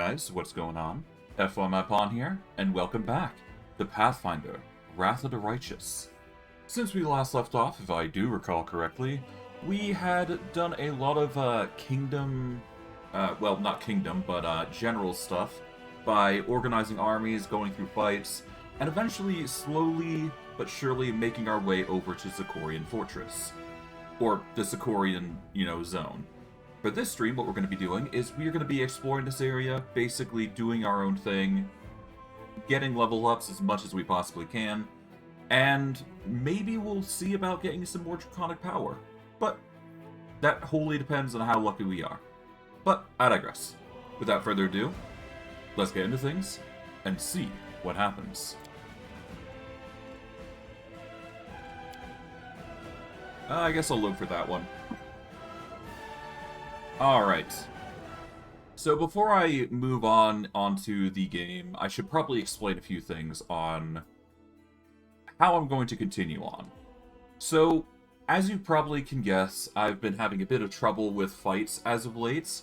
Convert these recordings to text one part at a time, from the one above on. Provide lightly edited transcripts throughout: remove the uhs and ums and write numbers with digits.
guys, what's going on? F1MyPawn here, and welcome back to Pathfinder Wrath of the Righteous. Since we last left off, if I do recall correctly, we had done a lot of kingdom, well, not kingdom, but general stuff by organizing armies, going through fights, and eventually slowly but surely making our way over to Sakorian Fortress. Or the Sakorian, zone. For this stream, what we're going to be doing is we're going to be exploring this area, basically doing our own thing, getting level ups as much as we possibly can, and maybe we'll see about getting some more draconic power. But that wholly depends on how lucky we are. But I digress. Without further ado, let's get into things and see what happens. I guess I'll look for that one. Alright. So before I move on onto the game, I should probably explain a few things on how I'm going to continue on. So, as you probably can guess, I've been having a bit of trouble with fights as of late.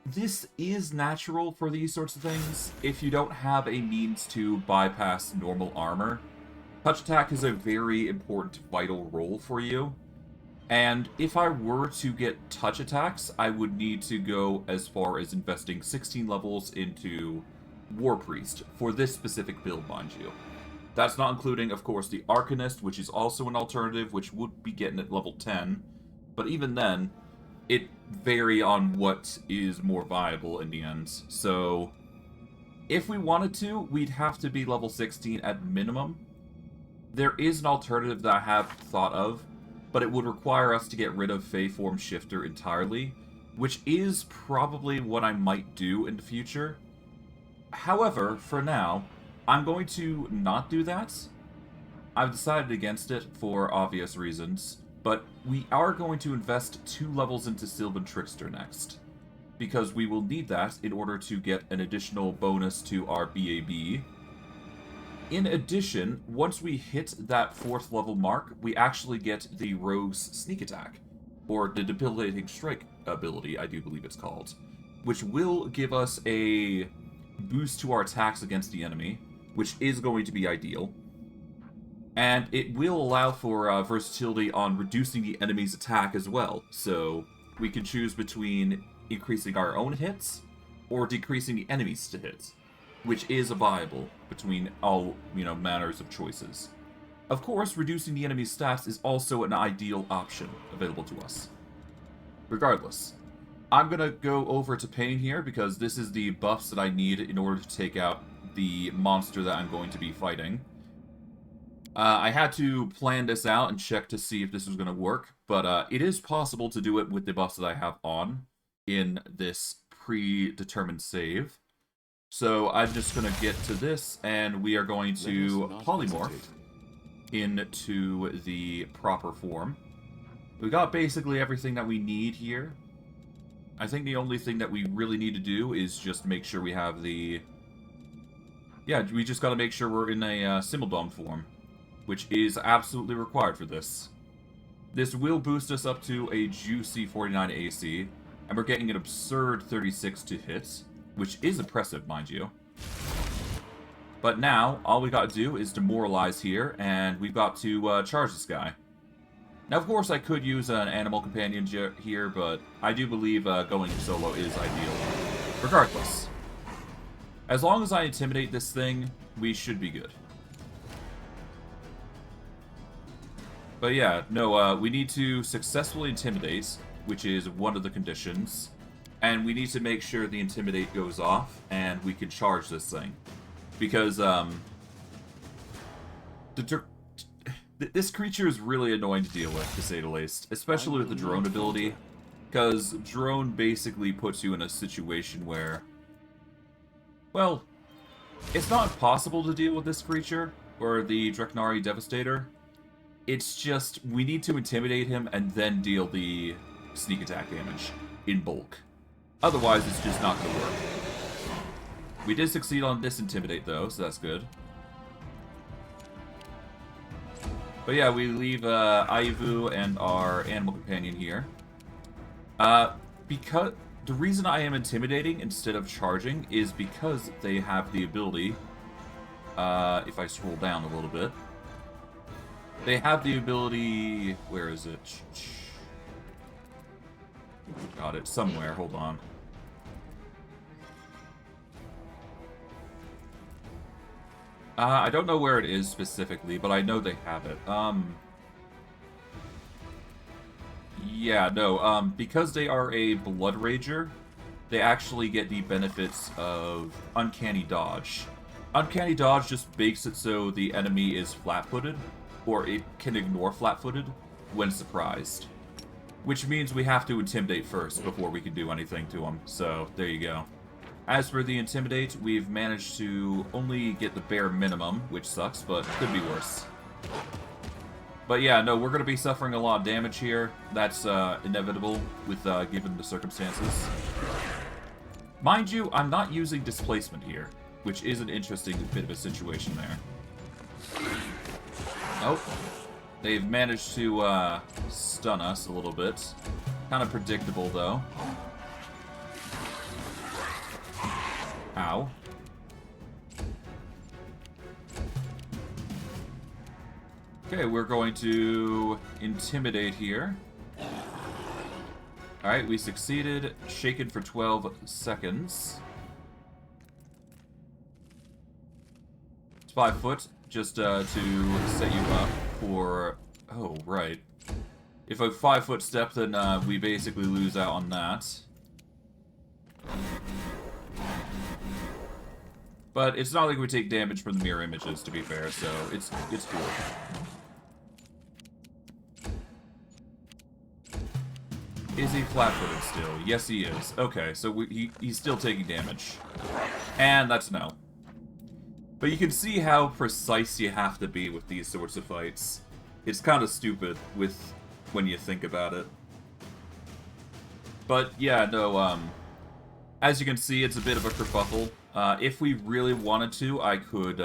This is natural for these sorts of things. If you don't have a means to bypass normal armor, touch attack is a very important, vital role for you. And if I were to get touch attacks, I would need to go as far as investing 16 levels into War Priest for this specific build, mind you. That's not including, of course, the Arcanist, which is also an alternative, which would be getting at level 10. But even then, it vary on what is more viable in the end. So, if we wanted to, we'd have to be level 16 at minimum. There is an alternative that I have thought of, but it would require us to get rid of Fey Form Shifter entirely, which is probably what I might do in the future. However, for now, I'm going to not do that. I've decided against it for obvious reasons, but we are going to invest 2 levels into Sylvan Trickster next, because we will need that in order to get an additional bonus to our BAB. In addition, once we hit that 4th level mark, we actually get the Rogue's Sneak Attack, or the Debilitating Strike ability, I do believe it's called, which will give us a boost to our attacks against the enemy, which is going to be ideal. And it will allow for versatility on reducing the enemy's attack as well, so we can choose between increasing our own hits or decreasing the enemy's to hits, which is viable between all, manners of choices. Of course, reducing the enemy's stats is also an ideal option available to us. Regardless, I'm gonna go over to Pain here because this is the buffs that I need in order to take out the monster that I'm going to be fighting. I had to plan this out and check to see if this was gonna work, but it is possible to do it with the buffs that I have on in this predetermined save. So I'm just going to get to this, and we are going to polymorph into the proper form. We got basically everything that we need here. I think the only thing that we really need to do is just make sure we have the... Yeah, we just got to make sure we're in a Simildom form, which is absolutely required for this. This will boost us up to a juicy 49 AC, and we're getting an absurd 36 to hit, which is impressive, mind you. But now, all we got to do is demoralize here, and we've got to charge this guy. Now, of course, I could use an animal companion here, but I do believe going solo is ideal. Regardless, as long as I intimidate this thing, we should be good. But yeah, no, we need to successfully intimidate, which is one of the conditions. And we need to make sure the Intimidate goes off, and we can charge this thing. Because, this creature is really annoying to deal with, to say the least. Especially with the drone ability. Because drone basically puts you in a situation where... Well, it's not impossible to deal with this creature, or the Dreknari Devastator. It's just, we need to intimidate him and then deal the sneak attack damage in bulk. Otherwise, it's just not going to work. We did succeed on Disintimidate, though, so that's good. But yeah, we leave Aivu and our animal companion here. Because the reason I am intimidating instead of charging is because they have the ability, if I scroll down a little bit, they have the ability, where is it? Got it somewhere, hold on. I don't know where it is specifically, but I know they have it. Yeah, no, because they are a Blood Rager, they actually get the benefits of Uncanny Dodge. Uncanny Dodge just makes it so the enemy is flat-footed, or it can ignore flat-footed when surprised. Which means we have to Intimidate first before we can do anything to them, so there you go. As for the Intimidate, we've managed to only get the bare minimum, which sucks, but could be worse. But yeah, no, we're going to be suffering a lot of damage here. That's inevitable with given the circumstances. Mind you, I'm not using Displacement here, which is an interesting bit of a situation there. Nope. They've managed to stun us a little bit. Kind of predictable, though. Ow. Okay, we're going to Intimidate here. Alright, we succeeded. Shaken for 12 seconds. It's 5 foot, just to set you up for... Oh, right. If a 5-foot step, then we basically lose out on that. But it's not like we take damage from the mirror images, to be fair, so it's cool. Is he flat-footed still? Yes, he is. Okay, so he's still taking damage. And that's no. But you can see how precise you have to be with these sorts of fights. It's kind of stupid when you think about it. But yeah, no, as you can see, it's a bit of a kerfuffle. If we really wanted to, I could,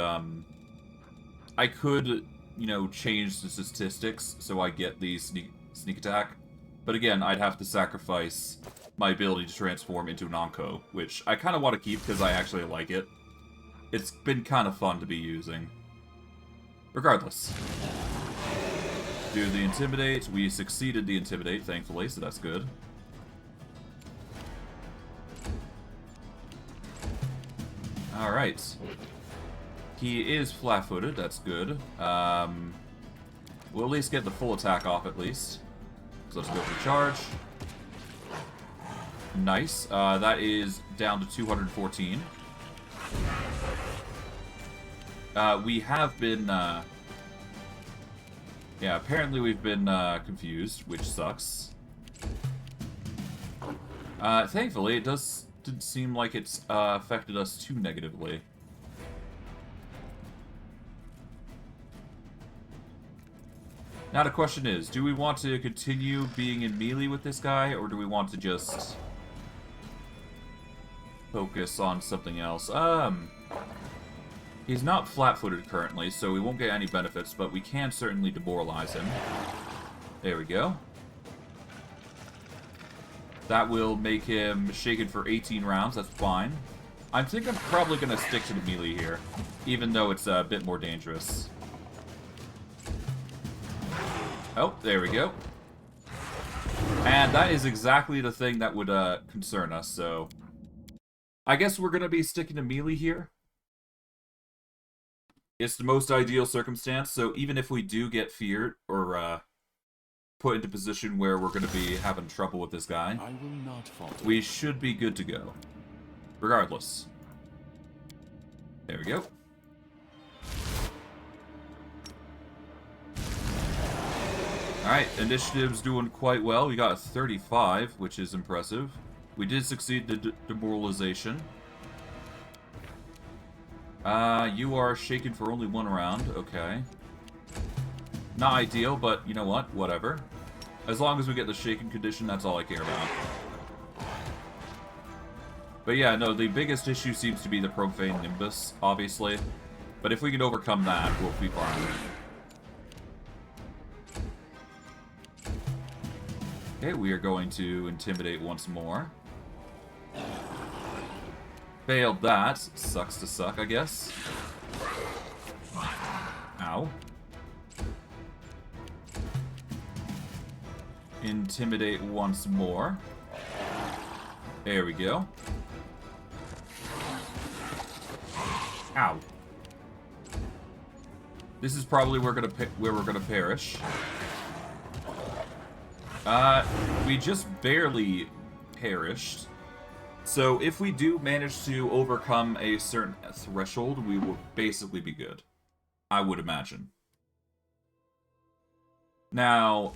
you know, change the statistics so I get the sneak attack. But again, I'd have to sacrifice my ability to transform into an Ankou, which I kind of want to keep because I actually like it. It's been kind of fun to be using. Regardless. Do the Intimidate. We succeeded the Intimidate, thankfully, so that's good. Alright. He is flat-footed, that's good. We'll at least get the full attack off, at least. So let's go for charge. Nice. That is down to 214. We have been, yeah, apparently we've been confused, which sucks. Thankfully, it didn't seem like it's affected us too negatively. Now the question is, do we want to continue being in melee with this guy, or do we want to just focus on something else? He's not flat-footed currently, so we won't get any benefits, but we can certainly demoralize him. There we go. That will make him shaken for 18 rounds, that's fine. I think I'm probably going to stick to the melee here, even though it's a bit more dangerous. Oh, there we go. And that is exactly the thing that would concern us, so... I guess we're going to be sticking to melee here. It's the most ideal circumstance, so even if we do get feared, or put into position where we're going to be having trouble with this guy, I will not falter. We should be good to go. Regardless. There we go. Alright, initiative's doing quite well. We got a 35, which is impressive. We did succeed the demoralization. You are shaken for only 1 round. Okay. Not ideal, but you know what? Whatever. As long as we get the shaken condition, that's all I care about. But yeah, no, the biggest issue seems to be the Profane Nimbus, obviously. But if we can overcome that, we'll be fine. Okay, we are going to Intimidate once more. failed that. Sucks to suck, I guess. Ow. Intimidate once more. There we go. Ow. This is probably where we're gonna perish. We just barely perished. So if we do manage to overcome a certain threshold, we will basically be good. I would imagine. Now,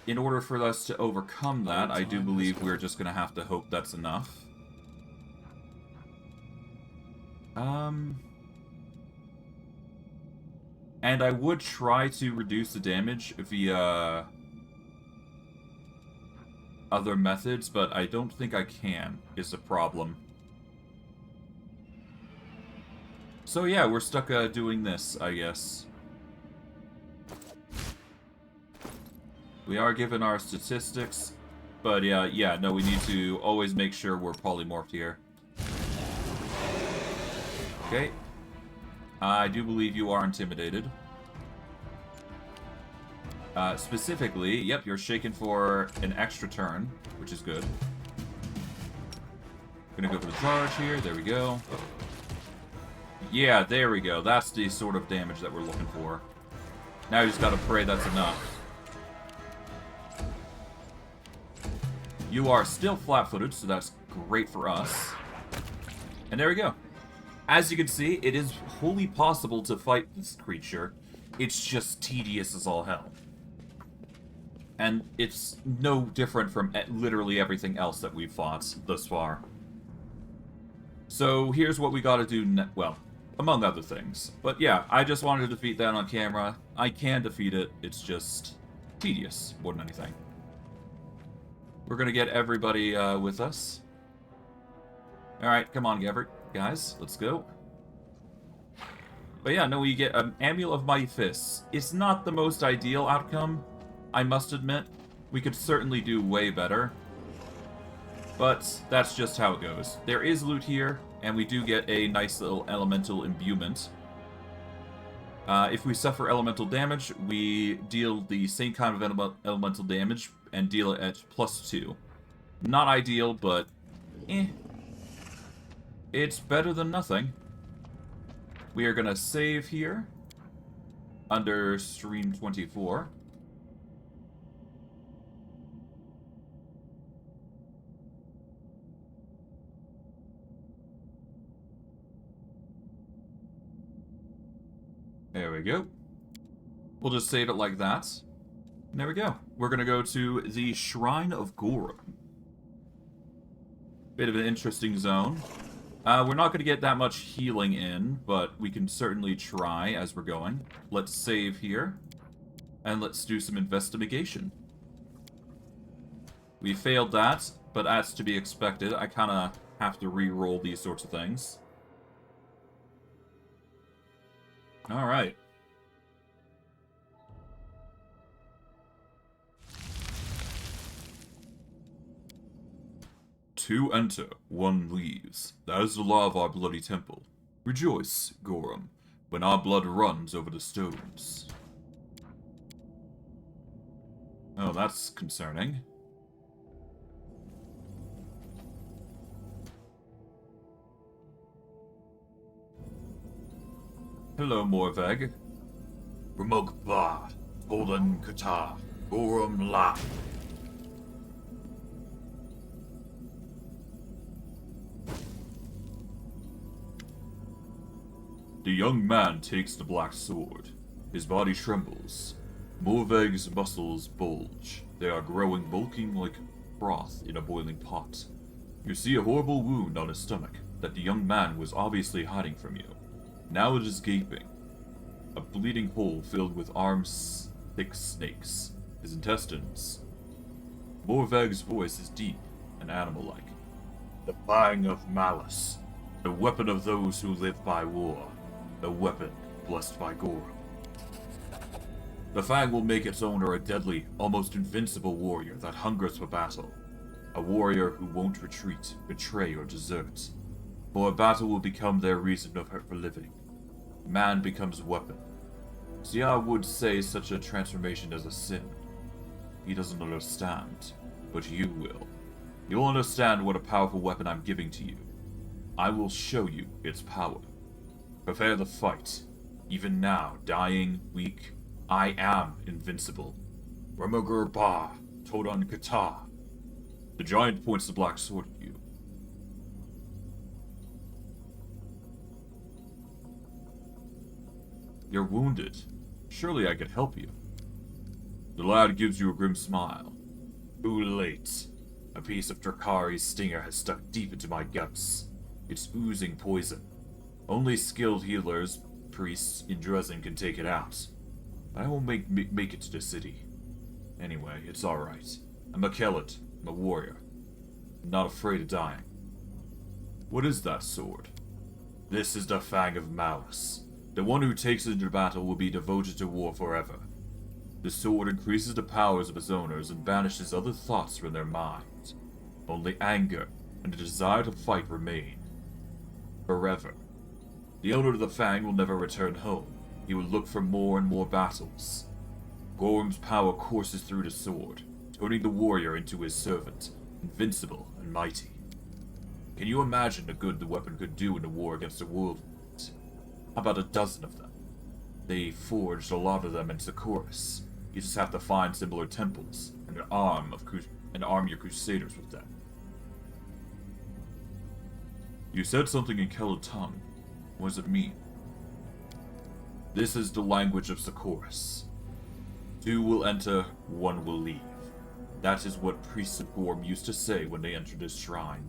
in order for us to overcome that, I do believe we're just gonna have to hope that's enough. And I would try to reduce the damage via other methods, but I don't think I can, is the problem. So yeah, we're stuck doing this, I guess. We are given our statistics, but yeah, no, we need to always make sure we're polymorphed here. Okay. I do believe you are intimidated. Specifically, yep, you're shaken for an extra turn, which is good. Gonna go for the charge here, there we go. Yeah, there we go, that's the sort of damage that we're looking for. Now you just gotta pray that's enough. You are still flat-footed, so that's great for us. And there we go. As you can see, it is wholly possible to fight this creature. It's just tedious as all hell. And it's no different from literally everything else that we've fought thus far. So here's what we gotta do well, among other things. But yeah, I just wanted to defeat that on camera. I can defeat it, it's just tedious more than anything. We're gonna get everybody with us. Alright, come on, guys, let's go. But yeah, no, we get an Amulet of Mighty Fists. It's not the most ideal outcome, I must admit. We could certainly do way better. But that's just how it goes. There is loot here, and we do get a nice little elemental imbuement. If we suffer elemental damage, we deal the same kind of elemental damage and deal it at +2. Not ideal, but it's better than nothing. We are gonna save here under stream 24. There we go. We'll just save it like that. And there we go. We're gonna go to the Shrine of Gorum. Bit of an interesting zone. We're not going to get that much healing in, but we can certainly try as we're going. Let's save here, and let's do some investigation. We failed that, but as to be expected, I kind of have to re-roll these sorts of things. Alright. Two enter, one leaves. That is the law of our bloody temple. Rejoice, Gorum, when our blood runs over the stones. Oh, that's concerning. Hello, Morveg. Remog Ba, Golden Kata, Gorum La. The young man takes the black sword. His body trembles. Morveg's muscles bulge. They are growing bulking like broth in a boiling pot. You see a horrible wound on his stomach that the young man was obviously hiding from you. Now it is gaping. A bleeding hole filled with arms thick snakes. His intestines. Morveg's voice is deep and animal-like. The fang of malice. The weapon of those who live by war. A weapon blessed by Gorum. The fang will make its owner a deadly, almost invincible warrior that hungers for battle. A warrior who won't retreat, betray, or desert. For a battle will become their reason for living. Man becomes weapon. Xia would say such a transformation is a sin. He doesn't understand, but you will. You'll understand what a powerful weapon I'm giving to you. I will show you its power. Prepare the fight. Even now, dying, weak, I am invincible. Ramagur Ba, Todan Kata. The giant points the black sword at you. You're wounded. Surely I could help you. The lad gives you a grim smile. Too late. A piece of Drakari's stinger has stuck deep into my guts. It's oozing poison. Only skilled healers, priests in Drezen can take it out. I won't make it to the city. Anyway, it's alright. I'm a Kellet. I'm a warrior. I'm not afraid of dying. What is that sword? This is the Fang of Malice. The one who takes it into battle will be devoted to war forever. The sword increases the powers of its owners and banishes other thoughts from their minds. Only anger and the desire to fight remain. Forever. The owner of the Fang will never return home. He will look for more and more battles. Gorm's power courses through the sword, turning the warrior into his servant, invincible and mighty. Can you imagine the good the weapon could do in the war against the world? How about a dozen of them? They forged a lot of them in Sakorian. You just have to find similar temples and arm your crusaders with them. You said something in Kellet tongue. What does it mean? This is the language of Sakorian. Two will enter, one will leave. That is what priests of Gorm used to say when they entered his shrine.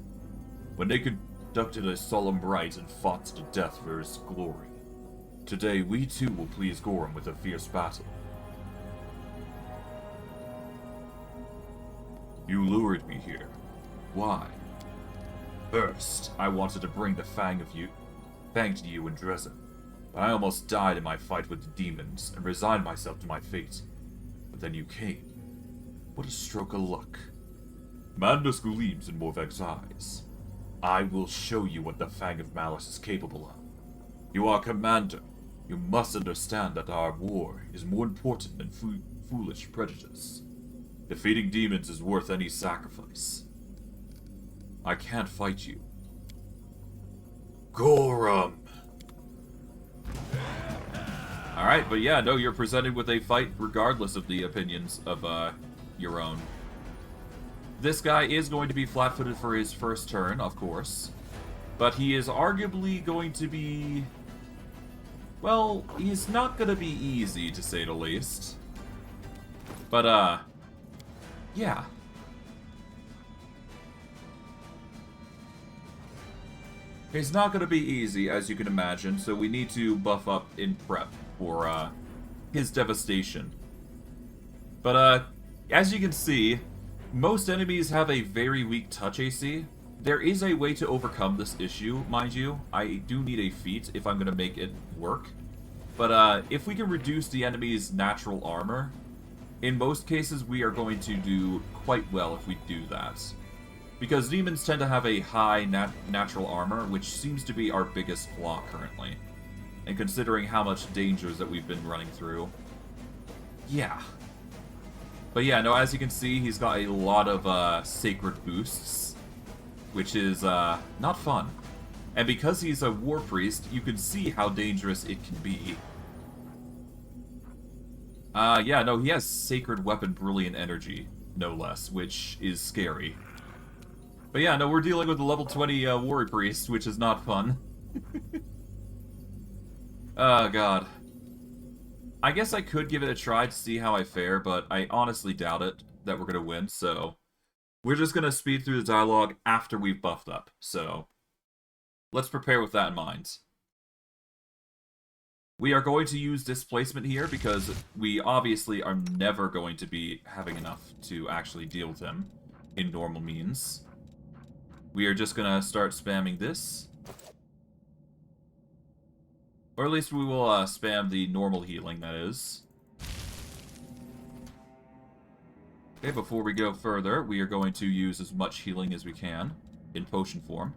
When they conducted a solemn rite and fought to the death for his glory. Today, we too will please Gorm with a fierce battle. You lured me here. Why? First, I wanted to bring the Fang to you in Drezen, but I almost died in my fight with the demons and resigned myself to my fate. But then you came. What a stroke of luck. Madness gleams in Morvek's eyes. I will show you what the Fang of Malice is capable of. You are commander. You must understand that our war is more important than foolish prejudice. Defeating demons is worth any sacrifice. I can't fight you. Gorum! Alright, but yeah, no, you're presented with a fight regardless of the opinions of your own. This guy is going to be flat-footed for his first turn, of course. But he is arguably going to be... well, he's not going to be easy, to say the least. But, yeah. He's not going to be easy, as you can imagine, so we need to buff up in prep for, his devastation. But, as you can see, most enemies have a very weak touch AC. There is a way to overcome this issue, mind you. I do need a feat if I'm going to make it work. But, if we can reduce the enemy's natural armor, in most cases we are going to do quite well if we do that. Because demons tend to have a high natural armor, which seems to be our biggest flaw currently. And considering how much dangers that we've been running through. Yeah. But yeah, no, as you can see, he's got a lot of sacred boosts. Which is not fun. And because he's a war priest, you can see how dangerous it can be. Yeah, no, he has Sacred Weapon Brilliant Energy, no less, which is scary. But yeah, no, we're dealing with a level 20 warrior priest, which is not fun. Oh, God. I guess I could give it a try to see how I fare, but I honestly doubt it that we're going to win, so... we're just going to speed through the dialogue after we've buffed up, so... let's prepare with that in mind. We are going to use displacement here because we obviously are never going to be having enough to actually deal with him in normal means. We are just going to start spamming this. Or at least we will spam the normal healing, that is. Okay, before we go further, we are going to use as much healing as we can in potion form.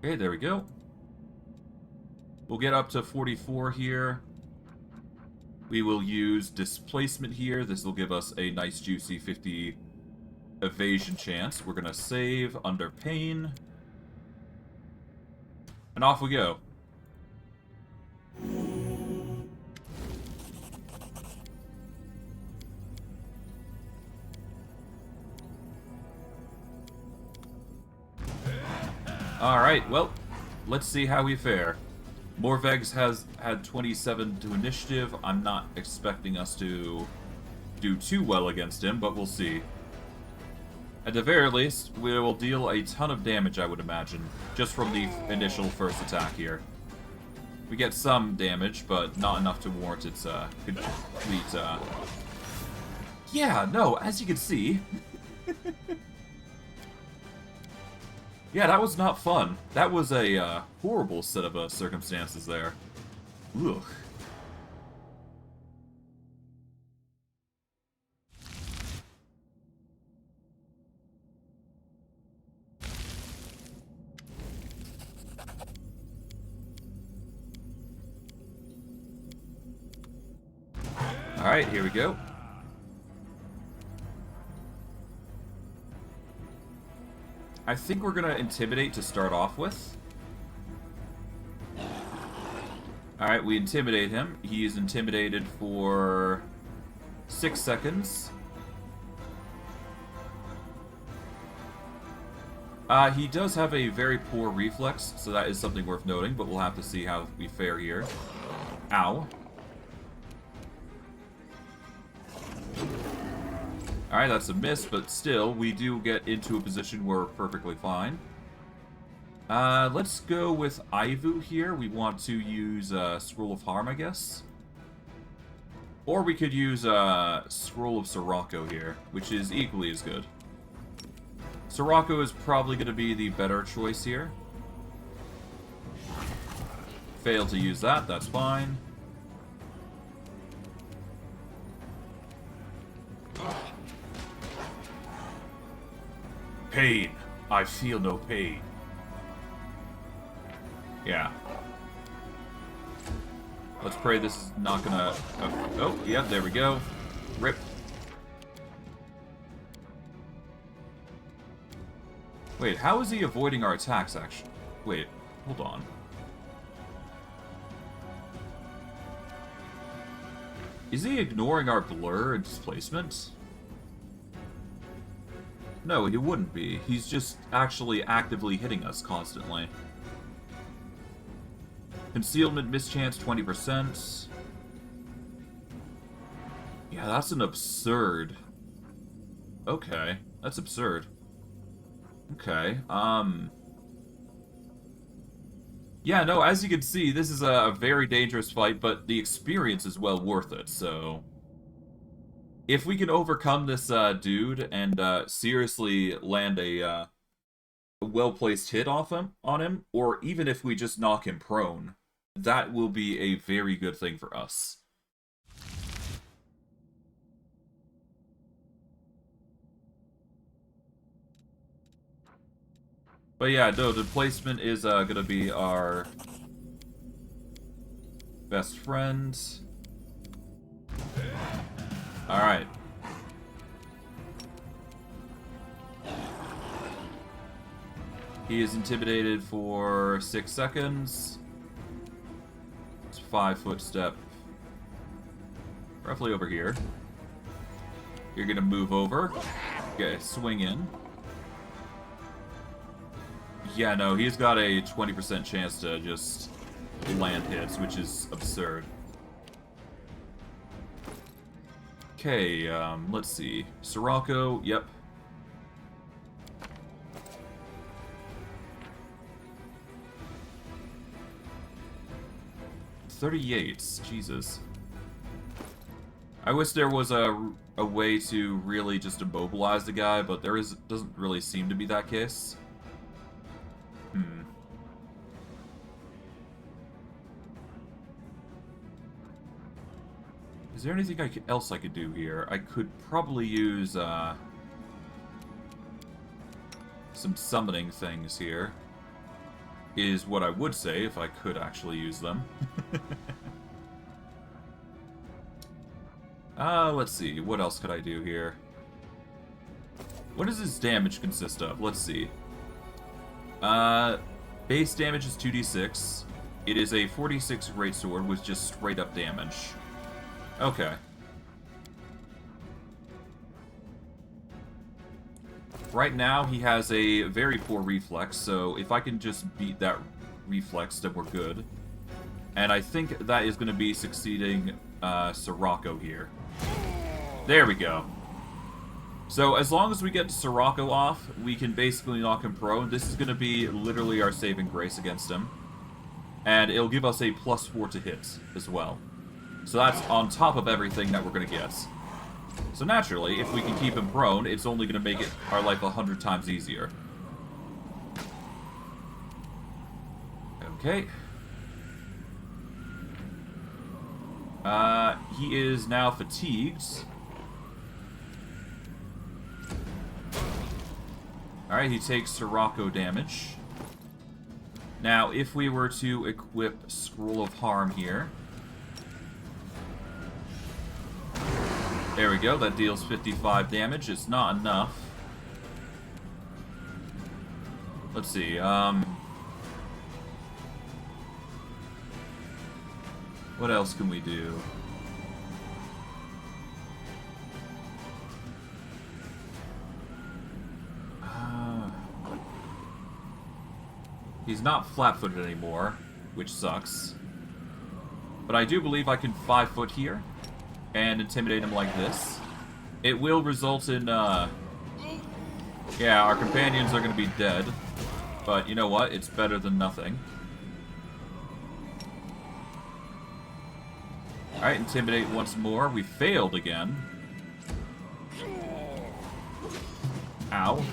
Okay, there we go. We'll get up to 44 here. We will use displacement here. This will give us a nice juicy 50 evasion chance. We're gonna save under pain. And off we go. Alright, well, let's see how we fare. Morvegs has had 27 to initiative. I'm not expecting us to do too well against him, but we'll see. At the very least, we will deal a ton of damage, I would imagine, just from the initial first attack here. We get some damage, but not enough to warrant its complete... Yeah, no, as you can see... Yeah, that was not fun. That was a horrible set of circumstances there. Ugh. Alright, here we go. I think we're gonna intimidate to start off with. Alright, we intimidate him. He is intimidated for 6 seconds. He does have a very poor reflex, so that is something worth noting, but we'll have to see how we fare here. Ow. Alright, that's a miss, but still, we do get into a position where we're perfectly fine. Let's go with Ivu here. We want to use Scroll of Harm, I guess. Or we could use Scroll of Sirocco here, which is equally as good. Sirocco is probably going to be the better choice here. Failed to use that, that's fine. Pain. I feel no pain. Yeah. Let's pray this is not gonna... Oh, yeah, there we go. Rip. Wait, how is he avoiding our attacks, actually? Wait, hold on. Is he ignoring our blur and displacement? No, he wouldn't be. He's just actually actively hitting us constantly. Concealment mischance 20%. Yeah, that's an absurd. Okay, that's absurd. Okay, yeah, no, as you can see, this is a very dangerous fight, but the experience is well worth it, so... If we can overcome this dude and seriously land a well-placed hit on him, or even if we just knock him prone, that will be a very good thing for us. But yeah, no, the placement is gonna be our best friend. Alright. He is intimidated for 6 seconds. It's a 5-foot step. Roughly over here. You're gonna move over. Okay, swing in. Yeah, no, he's got a 20% chance to just land hits, which is absurd. Okay, let's see. Sirocco, yep. $38, Jesus. I wish there was a way to really just immobilize the guy, but doesn't really seem to be that case. Is there anything else I could do here? I could probably use some summoning things here. is what I would say if I could actually use them. Let's see. What else could I do here? What does his damage consist of? Let's see. Base damage is 2d6. It is a 46 greatsword with just straight up damage. Okay. Right now, he has a very poor reflex, so if I can just beat that reflex, then we're good. And I think that is going to be succeeding Sirocco here. There we go. So as long as we get Sirocco off, we can basically knock him prone. This is going to be literally our saving grace against him. And it'll give us a +4 to hit as well. So that's on top of everything that we're going to get. So naturally, if we can keep him prone, it's only going to make our life 100 times easier. Okay. He is now fatigued. Alright, he takes Sirocco damage. Now, if we were to equip Scroll of Harm here... There we go, that deals 55 damage. It's not enough. Let's see, what else can we do? He's not flat-footed anymore, which sucks. But I do believe I can 5-foot here and intimidate him like this. It will result in, yeah, our companions are going to be dead. But you know what? It's better than nothing. Alright, intimidate once more. We failed again. Ow.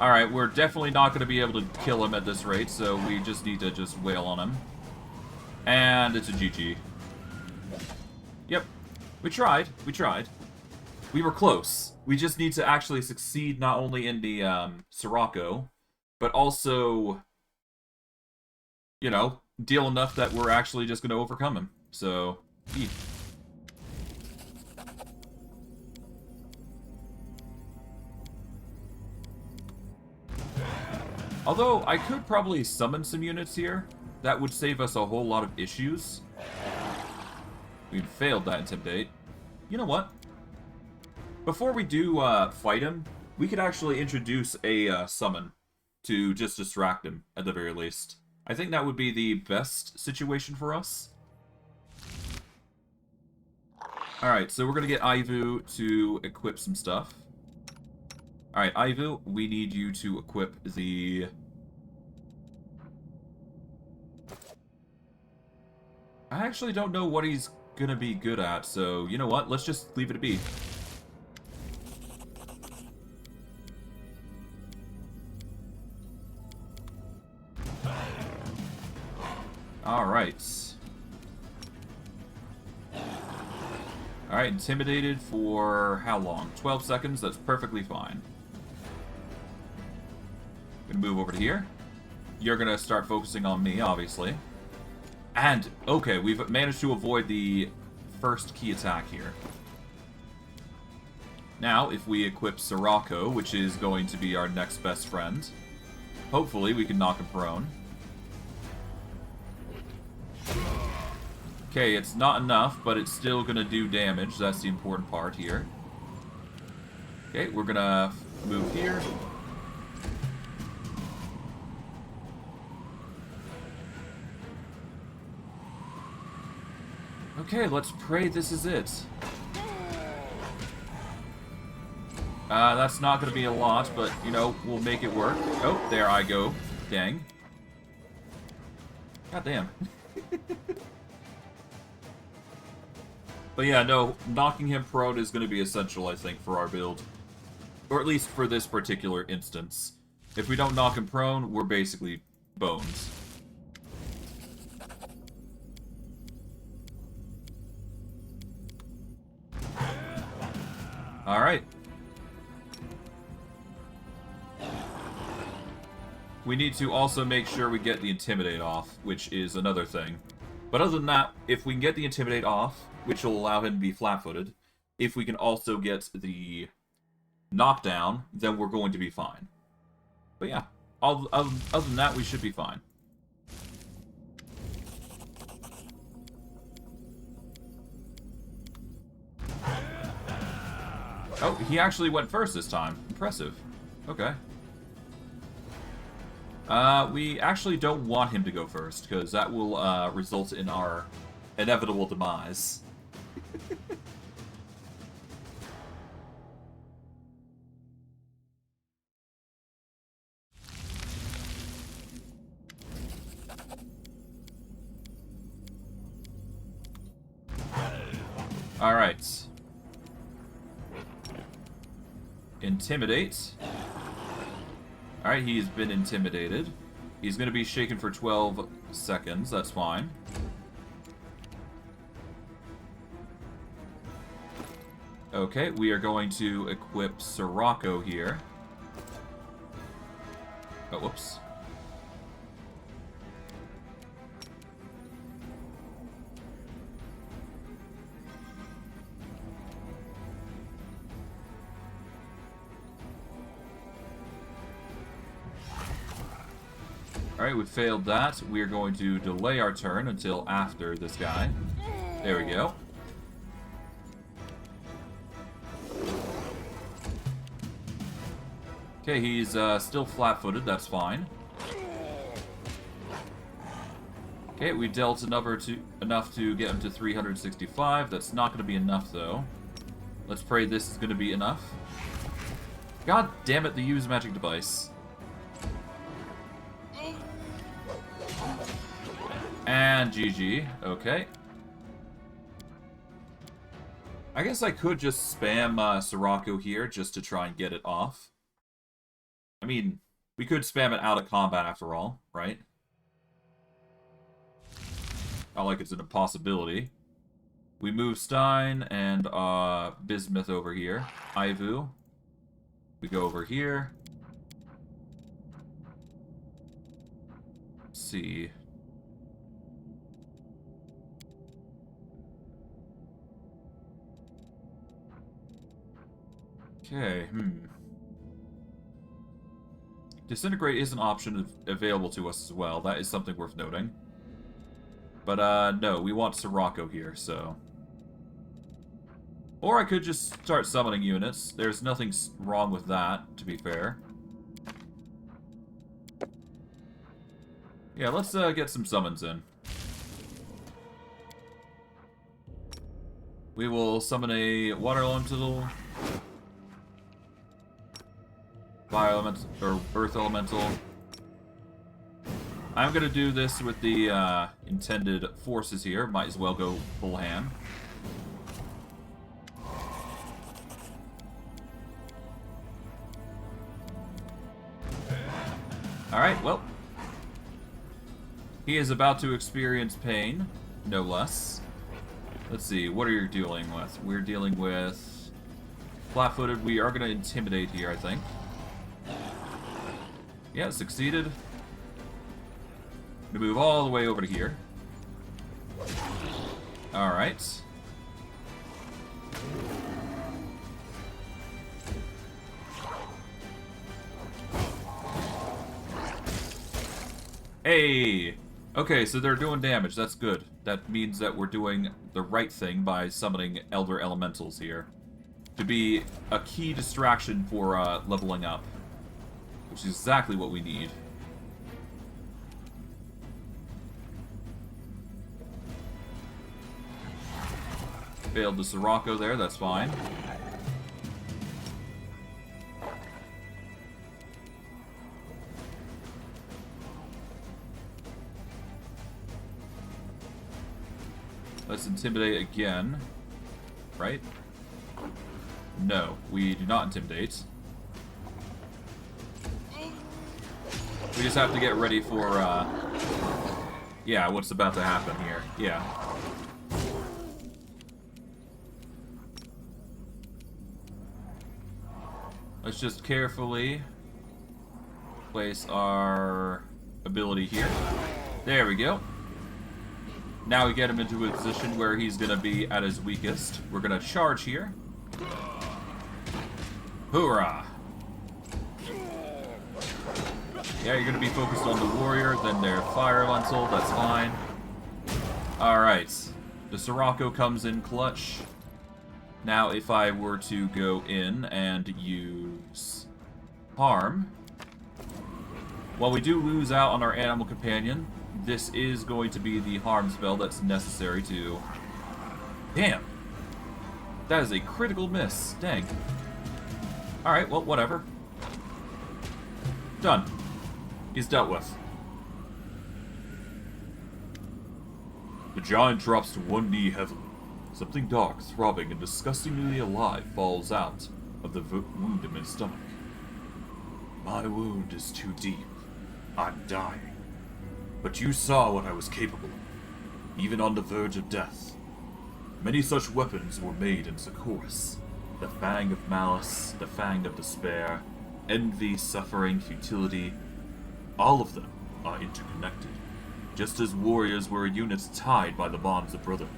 Alright, we're definitely not going to be able to kill him at this rate, so we just need to just wail on him. And it's a GG. Yep. We tried. We tried. We were close. We just need to actually succeed not only in the Sirocco, but also, you know, deal enough that we're actually just going to overcome him. So, although, I could probably summon some units here. That would save us a whole lot of issues. We failed that Intimidate. You know what? Before we do fight him, we could actually introduce a summon to just distract him, at the very least. I think that would be the best situation for us. Alright, so we're going to get Ivu to equip some stuff. Alright, Ivu, we need you to equip the... I actually don't know what he's gonna be good at, so you know what? Let's just leave it be. Alright. Alright, intimidated for how long? 12 seconds? That's perfectly fine. Gonna move over to here. You're gonna start focusing on me, obviously. And, okay, we've managed to avoid the first key attack here. Now, if we equip Sirocco, which is going to be our next best friend, hopefully we can knock him prone. Okay, it's not enough, but it's still going to do damage. That's the important part here. Okay, we're going to move here. Okay, let's pray this is it. That's not going to be a lot, but, you know, we'll make it work. Oh, there I go. Dang. God damn. But yeah, no, knocking him prone is going to be essential, I think, for our build. Or at least for this particular instance. If we don't knock him prone, we're basically bones. Alright. We need to also make sure we get the Intimidate off, which is another thing. But other than that, if we can get the Intimidate off, which will allow him to be flat-footed, if we can also get the knockdown, then we're going to be fine. But yeah, other than that, we should be fine. Oh, he actually went first this time. Impressive. Okay. We actually don't want him to go first, because that will result in our inevitable demise. Alright. Intimidate. Alright, he's been intimidated. He's going to be shaken for 12 seconds. That's fine. Okay, we are going to equip Sirocco here. Oh, whoops. Alright, we failed that. We are going to delay our turn until after this guy. There we go. Okay, he's still flat-footed. That's fine. Okay, we dealt enough to get him to 365. That's not going to be enough, though. Let's pray this is going to be enough. God damn it, the use magic device. And GG. Okay. I guess I could just spam Sirocco here just to try and get it off. I mean, we could spam it out of combat after all, right? Not like it's an impossibility. We move Stein and Bismuth over here. Ivu. We go over here. Let's see. Okay, Disintegrate is an option available to us as well. That is something worth noting. But, no, we want Sirocco here, so... Or I could just start summoning units. There's nothing wrong with that, to be fair. Yeah, let's get some summons in. We will summon a water elemental, fire elemental, or earth elemental. I'm gonna do this with the intended forces here. Might as well go full hand. Alright, well. He is about to experience pain, no less. Let's see, what are you dealing with? We're dealing with flat-footed. We are gonna intimidate here, I think. Yeah, succeeded. We move all the way over to here. Alright. Hey! Okay, so they're doing damage. That's good. That means that we're doing the right thing by summoning Elder Elementals here. To be a key distraction for leveling up. Which is exactly what we need. Failed the Sirocco there, that's fine. Let's intimidate again. Right? No, we do not intimidate. We just have to get ready for, yeah, what's about to happen here. Yeah. Let's just carefully place our ability here. There we go. Now we get him into a position where he's going to be at his weakest. We're going to charge here. Hoorah! Yeah, you're going to be focused on the warrior, then their fire elemental, that's fine. Alright. The Sirocco comes in clutch. Now, if I were to go in and use harm, while we do lose out on our animal companion, this is going to be the harm spell that's necessary to... Damn! That is a critical miss. Dang. Alright, well, whatever. Done. He's dealt with. The giant drops to one knee heavily. Something dark, throbbing, and disgustingly alive falls out of the wound in my stomach. My wound is too deep. I'm dying. But you saw what I was capable of, even on the verge of death. Many such weapons were made in Sakorian. The fang of malice, the fang of despair, envy, suffering, futility. All of them are interconnected, just as warriors were units tied by the bonds of brotherhood.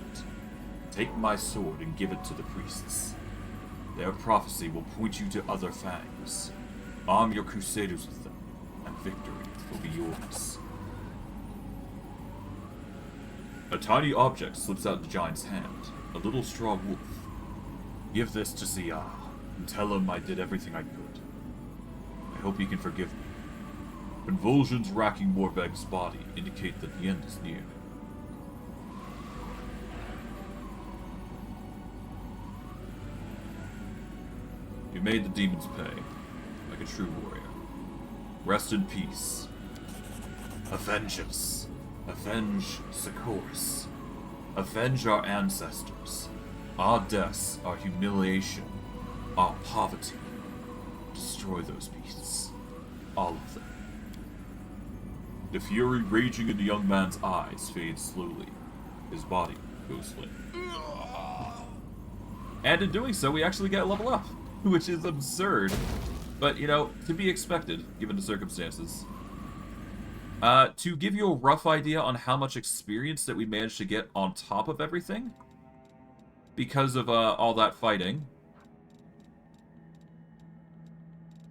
Take my sword and give it to the priests. Their prophecy will point you to other fangs. Arm your crusaders with them, and victory will be yours. A tiny object slips out of the giant's hand, a little straw wolf. Give this to Zia, and tell him I did everything I could. I hope he can forgive me. Convulsions racking Morbeg's body indicate that the end is near. You made the demons pay, like a true warrior. Rest in peace. Avenge us. Avenge Sakorian. Avenge our ancestors. Our deaths, our humiliation, our poverty. Destroy those beasts. All of them. The fury raging in the young man's eyes fades slowly. His body goes limp. And in doing so, we actually get a level up, which is absurd. But, you know, to be expected, given the circumstances. To give you a rough idea on how much experience that we managed to get on top of everything, because of all that fighting.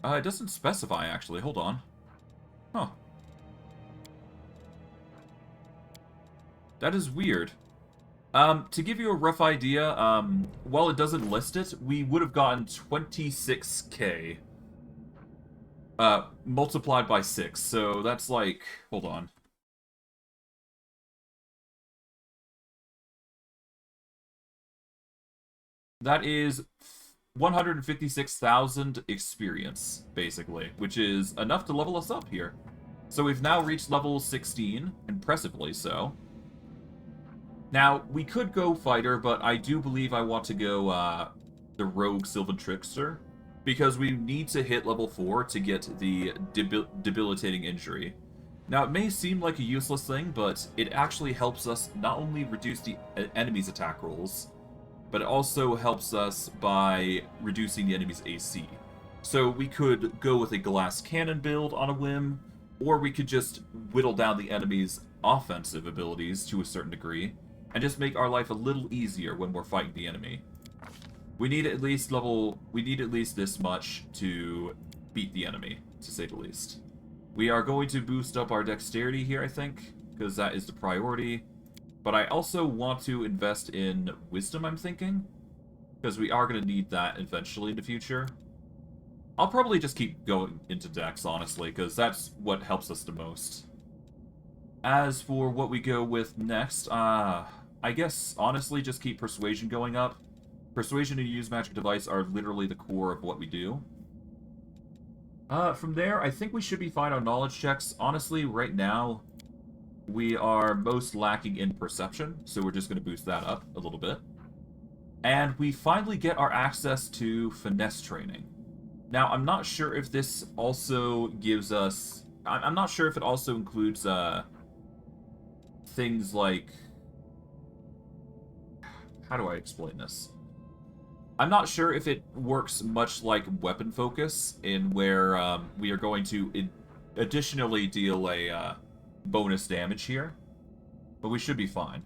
It doesn't specify, actually. Hold on. Huh. That is weird. To give you a rough idea, while it doesn't list it, we would have gotten 26k. Multiplied by 6, so that's like... Hold on. That is 156,000 experience, basically, which is enough to level us up here. So we've now reached level 16, impressively so. Now, we could go fighter, but I do believe I want to go the rogue Sylvan Trickster, because we need to hit level 4 to get the debilitating injury. Now, it may seem like a useless thing, but it actually helps us not only reduce the enemy's attack rolls, but it also helps us by reducing the enemy's AC. So we could go with a glass cannon build on a whim, or we could just whittle down the enemy's offensive abilities to a certain degree, and just make our life a little easier when we're fighting the enemy. We need at least this much to beat the enemy, to say the least. We are going to boost up our dexterity here, I think, because that is the priority. But I also want to invest in wisdom, I'm thinking, because we are going to need that eventually in the future. I'll probably just keep going into dex, honestly, because that's what helps us the most. As for what we go with next, I guess, honestly, just keep persuasion going up. Persuasion and use magic device are literally the core of what we do. From there, I think we should be fine on knowledge checks. Honestly, right now, we are most lacking in perception, so we're just going to boost that up a little bit. And we finally get our access to finesse training. Now, I'm not sure if this also gives us... I'm not sure if it also includes things like... How do I explain this? I'm not sure if it works much like weapon focus, in where we are going to additionally deal a bonus damage here, but we should be fine.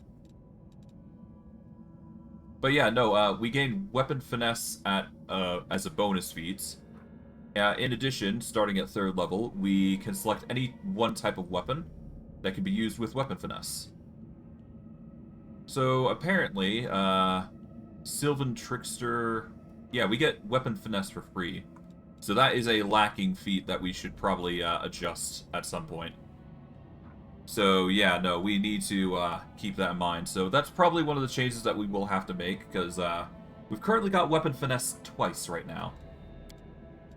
But yeah, no, we gain weapon finesse at as a bonus feat. In addition, starting at 3rd level, we can select any one type of weapon that can be used with weapon finesse. So apparently, Sylvan Trickster, yeah, we get weapon finesse for free. So that is a lacking feat that we should probably adjust at some point. So yeah, no, we need to keep that in mind. So that's probably one of the changes that we will have to make, because we've currently got weapon finesse twice right now.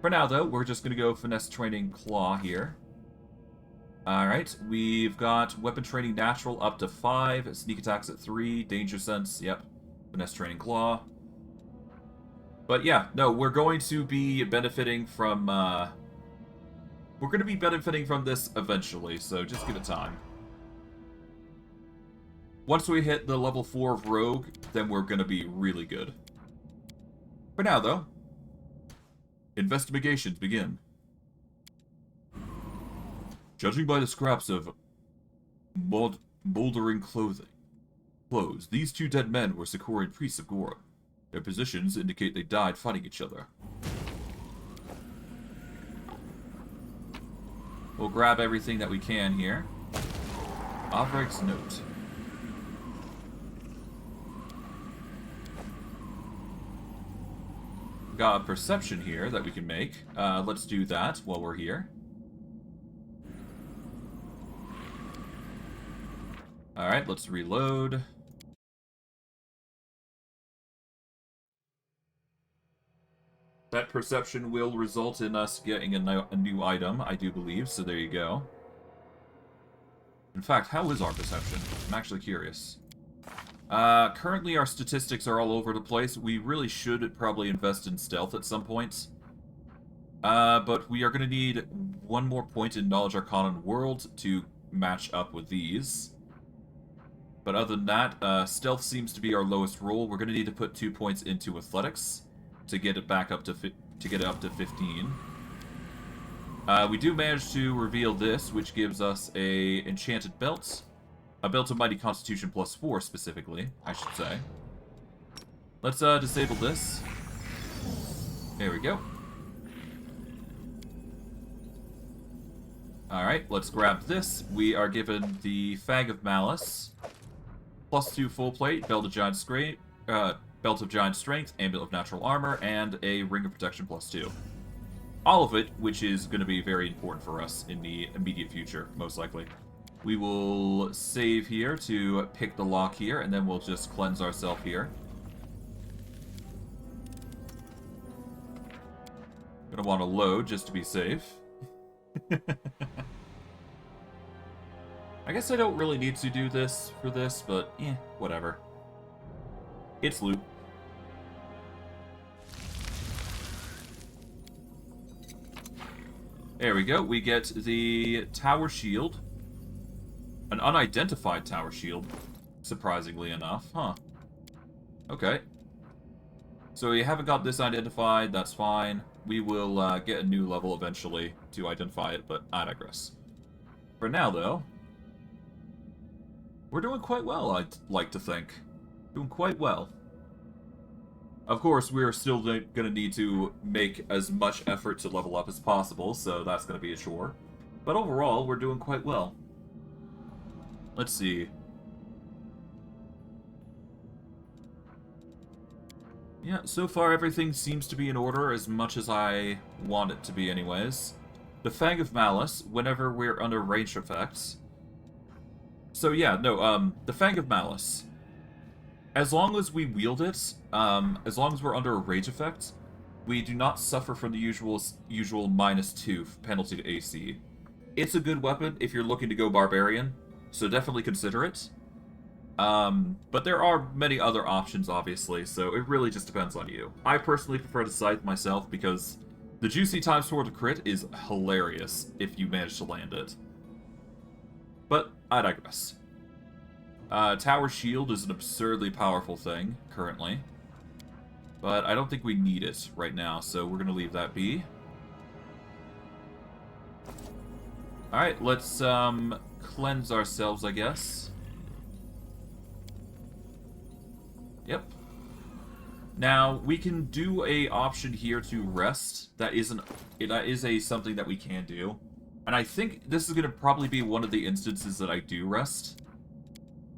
For now, though, we're just going to go finesse training claw here. Alright, we've got weapon training natural up to 5, sneak attacks at 3, danger sense, yep, finesse training claw. But yeah, no, we're going to be benefiting from, this eventually, so just give it time. Once we hit the level 4 of Rogue, then we're going to be really good. For now, though, investigations begin. Judging by the scraps of moldering clothes, these 2 dead men were Sakorian priests of Gora. Their positions indicate they died fighting each other. We'll grab everything that we can here. Avrek's note. Got a perception here that we can make. Let's do that while we're here. Alright, let's reload. That perception will result in us getting a new item, I do believe, so there you go. In fact, how is our perception? I'm actually curious. Currently our statistics are all over the place. We really should probably invest in stealth at some points. But we are going to need 1 more point in Knowledge Arcana and World to match up with these. But other than that, stealth seems to be our lowest roll. We're going to need to put 2 points into athletics to get it back up to 15. We do manage to reveal this, which gives us a enchanted belt. A belt of Mighty Constitution +4 specifically, I should say. Let's disable this. There we go. Alright, let's grab this. We are given the Fang of Malice. +2 full plate, Belt of Giant Strength, Amulet of Natural Armor, and a Ring of Protection +2. All of it, which is going to be very important for us in the immediate future, most likely. We will save here to pick the lock here, and then we'll just cleanse ourselves here. Gonna want to load just to be safe. I guess I don't really need to do this for this, but whatever. It's loot. There we go. We get the Tower Shield. An unidentified Tower Shield, surprisingly enough. Huh. Okay. So we haven't got this identified, that's fine. We will get a new level eventually to identify it, but I digress. For now, though, we're doing quite well, I'd like to think. Doing quite well. Of course, we're still going to need to make as much effort to level up as possible, so that's going to be a chore. But overall, we're doing quite well. Let's see. Yeah, so far everything seems to be in order as much as I want it to be anyways. The Fang of Malice, whenever we're under range effects. So yeah, no, the Fang of Malice. As long as we wield it, as long as we're under a rage effect, we do not suffer from the usual -2 penalty to AC. It's a good weapon if you're looking to go Barbarian, so definitely consider it. But there are many other options, obviously, so it really just depends on you. I personally prefer the Scythe myself because the juicy ×4 to crit is hilarious if you manage to land it. But I digress. Tower Shield is an absurdly powerful thing, currently. But I don't think we need it right now, so we're going to leave that be. Alright, let's cleanse ourselves, I guess. Yep. Now, we can do a option here to rest. That is something that we can do. And I think this is going to probably be one of the instances that I do rest.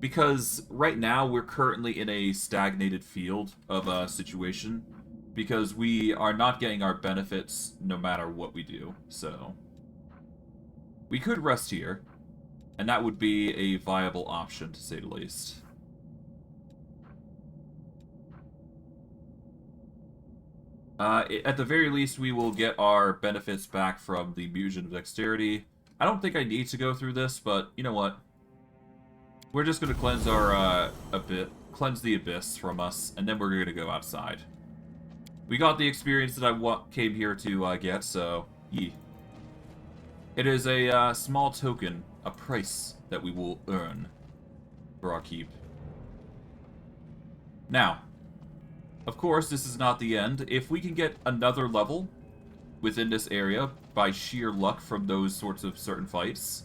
Because right now, we're currently in a stagnated field of a situation. Because we are not getting our benefits no matter what we do. So, we could rest here. And that would be a viable option, to say the least. At the very least, we will get our benefits back from the Musion of Dexterity. I don't think I need to go through this, but you know what? We're just going to cleanse our, cleanse the Abyss from us, and then we're going to go outside. We got the experience that I came here to get, so, yeah. It is a small token, a price that we will earn for our keep. Now, of course, this is not the end. If we can get another level within this area by sheer luck from those sorts of certain fights,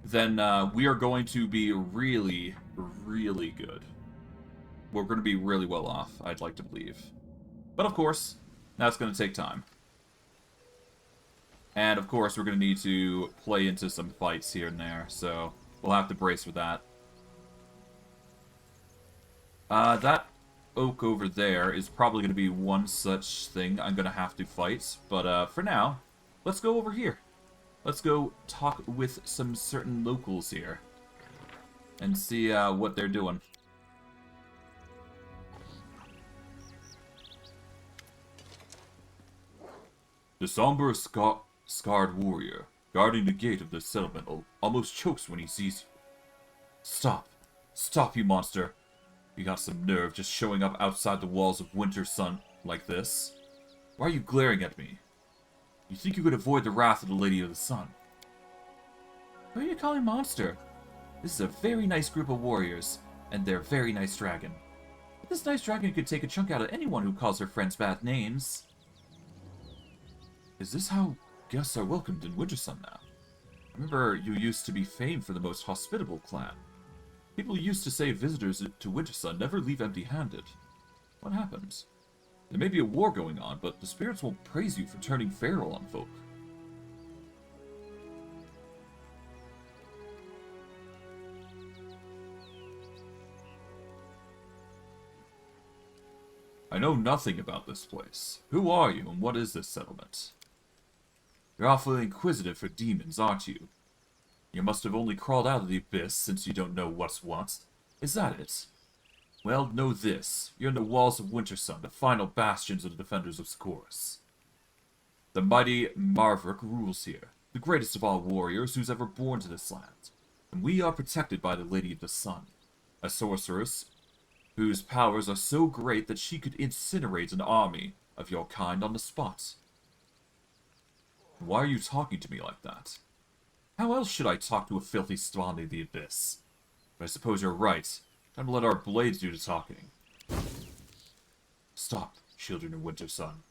then we are going to be really, really good. We're going to be really well off, I'd like to believe. But of course, that's going to take time. And of course, we're going to need to play into some fights here and there, so we'll have to brace for that. That oak over there is probably going to be one such thing I'm going to have to fight. But for now, let's go over here. Let's go talk with some certain locals here. And see what they're doing. The somber scarred warrior guarding the gate of the settlement almost chokes when he sees you. Stop. Stop, you monster. You got some nerve just showing up outside the walls of Winter Sun like this. Why are you glaring at me? You think you could avoid the wrath of the Lady of the Sun? Who are you calling monster? This is a very nice group of warriors, and their very nice dragon. But this nice dragon could take a chunk out of anyone who calls her friends bad names. Is this how guests are welcomed in Winter Sun now? Remember, you used to be famed for the most hospitable clan. People used to say visitors to Winter Sun never leave empty-handed. What happened? There may be a war going on, but the spirits won't praise you for turning feral on folk. I know nothing about this place. Who are you, and what is this settlement? You're awfully inquisitive for demons, aren't you? You must have only crawled out of the abyss since you don't know what's what. Is that it? Well, know this. You're in the walls of Winter Sun, the final bastions of the defenders of Sakorian. The mighty Marvuk rules here, the greatest of all warriors who's ever born to this land. And we are protected by the Lady of the Sun, a sorceress whose powers are so great that she could incinerate an army of your kind on the spot. Why are you talking to me like that? How else should I talk to a filthy spawn of the abyss? But I suppose you're right. Time to let our blades do the talking. Stop, children of Winter Sun.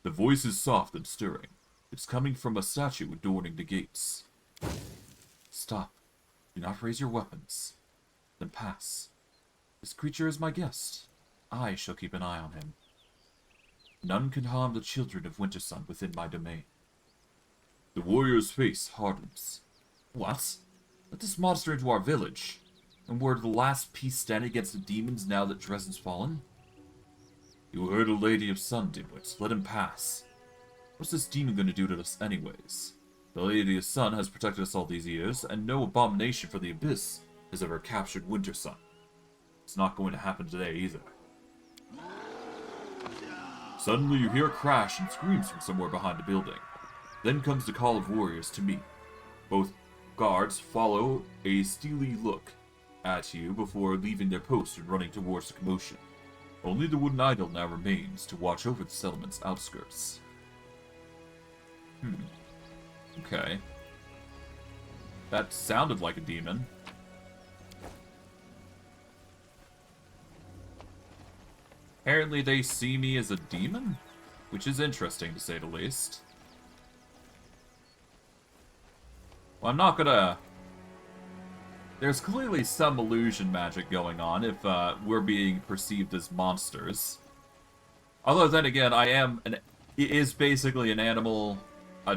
The voice is soft and stirring. It's coming from a statue adorning the gates. Stop. Do not raise your weapons. Then pass. This creature is my guest. I shall keep an eye on him. None can harm the children of Winter Sun within my domain. The warrior's face hardens. What? Let this monster into our village. And we're the last piece standing against the demons now that Drezen's fallen? You heard a Lady of Sun, dimwit. Let him pass. What's this demon gonna do to us anyways? The Lady of Sun has protected us all these years, and no abomination for the Abyss has ever captured Winter Sun. It's not going to happen today either. Suddenly you hear a crash and screams from somewhere behind the building. Then comes the call of warriors to me. Both guards follow a steely look at you before leaving their post and running towards the commotion. Only the wooden idol now remains to watch over the settlement's outskirts. Okay. That sounded like a demon. Apparently they see me as a demon? Which is interesting to say the least. Well, I'm not gonna... There's clearly some illusion magic going on if we're being perceived as monsters. Although then again, it is basically an animal, a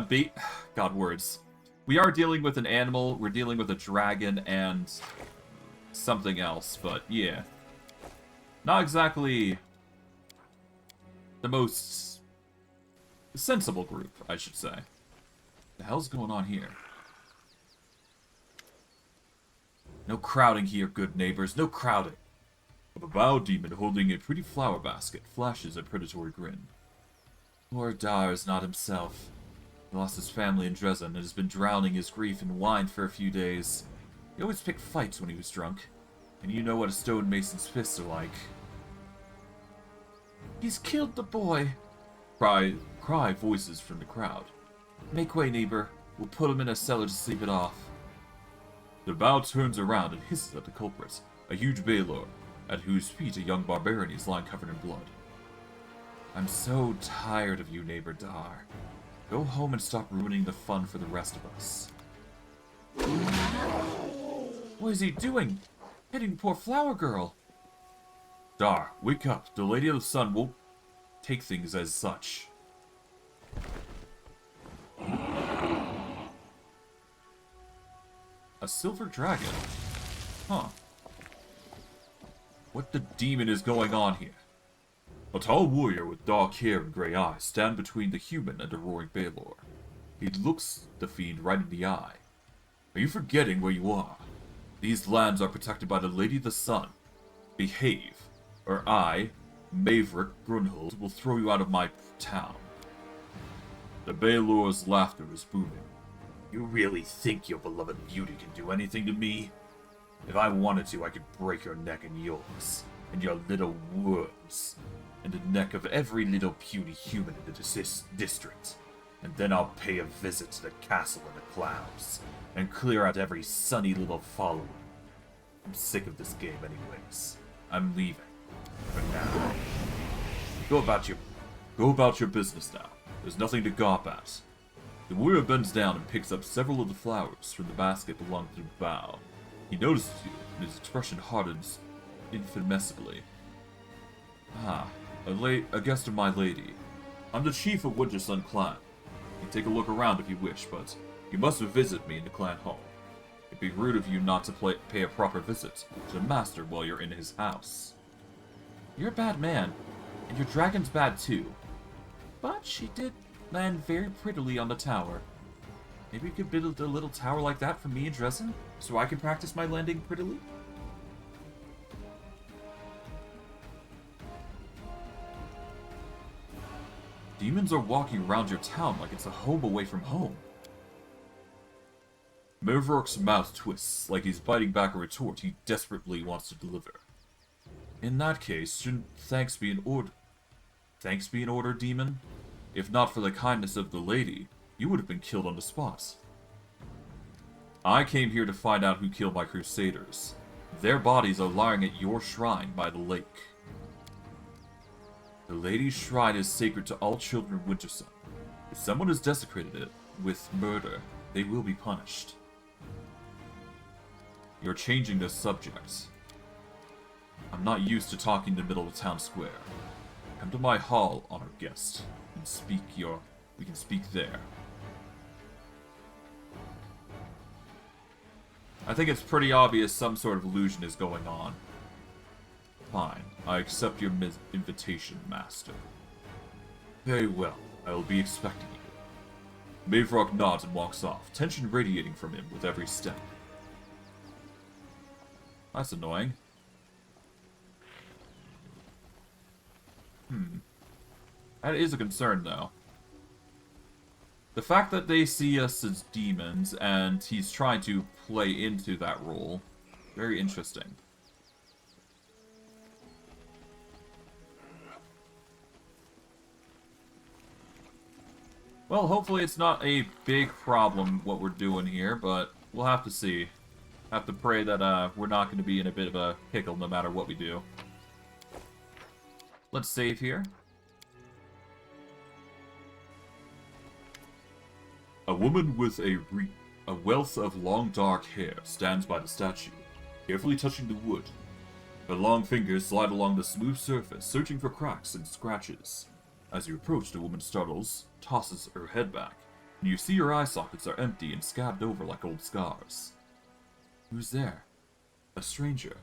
beat. God, words. We are dealing with an animal, we're dealing with a dragon, and something else, but yeah. Not exactly the most sensible group, I should say. The hell's going on here? No crowding here, good neighbors, no crowding. A bow demon holding a pretty flower basket flashes a predatory grin. Poor Dar is not himself. He lost his family in Drezen and has been drowning his grief in wine for a few days. He always picked fights when he was drunk, and you know what a stonemason's fists are like. He's killed the boy! Cry voices from the crowd. Make way, neighbor. We'll put him in a cellar to sleep it off. The bow turns around and hisses at the culprit, a huge Baylor, at whose feet a young barbarian is lying covered in blood. I'm so tired of you, neighbor Dar. Go home and stop ruining the fun for the rest of us. What is he doing? Hitting the poor flower girl. Dar, wake up. The Lady of the Sun won't take things as such. A silver dragon? Huh. What the demon is going on here? A tall warrior with dark hair and gray eyes stand between the human and the roaring Baylor. He looks the fiend right in the eye. Are you forgetting where you are? These lands are protected by the Lady of the Sun. Behave, or I, Maverick Grunhold, will throw you out of my town. The Baylor's laughter is booming. You really think your beloved beauty can do anything to me? If I wanted to, I could break your neck and yours, and your little worms, and the neck of every little puny human in the district. And then I'll pay a visit to the castle in the clouds, and clear out every sunny little follower. I'm sick of this game anyways. I'm leaving. For now. Go about your business now. There's nothing to gawp at. The warrior bends down and picks up several of the flowers from the basket belonging to the bow. He notices you, and his expression hardens infamously. Ah, a guest of my lady. I'm the chief of Wintersun clan. You can take a look around if you wish, but you must visit me in the clan hall. It'd be rude of you not to pay a proper visit to the master while you're in his house. You're a bad man, and your dragon's bad too. But she did land very prettily on the tower. Maybe you could build a little tower like that for me and Drezen, so I can practice my landing prettily? Demons are walking around your town like it's a home away from home. Maverick's mouth twists, like he's biting back a retort he desperately wants to deliver. In that case, shouldn't thanks be in order? Thanks be in order, demon? If not for the kindness of the lady, you would have been killed on the spot. I came here to find out who killed my crusaders. Their bodies are lying at your shrine by the lake. The lady's shrine is sacred to all children of Wintersun. If someone has desecrated it with murder, they will be punished. You're changing the subject. I'm not used to talking in the middle of the town square. Come to my hall, honored guest, and we can speak there. I think it's pretty obvious some sort of illusion is going on. Fine, I accept your invitation, master. Very well, I will be expecting you. Maverick nods and walks off, tension radiating from him with every step. That's annoying. That is a concern, though. The fact that they see us as demons, and he's trying to play into that role, very interesting. Well, hopefully it's not a big problem what we're doing here, but we'll have to see. Have to pray that we're not going to be in a bit of a pickle no matter what we do. Let's save here. A woman with a wealth of long dark hair stands by the statue, carefully touching the wood. Her long fingers slide along the smooth surface, searching for cracks and scratches. As you approach, the woman startles, tosses her head back, and you see her eye sockets are empty and scabbed over like old scars. Who's there? A stranger.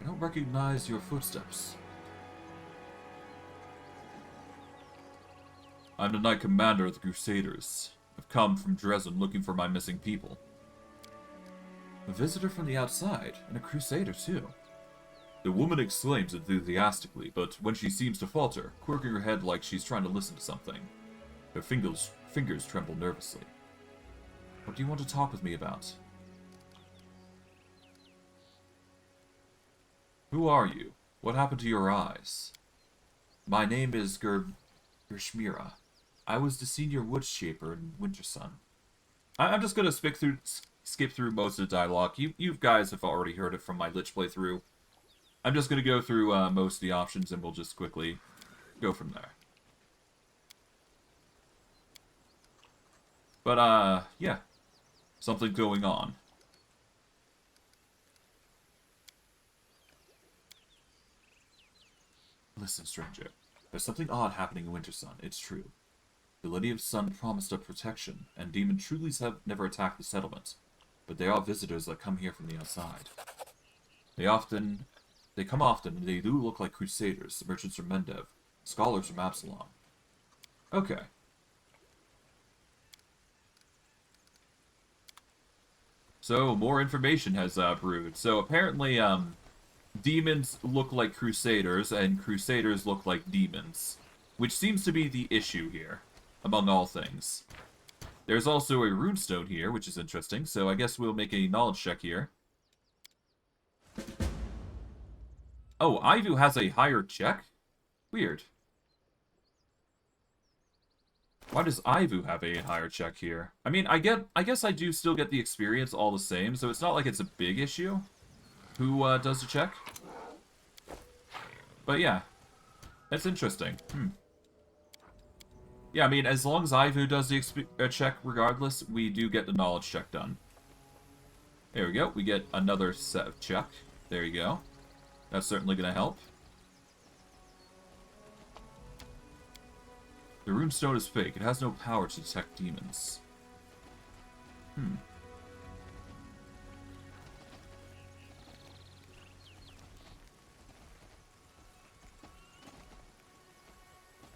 I don't recognize your footsteps. I'm the Knight Commander of the Crusaders. I've come from Drezen looking for my missing people. A visitor from the outside, and a Crusader too. The woman exclaims enthusiastically, but when she seems to falter, quirking her head like she's trying to listen to something. Her fingers tremble nervously. What do you want to talk with me about? Who are you? What happened to your eyes? My name is Gershmira. I was the senior wood shaper in Winter Sun. I'm just gonna skip through most of the dialogue. You guys have already heard it from my Lich playthrough. I'm just gonna go through most of the options and we'll just quickly go from there. But yeah. Something going on. Listen, stranger. There's something odd happening in Winter Sun, it's true. The Lady of Sun promised us protection, and demon trulies have never attacked the settlement. But there are visitors that come here from the outside. They come often, and they do look like crusaders, merchants from Mendev, scholars from Absalom. Okay. So, more information has brewed. So, apparently, demons look like crusaders, and crusaders look like demons. Which seems to be the issue here, among all things. There's also a runestone here, which is interesting, so I guess we'll make a knowledge check here. Oh, Ivu has a higher check? Weird. Why does Ivu have a higher check here? I mean, I guess I do still get the experience all the same, so it's not like it's a big issue. Who does the check? But yeah, that's interesting. Yeah, I mean, as long as Ivu does the check regardless, we do get the knowledge check done. There we go. We get another set of check. There you go. That's certainly going to help. The runestone is fake. It has no power to detect demons.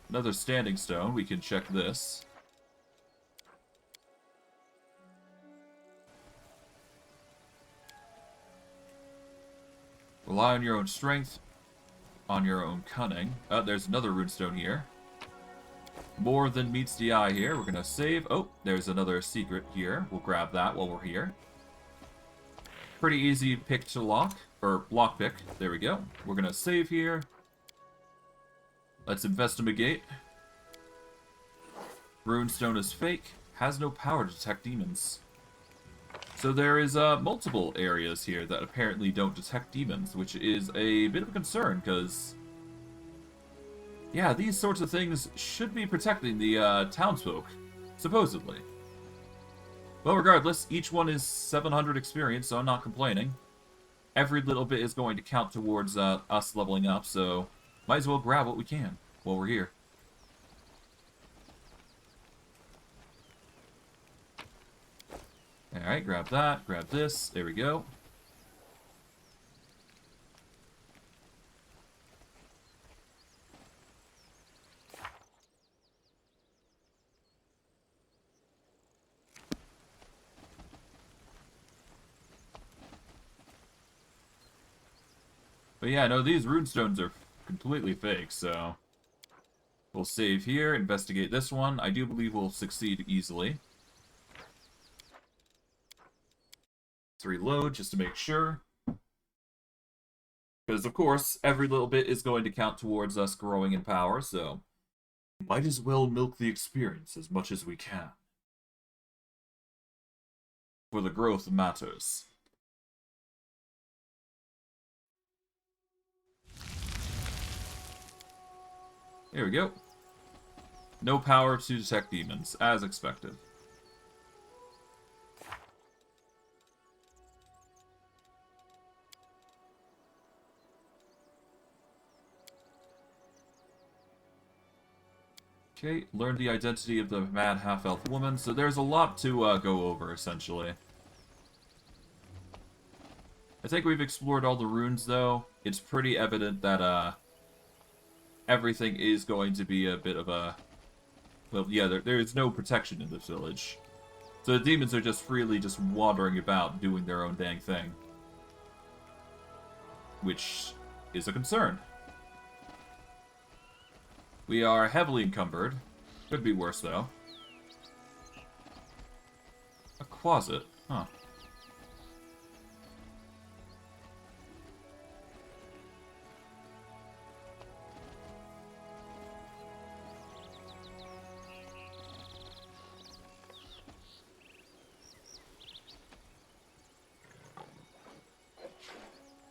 Another standing stone. We can check this. Rely on your own strength, on your own cunning. There's another runestone here. More than meets the eye here. We're gonna save. Oh, there's another secret here. We'll grab that while we're here. Pretty easy pick to lock, or lock pick. There we go. We're gonna save here. Let's investigate. Runestone is fake. Has no power to detect demons. So there is multiple areas here that apparently don't detect demons, which is a bit of a concern, because... yeah, these sorts of things should be protecting the townsfolk, supposedly. Well, regardless, each one is 700 experience, so I'm not complaining. Every little bit is going to count towards us leveling up, so might as well grab what we can while we're here. Alright, grab that, grab this, there we go. But yeah, no, these runestones are completely fake, so... we'll save here, investigate this one. I do believe we'll succeed easily. Let's reload just to make sure. Because, of course, every little bit is going to count towards us growing in power, so... might as well milk the experience as much as we can. For the growth matters. Here we go. No power to detect demons, as expected. Okay, learn the identity of the mad half-elf woman. So there's a lot to go over, essentially. I think we've explored all the runes, though. It's pretty evident that everything is going to be a bit of a... Well, yeah, there's no protection in this village. So the demons are just freely just wandering about, doing their own dang thing. Which is a concern. We are heavily encumbered. Could be worse, though. A closet? Huh.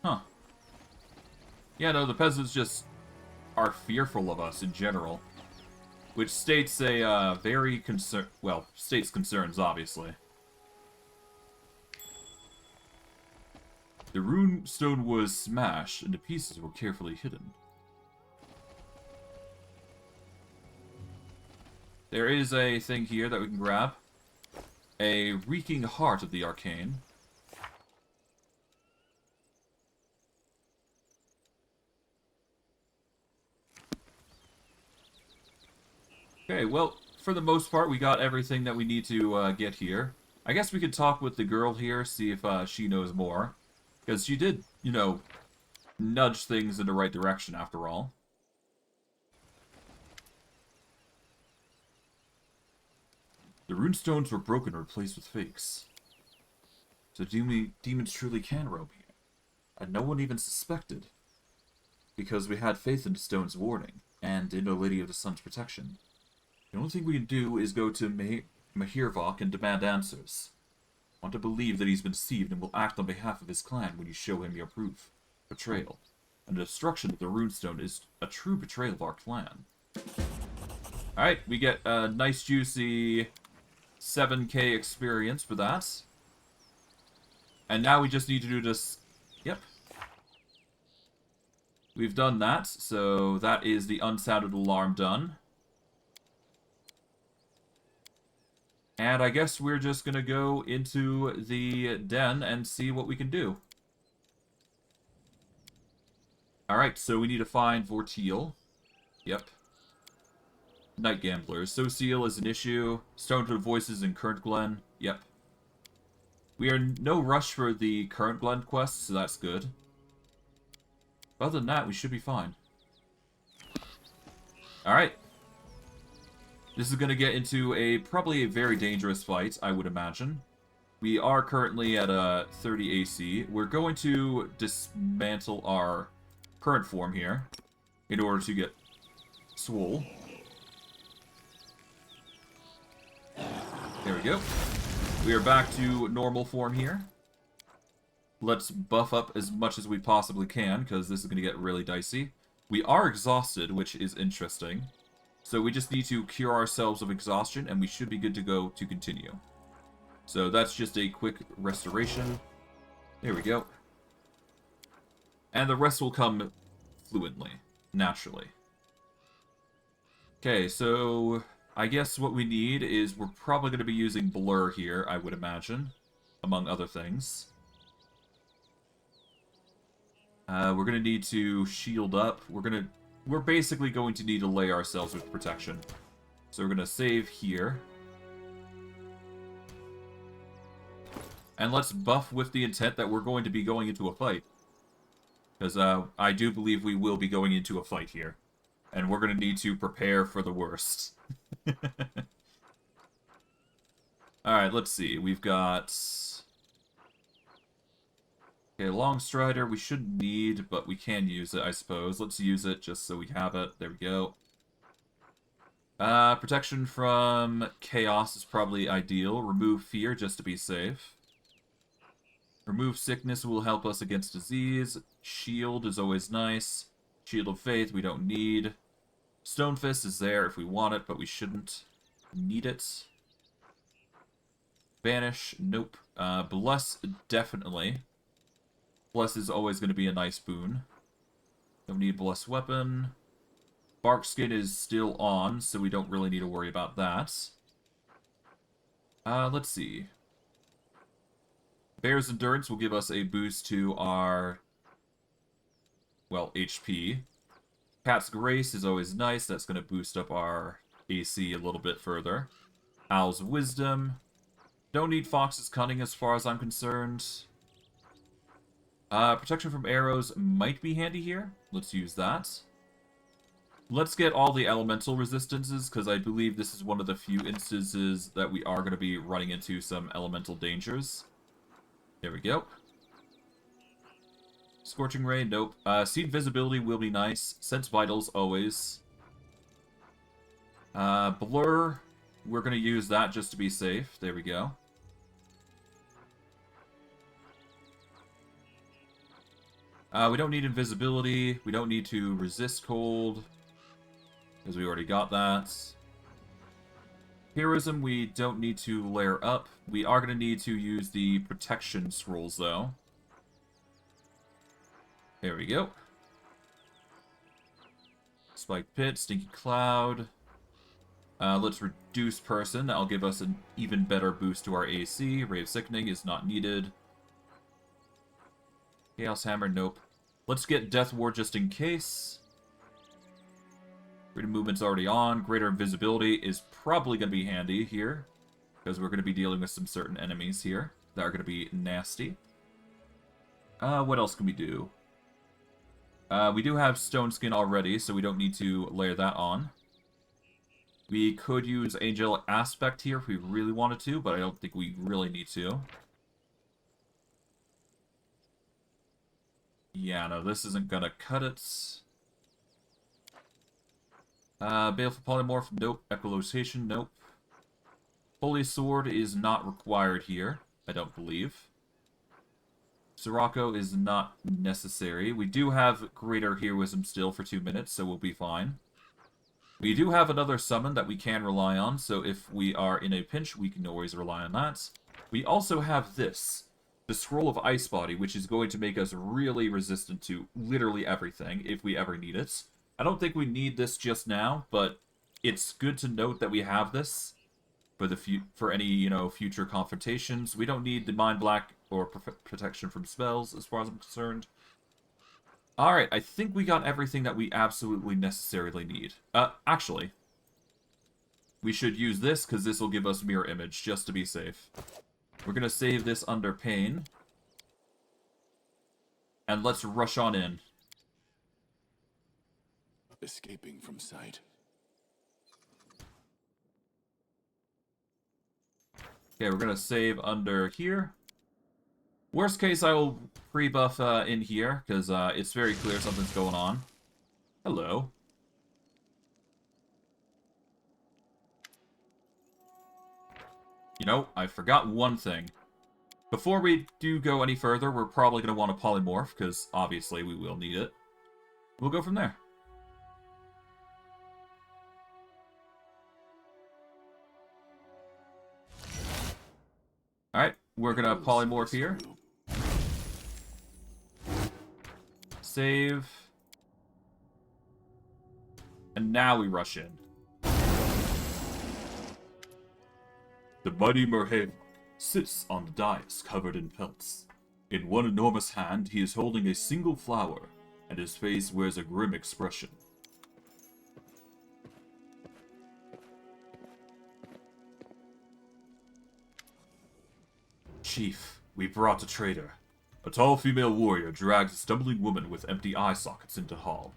Huh. Yeah, no, the peasants just are fearful of us in general. Which states a very states concerns, obviously. The rune stone was smashed, and the pieces were carefully hidden. There is a thing here that we can grab. A reeking heart of the arcane. Okay, well, for the most part, we got everything that we need to get here. I guess we could talk with the girl here, see if she knows more. Because she did, you know, nudge things in the right direction, after all. The runestones were broken and replaced with fakes. So demons truly can roam here. And no one even suspected. Because we had faith in the stone's warning, and in the Lady of the Sun's protection. The only thing we can do is go to Mahirvok and demand answers. I want to believe that he's been deceived and will act on behalf of his clan when you show him your proof. Betrayal. And the destruction of the runestone is a true betrayal of our clan. Alright, we get a nice juicy 7k experience for that. And now we just need to do this... Yep. We've done that, so that is the unsounded alarm done. And I guess we're just gonna go into the den and see what we can do. Alright, so we need to find Vortil. Yep. Night Gamblers. Social is an issue. Stonewood Voices in Current Glen. Yep. We are in no rush for the Current Glen quest, so that's good. But other than that, we should be fine. Alright. This is going to get into probably a very dangerous fight, I would imagine. We are currently at a 30 AC. We're going to dismantle our current form here in order to get swole. There we go. We are back to normal form here. Let's buff up as much as we possibly can, because this is going to get really dicey. We are exhausted, which is interesting. So we just need to cure ourselves of exhaustion, and we should be good to go to continue. So that's just a quick restoration. There we go. And the rest will come fluently, naturally. Okay, so I guess what we need is we're probably going to be using Blur here, I would imagine, among other things. We're going to need to shield up. We're basically going to need to lay ourselves with protection. So we're going to save here. And let's buff with the intent that we're going to be going into a fight. Because I do believe we will be going into a fight here. And we're going to need to prepare for the worst. Alright, let's see. We've got... Okay, Long Strider we shouldn't need, but we can use it, I suppose. Let's use it just so we have it. There we go. Protection from Chaos is probably ideal. Remove Fear just to be safe. Remove Sickness will help us against disease. Shield is always nice. Shield of Faith we don't need. Stone Fist is there if we want it, but we shouldn't need it. Banish, nope. Bless, definitely. Bless is always going to be a nice boon. Don't need Bless Weapon. Bark skin is still on, so we don't really need to worry about that. Let's see. Bear's Endurance will give us a boost to our, well, HP. Cat's Grace is always nice. That's going to boost up our AC a little bit further. Owl's Wisdom. Don't need Fox's Cunning as far as I'm concerned. Protection from arrows might be handy here. Let's use that. Let's get all the elemental resistances, because I believe this is one of the few instances that we are going to be running into some elemental dangers. There we go. Scorching Ray, nope. Seed Visibility will be nice. Sense Vitals, always. Blur, we're going to use that just to be safe. There we go. We don't need Invisibility. We don't need to resist cold, because we already got that. Heroism, we don't need to layer up. We are going to need to use the protection scrolls, though. There we go. Spiked Pit, Stinky Cloud. Let's reduce Person. That'll give us an even better boost to our AC. Ray of Sickening is not needed. Chaos Hammer, nope. Let's get Death Ward just in case. Freedom Movement's already on. Greater Invisibility is probably going to be handy here, because we're going to be dealing with some certain enemies here that are going to be nasty. What else can we do? We do have Stone Skin already, so we don't need to layer that on. We could use Angelic Aspect here if we really wanted to, but I don't think we really need to. Yeah, no, this isn't going to cut it. Baleful Polymorph, nope. Echolocation, nope. Holy Sword is not required here, I don't believe. Sirocco is not necessary. We do have Greater Heroism still for 2 minutes, so we'll be fine. We do have another summon that we can rely on, so if we are in a pinch, we can always rely on that. We also have this, the Scroll of Ice Body, which is going to make us really resistant to literally everything if we ever need it. I don't think we need this just now, but it's good to note that we have this for any, future confrontations. We don't need the Mind Black or protection from spells, as far as I'm concerned. Alright, I think we got everything that we absolutely necessarily need. Actually, we should use this, because this will give us Mirror Image, just to be safe. We're going to save this under Pain. And let's rush on in. Escaping from sight. Okay, we're going to save under here. Worst case, I will pre-buff in here, because it's very clear something's going on. Hello. You know, I forgot one thing. Before we do go any further, we're probably going to want to polymorph, because obviously we will need it. We'll go from there. Alright, we're going to polymorph here. Save. And now we rush in. The mighty Merhaven sits on the dais covered in pelts. In one enormous hand, he is holding a single flower, and his face wears a grim expression. Chief, we brought a traitor. A tall female warrior drags a stumbling woman with empty eye sockets into hall.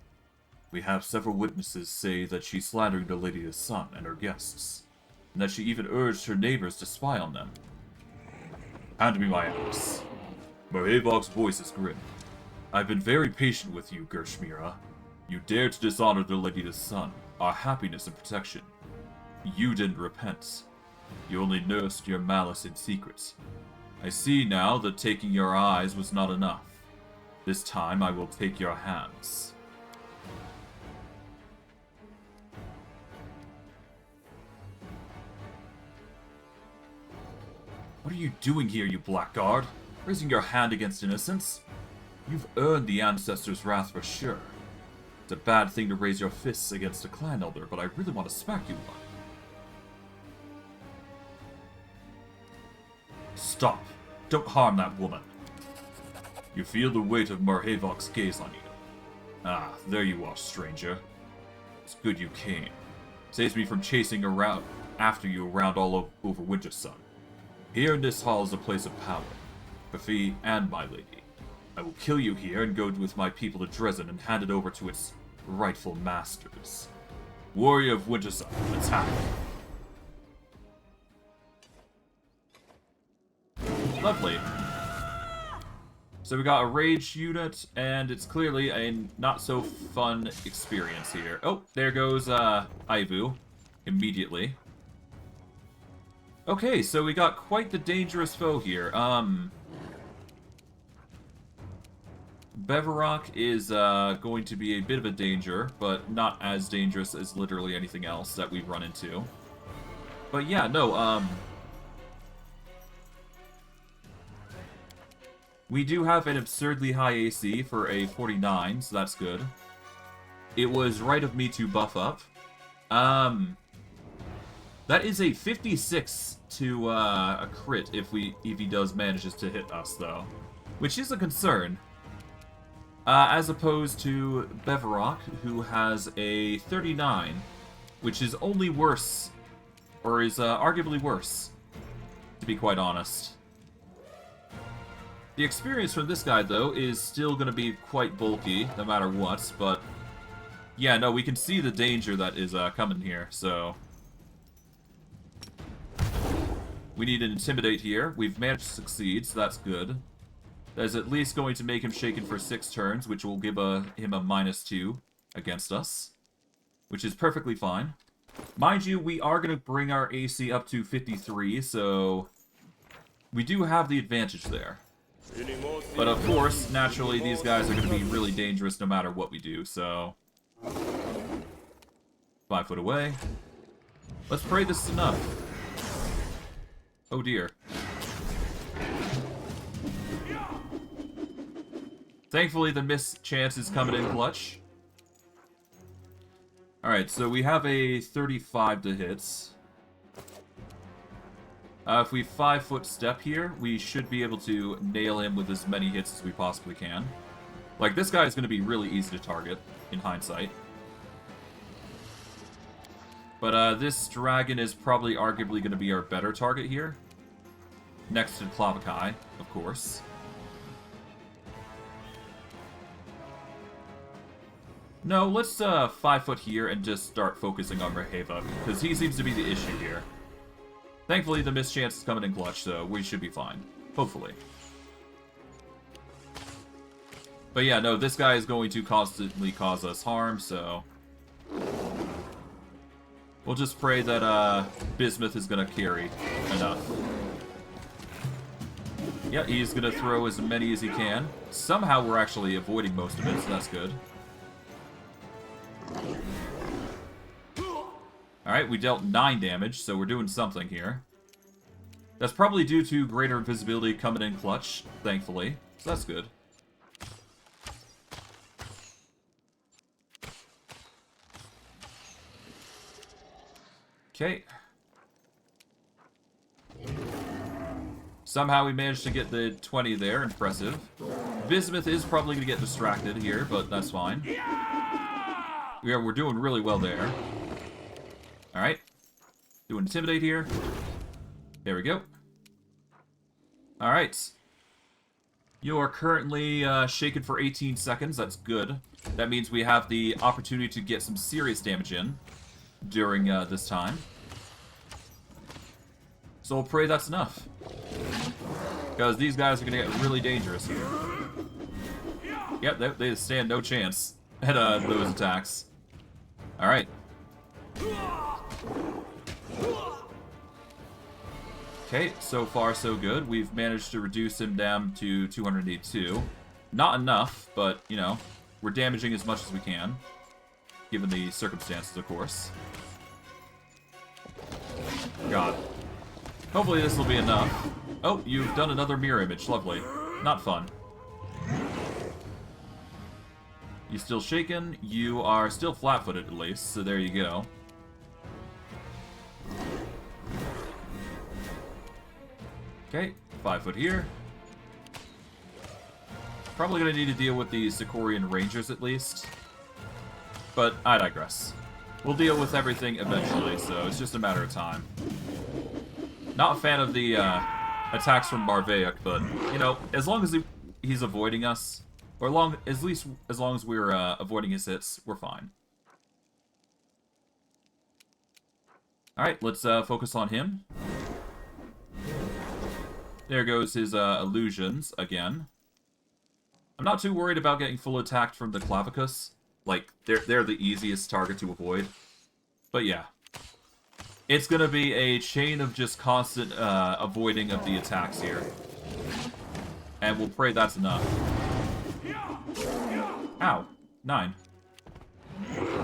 We have several witnesses say that she slandered the lady's son and her guests, and that she even urged her neighbors to spy on them. Hand me my axe. Merhavog's voice is grim. I've been very patient with you, Gershmira. You dared to dishonor the lady's son, our happiness and protection. You didn't repent. You only nursed your malice in secret. I see now that taking your eyes was not enough. This time I will take your hands. What are you doing here, you blackguard? Raising your hand against innocence? You've earned the ancestors' wrath for sure. It's a bad thing to raise your fists against a clan elder, but I really want to smack you one. Stop. Don't harm that woman. You feel the weight of Marhavok's gaze on you. Ah, there you are, stranger. It's good you came. Saves me from chasing around after you around all over Wintersun. Here in this hall is a place of power, for Fee and my lady. I will kill you here and go with my people to Drezen and hand it over to its rightful masters. Warrior of Wintersun, attack! Lovely. So we got a rage unit, and it's clearly a not-so-fun experience here. Oh, there goes Ivu, immediately. Okay, so we got quite the dangerous foe here. Bevarok is going to be a bit of a danger, but not as dangerous as literally anything else that we've run into. But yeah, no, we do have an absurdly high AC for a 49, so that's good. It was right of me to buff up. That is a 56 to a crit if he does manages to hit us, though, which is a concern. As opposed to Bevarok, who has a 39, which is only worse, or is arguably worse, to be quite honest. The experience from this guy, though, is still going to be quite bulky, no matter what, but yeah, no, we can see the danger that is coming here, so we need an Intimidate here. We've managed to succeed, so that's good. That is at least going to make him shaken for 6 turns, which will give him a -2 against us, which is perfectly fine. Mind you, we are going to bring our AC up to 53, so we do have the advantage there. But of course, naturally, these guys are going to be really dangerous no matter what we do, so 5 foot away. Let's pray this is enough. Oh dear. Thankfully, the missed chance is coming in clutch. Alright, so we have a 35 to hit. If we 5 foot step here, we should be able to nail him with as many hits as we possibly can. Like, this guy is going to be really easy to target, in hindsight. But this dragon is probably arguably going to be our better target here. Next to Clavakai, of course. No, let's 5 foot here and just start focusing on Marhavok, because he seems to be the issue here. Thankfully, the missed chance is coming in clutch, so we should be fine. Hopefully. But yeah, no, this guy is going to constantly cause us harm, so we'll just pray that Bismuth is going to carry enough. Yeah, he's going to throw as many as he can. Somehow we're actually avoiding most of it, so that's good. Alright, we dealt 9 damage, so we're doing something here. That's probably due to greater invisibility coming in clutch, thankfully. So that's good. Okay. Somehow we managed to get the 20 there, impressive. Bismuth is probably going to get distracted here, but that's fine. We're doing really well there. Alright. Do Intimidate here. There we go. Alright. You are currently shaken for 18 seconds. That's good. That means we have the opportunity to get some serious damage in during this time. So we'll pray that's enough. Because these guys are going to get really dangerous here. Yep, they stand no chance at those attacks. Alright. Okay, so far so good. We've managed to reduce him down to 282. Not enough, but, you know, we're damaging as much as we can. Given the circumstances, of course. God. Hopefully this will be enough. Oh, you've done another mirror image. Lovely. Not fun. You still shaken? You are still flat-footed at least, so there you go. Okay, 5 foot here. Probably gonna need to deal with the Sakorian Rangers at least. But I digress. We'll deal with everything eventually, so it's just a matter of time. Not a fan of the attacks from Marveuk, but, you know, as long as he's avoiding us, or at least as long as we're avoiding his hits, we're fine. Alright, let's focus on him. There goes his illusions again. I'm not too worried about getting full attacked from the Clavicus. Like, they're the easiest target to avoid. But yeah. It's gonna be a chain of just constant avoiding of the attacks here. And we'll pray that's enough. Ow. 9.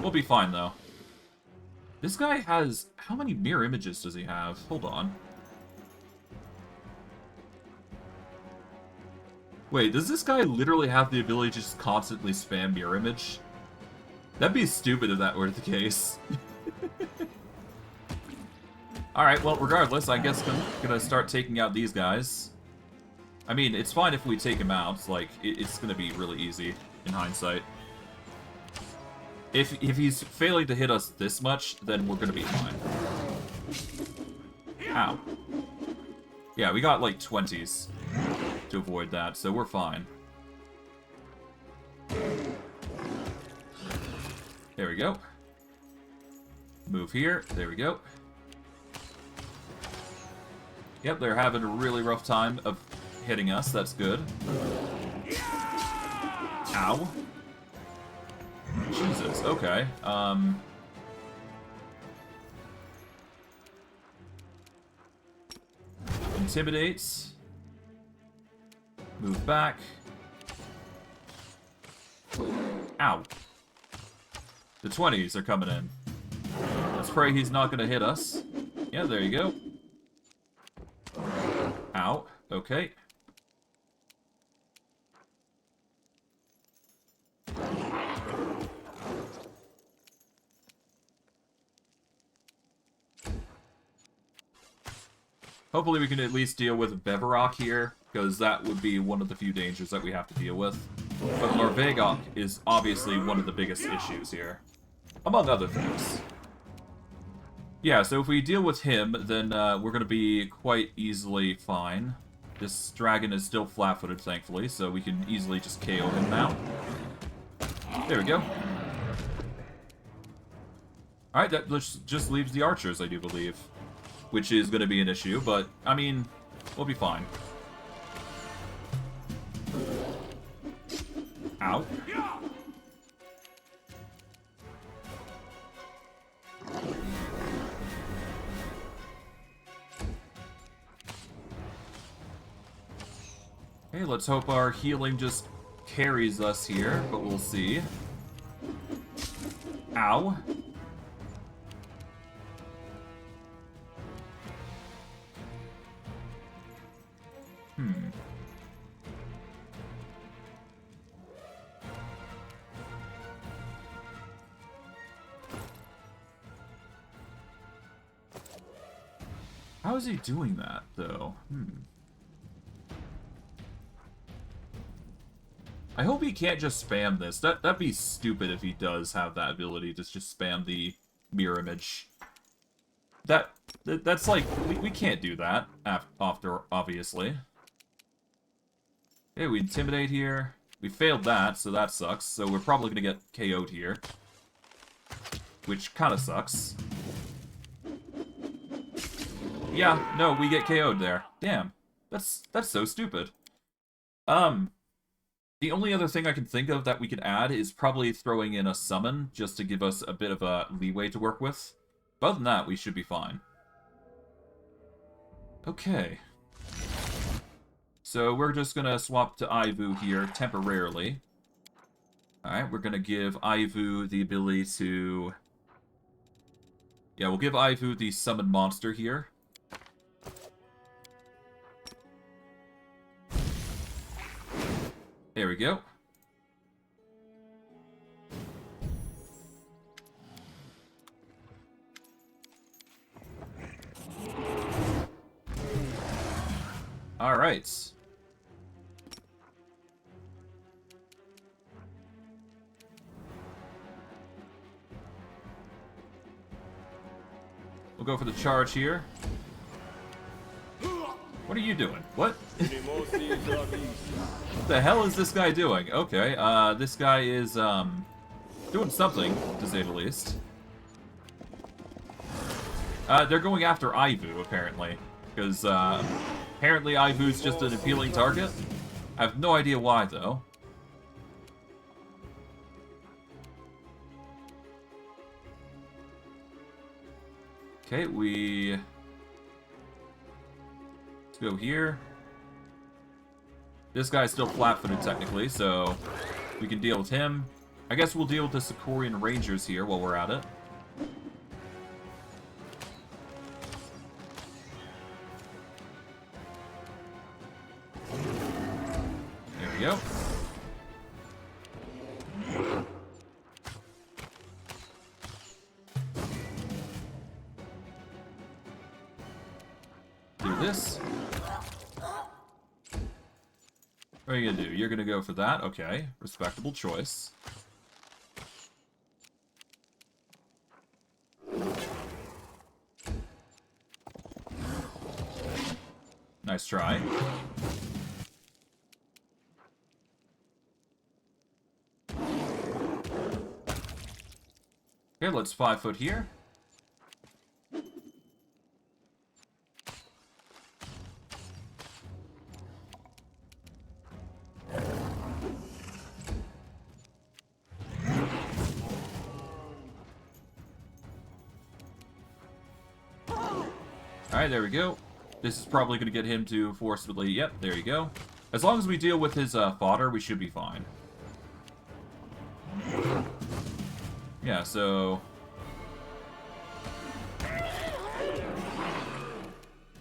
We'll be fine, though. This guy has... How many mirror images does he have? Hold on. Wait, does this guy literally have the ability to just constantly spam mirror image? That'd be stupid if that were the case. Alright, well, regardless, I guess I'm gonna start taking out these guys. I mean, it's fine if we take him out. Like, it's gonna be really easy, in hindsight. If he's failing to hit us this much, then we're gonna be fine. Ow. Yeah, we got, like, 20s to avoid that, so we're fine. There we go. Move here. There we go. Yep, they're having a really rough time of hitting us. That's good. Ow. Jesus, okay. Intimidates. Move back. Ow. The 20s are coming in. Let's pray he's not going to hit us. Yeah, there you go. Ow. Okay. Hopefully we can at least deal with Bevarok here, because that would be one of the few dangers that we have to deal with. But Marveuk is obviously one of the biggest issues here. Among other things. Yeah, so if we deal with him, then we're going to be quite easily fine. This dragon is still flat-footed, thankfully, so we can easily just KO him now. There we go. Alright, that just leaves the archers, I do believe. Which is going to be an issue, but, I mean, we'll be fine. Ow. Okay, let's hope our healing just carries us here, but we'll see. Ow. How is he doing that, though? I hope he can't just spam this. That'd be stupid if he does have that ability to just spam the mirror image. That's like, we can't do that, after, obviously. Okay, we intimidate here. We failed that, so that sucks. So we're probably gonna get KO'd here. Which kinda sucks. Yeah, no, we get KO'd there. Damn. That's so stupid. The only other thing I can think of that we could add is probably throwing in a summon, just to give us a bit of a leeway to work with. But other than that, we should be fine. Okay. So we're just gonna swap to Aivu here temporarily. Alright, we're gonna give Aivu the ability to... Yeah, we'll give Aivu the summon monster here. There we go. Alright. We'll go for the charge here. What are you doing? What? What the hell is this guy doing? Okay, this guy is, doing something, to say the least. They're going after Ivu, apparently. Because, apparently Ivu's just an appealing target. I have no idea why, though. Okay, let's go here. This guy's still flat-footed, technically, so we can deal with him. I guess we'll deal with the Sakorian Rangers here while we're at it. There we go. Do this. What are you gonna do? You're gonna go for that? Okay. Respectable choice. Nice try. Okay, let's 5 foot here. Alright, there we go. This is probably going to get him to forcibly... Yep, there you go. As long as we deal with his fodder, we should be fine. Yeah, so...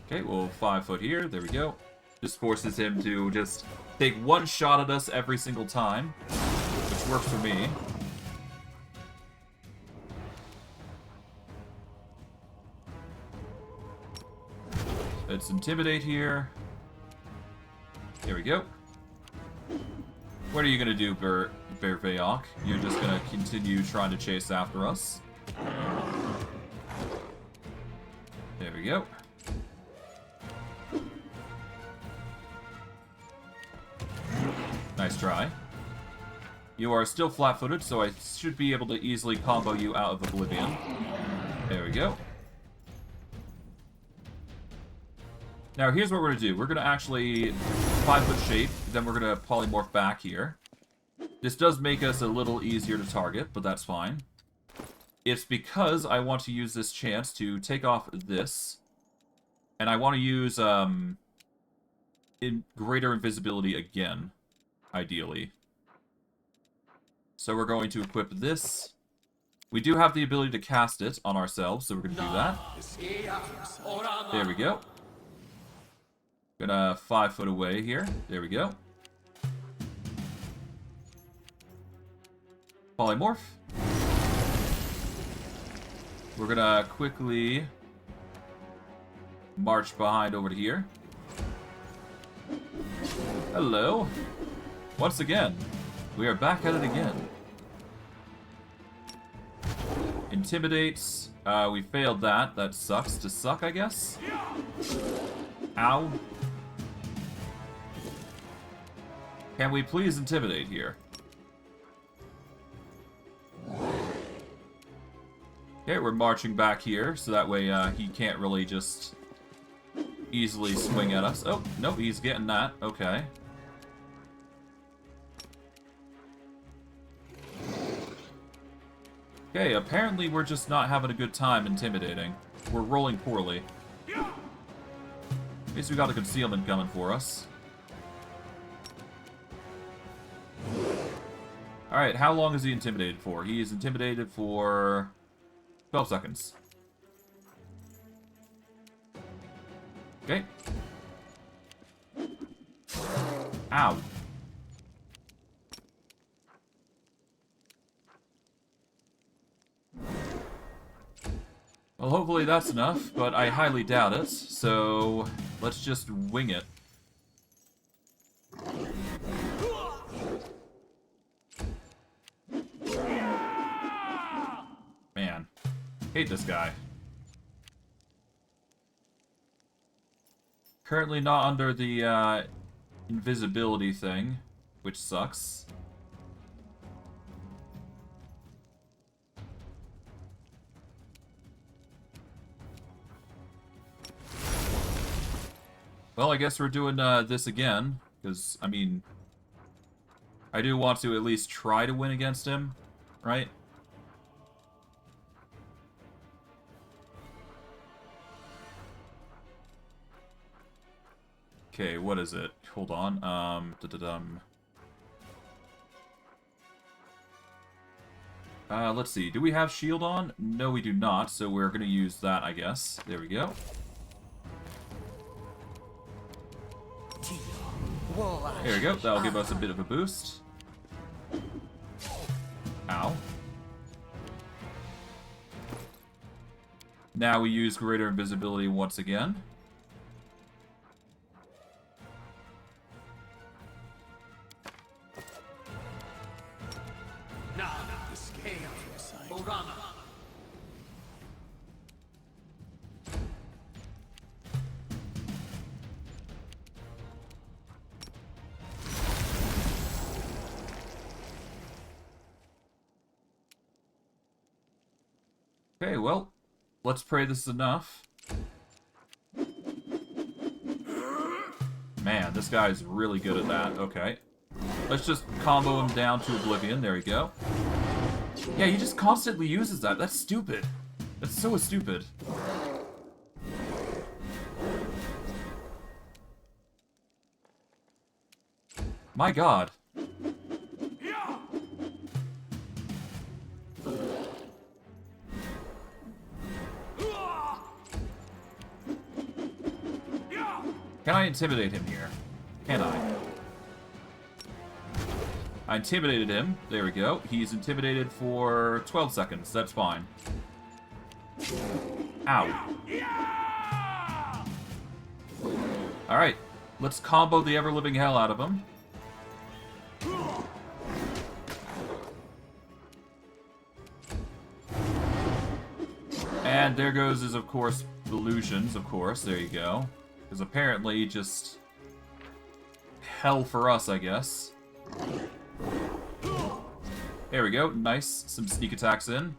Okay, we'll 5 foot here. There we go. This forces him to just take one shot at us every single time, which works for me. Let's intimidate here. There we go. What are you gonna do, Berveok? You're just gonna continue trying to chase after us. There we go. Nice try. You are still flat-footed, so I should be able to easily combo you out of oblivion. There we go. Now, here's what we're going to do. We're going to actually 5-foot shape, then we're going to polymorph back here. This does make us a little easier to target, but that's fine. It's because I want to use this chance to take off this, and I want to use greater invisibility again, ideally. So we're going to equip this. We do have the ability to cast it on ourselves, so we're going to do that. There we go. Gonna 5 foot away here. There we go. Polymorph. We're gonna quickly march behind over to here. Hello. Once again, we are back at it again. Intimidates. We failed that. That sucks to suck, I guess. Ow. Can we please intimidate here? Okay, we're marching back here, so that way he can't really just easily swing at us. Oh, no, he's getting that. Okay. Okay, apparently we're just not having a good time intimidating. We're rolling poorly. At least we got a concealment coming for us. Alright, how long is he intimidated for? He is intimidated for 12 seconds. Okay. Ow. Well, hopefully that's enough, but I highly doubt it, so let's just wing it. Hate this guy. Currently not under the invisibility thing, which sucks. Well, I guess we're doing this again, because, I mean, I do want to at least try to win against him, right? Okay, what is it? Hold on. Let's see. Do we have shield on? No, we do not, so we're going to use that, I guess. There we go. There we go. That'll give us a bit of a boost. Ow. Now we use greater invisibility once again. Okay, well, let's pray this is enough. Man, this guy's really good at that. Okay. Let's just combo him down to oblivion. There we go. Yeah, he just constantly uses that. That's stupid. That's so stupid. My god. Can I intimidate him here? Can I? I intimidated him. There we go. He's intimidated for 12 seconds. That's fine. Ow. Alright. Let's combo the ever-living hell out of him. And there goes his, of course, illusions, of course. There you go. Because apparently just hell for us, I guess. There we go. Nice. Some sneak attacks in.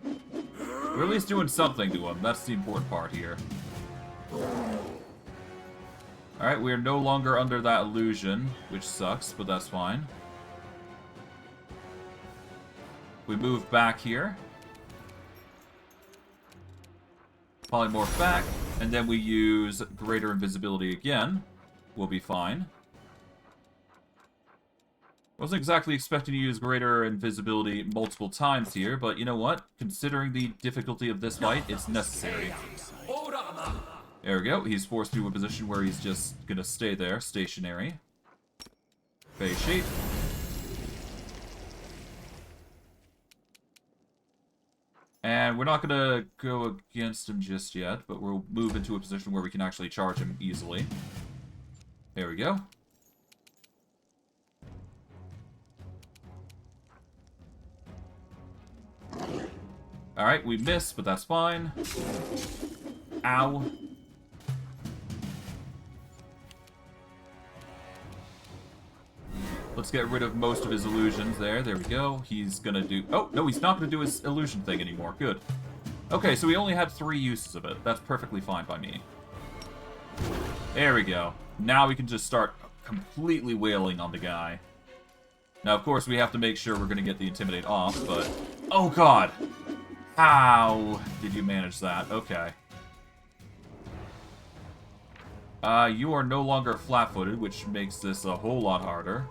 We're at least doing something to him. That's the important part here. Alright, we are no longer under that illusion, which sucks, but that's fine. We move back here. Polymorph back, and then we use greater invisibility again. We'll be fine. Wasn't exactly expecting to use greater invisibility multiple times here, but you know what? Considering the difficulty of this fight, it's necessary. There we go. He's forced to a position where he's just gonna stay there, stationary. Phase shape. And we're not going to go against him just yet, but we'll move into a position where we can actually charge him easily. There we go. Alright, we missed, but that's fine. Ow. Let's get rid of most of his illusions there. There we go. He's gonna do... Oh, no, he's not gonna do his illusion thing anymore. Good. Okay, so we only had 3 uses of it. That's perfectly fine by me. There we go. Now we can just start completely wailing on the guy. Now, of course, we have to make sure we're gonna get the Intimidate off, but... Oh, God! How did you manage that? Okay. You are no longer flat-footed, which makes this a whole lot harder.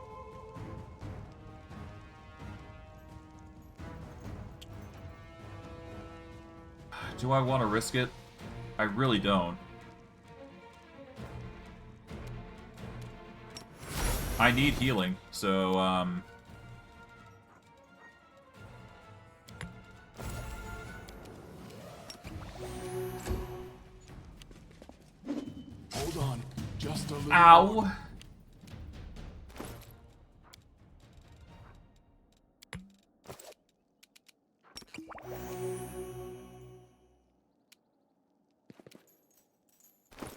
Do I want to risk it? I really don't. I need healing, so, Hold on, just a little. Ow! More.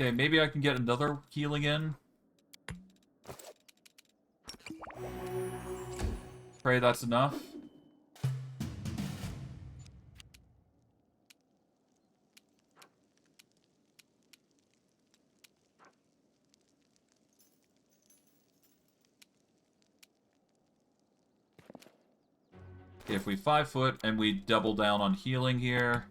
Okay, maybe I can get another healing in. Pray that's enough. If we 5 foot and we double down on healing here.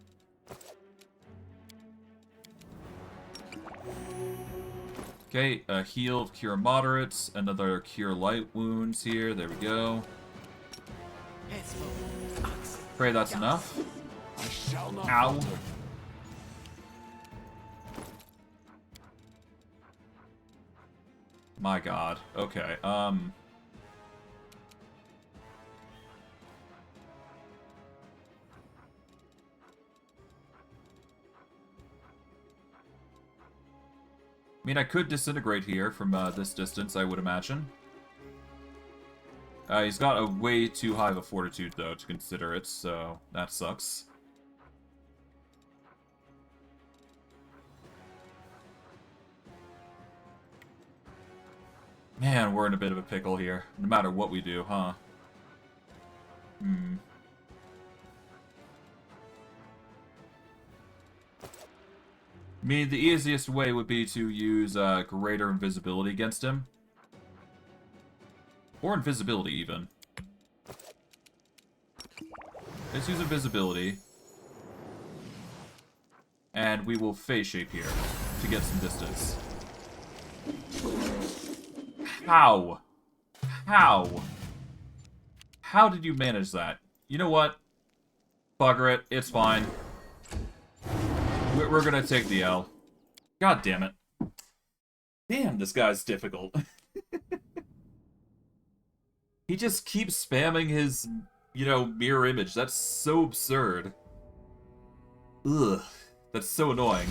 Okay, a heal, cure moderates, another cure light wounds here. There we go. Pray that's enough. I shall not Ow. falter. My god. Okay, I mean, I could disintegrate here from this distance, I would imagine. He's got a way too high of a fortitude, though, to consider it, so that sucks. Man, we're in a bit of a pickle here, no matter what we do, huh? I mean, the easiest way would be to use greater invisibility against him. Or invisibility, even. Let's use invisibility. And we will phase shape here to get some distance. How? How? How did you manage that? You know what? Bugger it. It's fine. We're gonna take the L. God damn it. Damn, this guy's difficult. He just keeps spamming his, you know, mirror image. That's so absurd. Ugh. That's so annoying.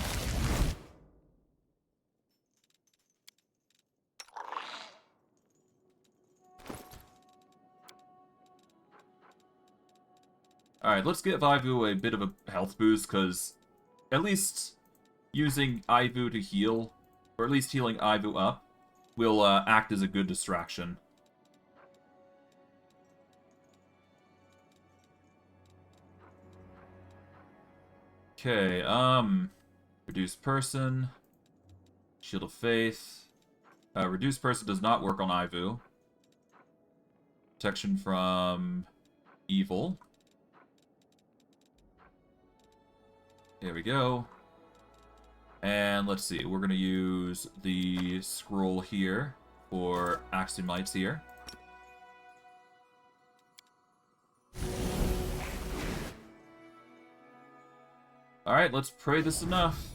Alright, let's give Ivu a bit of a health boost, because at least using Ivu to heal, or at least healing Ivu up, will act as a good distraction. Okay, reduce person, shield of faith. Reduce person does not work on Ivu. Protection from evil. There we go. And let's see, we're gonna use the scroll here for Axiom Mites here. Alright, let's pray this enough.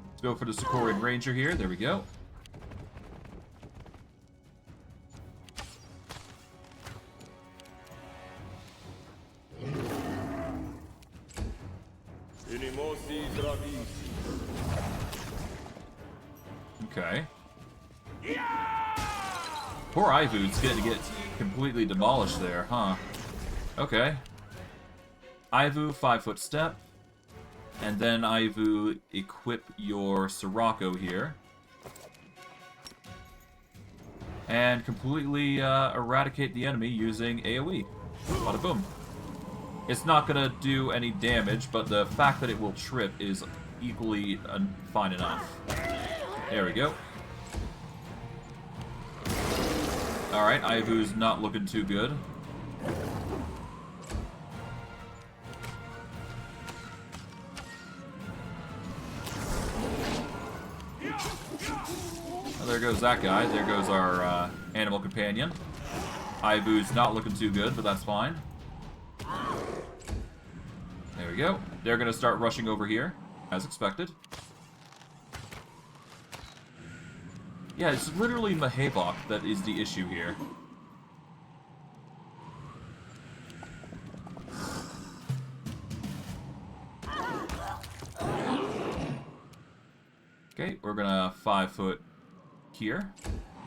Let's go for the Sakorian Ranger here. There we go. Okay. Poor Ivu's getting to get completely demolished there, huh? Okay. Ivu, 5-foot step. And then Ivu, equip your Sirocco here. And completely eradicate the enemy using AoE. Bada boom. It's not gonna do any damage, but the fact that it will trip is equally fine enough. There we go. Alright, Ivu's not looking too good. Well, there goes that guy. There goes our animal companion. Ivu's not looking too good, but that's fine. There we go. They're going to start rushing over here, as expected. Yeah, it's literally Mahebok that is the issue here. Okay, we're gonna 5-foot here.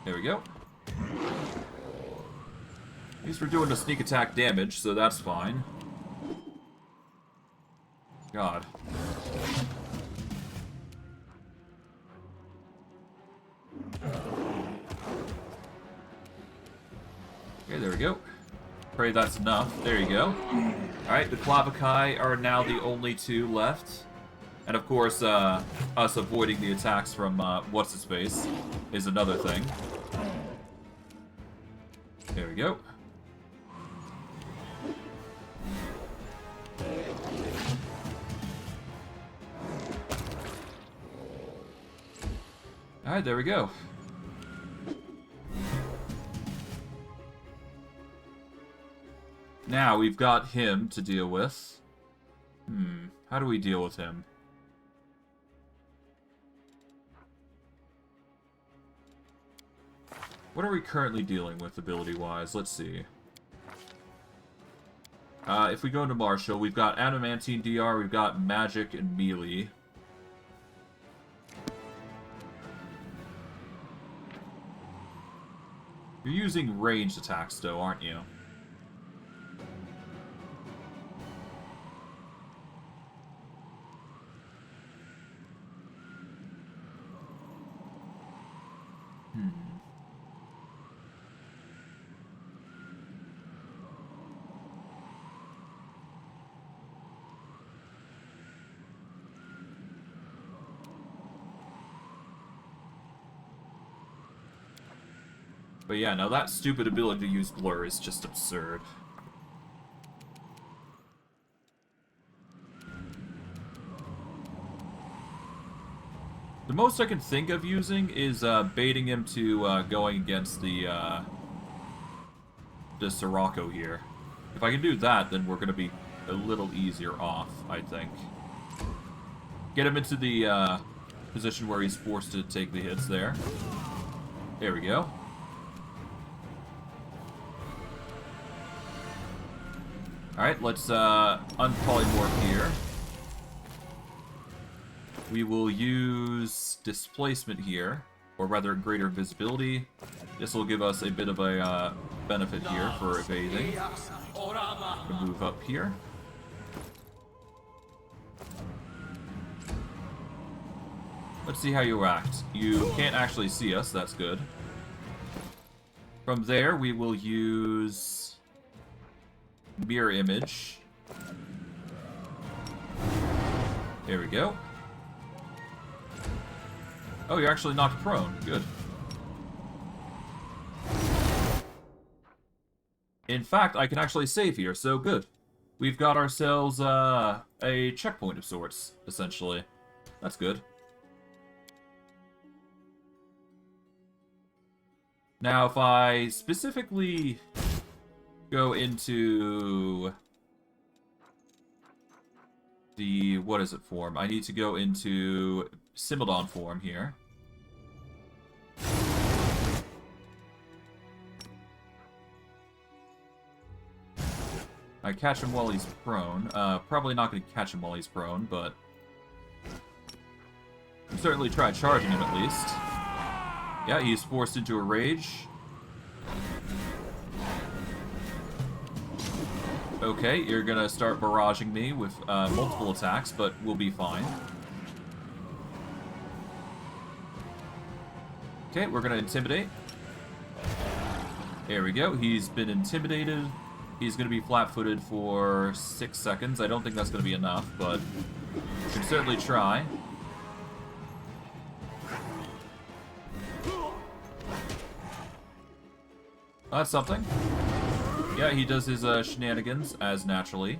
There we go. At least we're doing the sneak attack damage, so that's fine. God. Okay, there we go. Pray that's enough. There you go. Alright, the Clavikai are now the only two left. And of course, us avoiding the attacks from What's-His-Face is another thing. There we go. Alright, there we go. Now we've got him to deal with. How do we deal with him? What are we currently dealing with ability-wise? Let's see. If we go into Martial, we've got Adamantine DR, we've got Magic and Melee. You're using ranged attacks, though, aren't you? But yeah, now that stupid ability to use Blur is just absurd. The most I can think of using is baiting him to going against the Sirocco here. If I can do that, then we're going to be a little easier off, I think. Get him into the position where he's forced to take the hits there. There we go. Alright, let's unpolymorph here. We will use displacement here, or rather greater visibility. This will give us a bit of a benefit here for evading. We'll move up here. Let's see how you act. You can't actually see us, that's good. From there, we will use mirror image. There we go. Oh, you're actually knocked prone. Good. In fact, I can actually save here, so good. We've got ourselves a checkpoint of sorts, essentially. That's good. Now, if I specifically go into the, what is it form? I need to go into Simildon form here. I catch him while he's prone. Probably not going to catch him while he's prone, but I'll certainly try charging him at least. Yeah, he's forced into a rage. Okay, you're gonna start barraging me with multiple attacks, but we'll be fine. Okay, we're gonna intimidate. There we go, he's been intimidated. He's gonna be flat-footed for 6 seconds. I don't think that's gonna be enough, but we can certainly try. That's something. Yeah, he does his shenanigans, as naturally.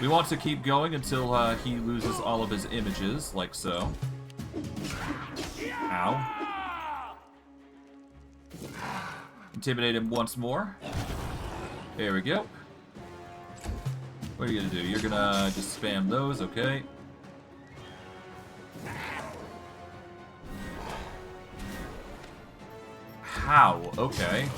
We want to keep going until he loses all of his images, like so. Ow. Intimidate him once more. There we go. What are you gonna do? You're gonna just spam those, okay. How? Okay.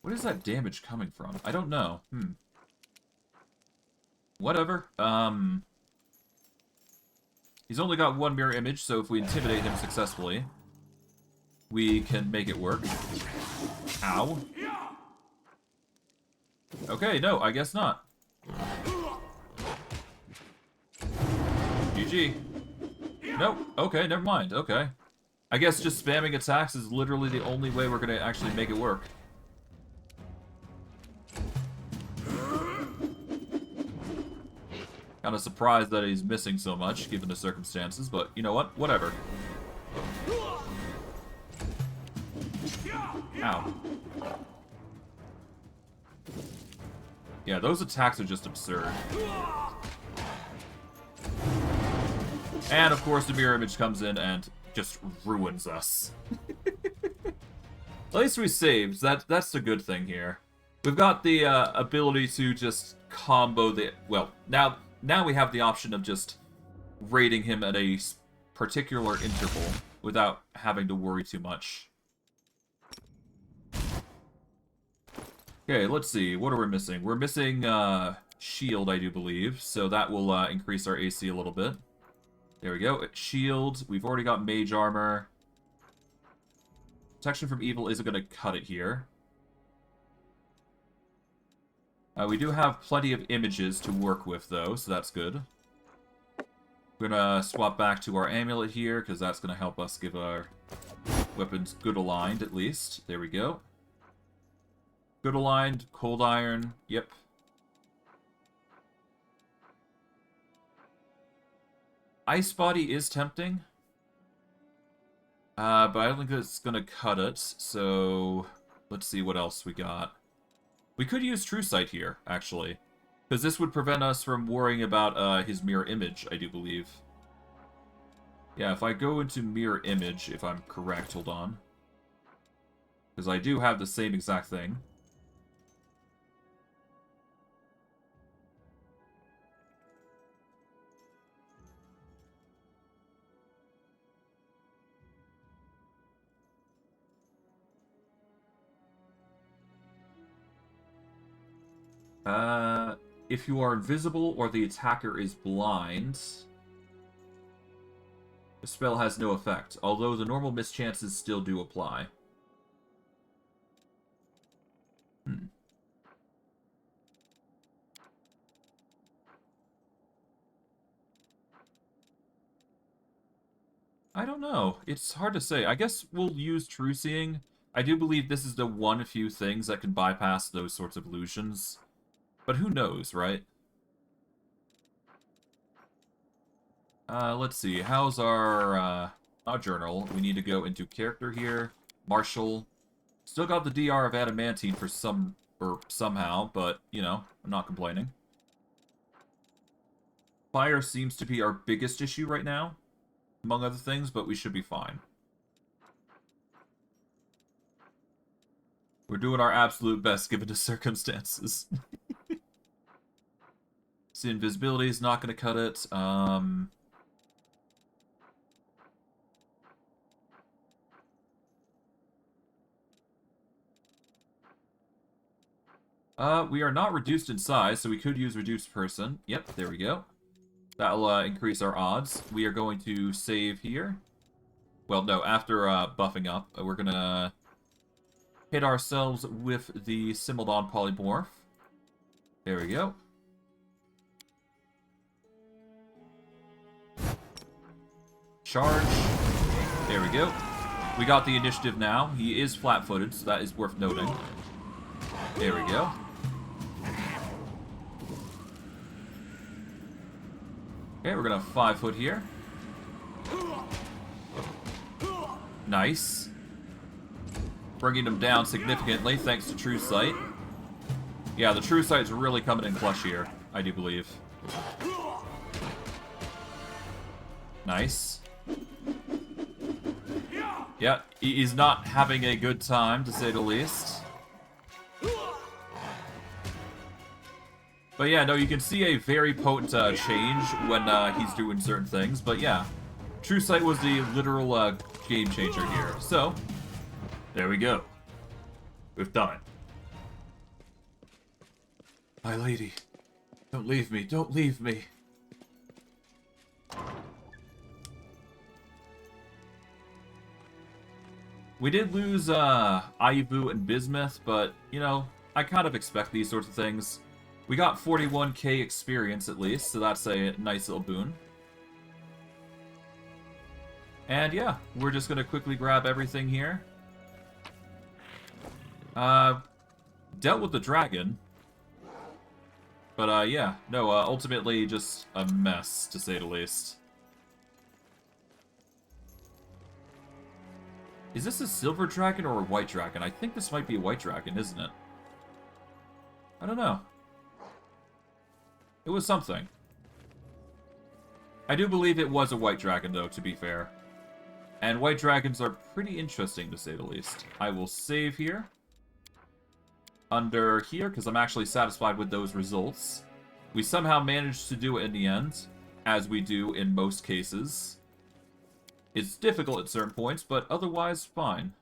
What What is that damage coming from? I don't know. Whatever. He's only got one mirror image, so if we intimidate him successfully, we can make it work. Ow. Okay, no, I guess not. GG. Nope. Okay, never mind. Okay. I guess just spamming attacks is literally the only way we're gonna actually make it work. Kind of surprised that he's missing so much, given the circumstances, but you know what? Whatever. Ow. Yeah, those attacks are just absurd. And of course the mirror image comes in and just ruins us. At least we saved. That's the good thing here. We've got the ability to just combo the... Well, now we have the option of just raiding him at a particular interval without having to worry too much. Okay, let's see. What are we missing? We're missing shield, I do believe, so that will increase our AC a little bit. There we go. Shield. We've already got mage armor. Protection from evil isn't going to cut it here. We do have plenty of images to work with, though, so that's good. We're going to swap back to our amulet here, because that's going to help us give our weapons good aligned, at least. There we go. Good aligned, cold iron, yep. Ice body is tempting. But I don't think that's going to cut it, so let's see what else we got. We could use True Sight here, actually. Because this would prevent us from worrying about his mirror image, I do believe. Yeah, if I go into mirror image, if I'm correct, hold on. Because I do have the same exact thing. If you are invisible or the attacker is blind, the spell has no effect, although the normal mischances still do apply. I don't know. It's hard to say. I guess we'll use True Seeing. I do believe this is the one few things that can bypass those sorts of illusions. But who knows, right? Let's see. How's our journal? We need to go into character here. Martial. Still got the DR of adamantine for somehow, but, you know, I'm not complaining. Fire seems to be our biggest issue right now, among other things, but we should be fine. We're doing our absolute best given the circumstances. See, invisibility is not going to cut it. We are not reduced in size, so we could use reduced person. Yep, there we go. That'll increase our odds. We are going to save here. Well, no, after buffing up, we're going to hit ourselves with the Simildon Polymorph. There we go. Charge. There we go. We got the initiative now. He is flat-footed, so that is worth noting. There we go. Okay, we're gonna 5-foot here. Nice. Bringing him down significantly thanks to True Sight. Yeah, the True Sight's really coming in clutch here, I do believe. Nice. Yeah, he's not having a good time, to say the least. But yeah, no, you can see a very potent change when he's doing certain things. But yeah, True Sight was the literal game changer here. So, there we go. We've done it. My lady, don't leave me, don't leave me. We did lose, Aibu and Bismuth, but, you know, I kind of expect these sorts of things. We got 41k experience at least, so that's a nice little boon. And yeah, we're just gonna quickly grab everything here. Dealt with the dragon. But, yeah, no, ultimately just a mess, to say the least. Is this a silver dragon or a white dragon? I think this might be a white dragon, isn't it? I don't know. It was something. I do believe it was a white dragon, though, to be fair. And white dragons are pretty interesting, to say the least. I will save here. Under here, because I'm actually satisfied with those results. We somehow managed to do it in the end, as we do in most cases. It's difficult at certain points, but otherwise fine.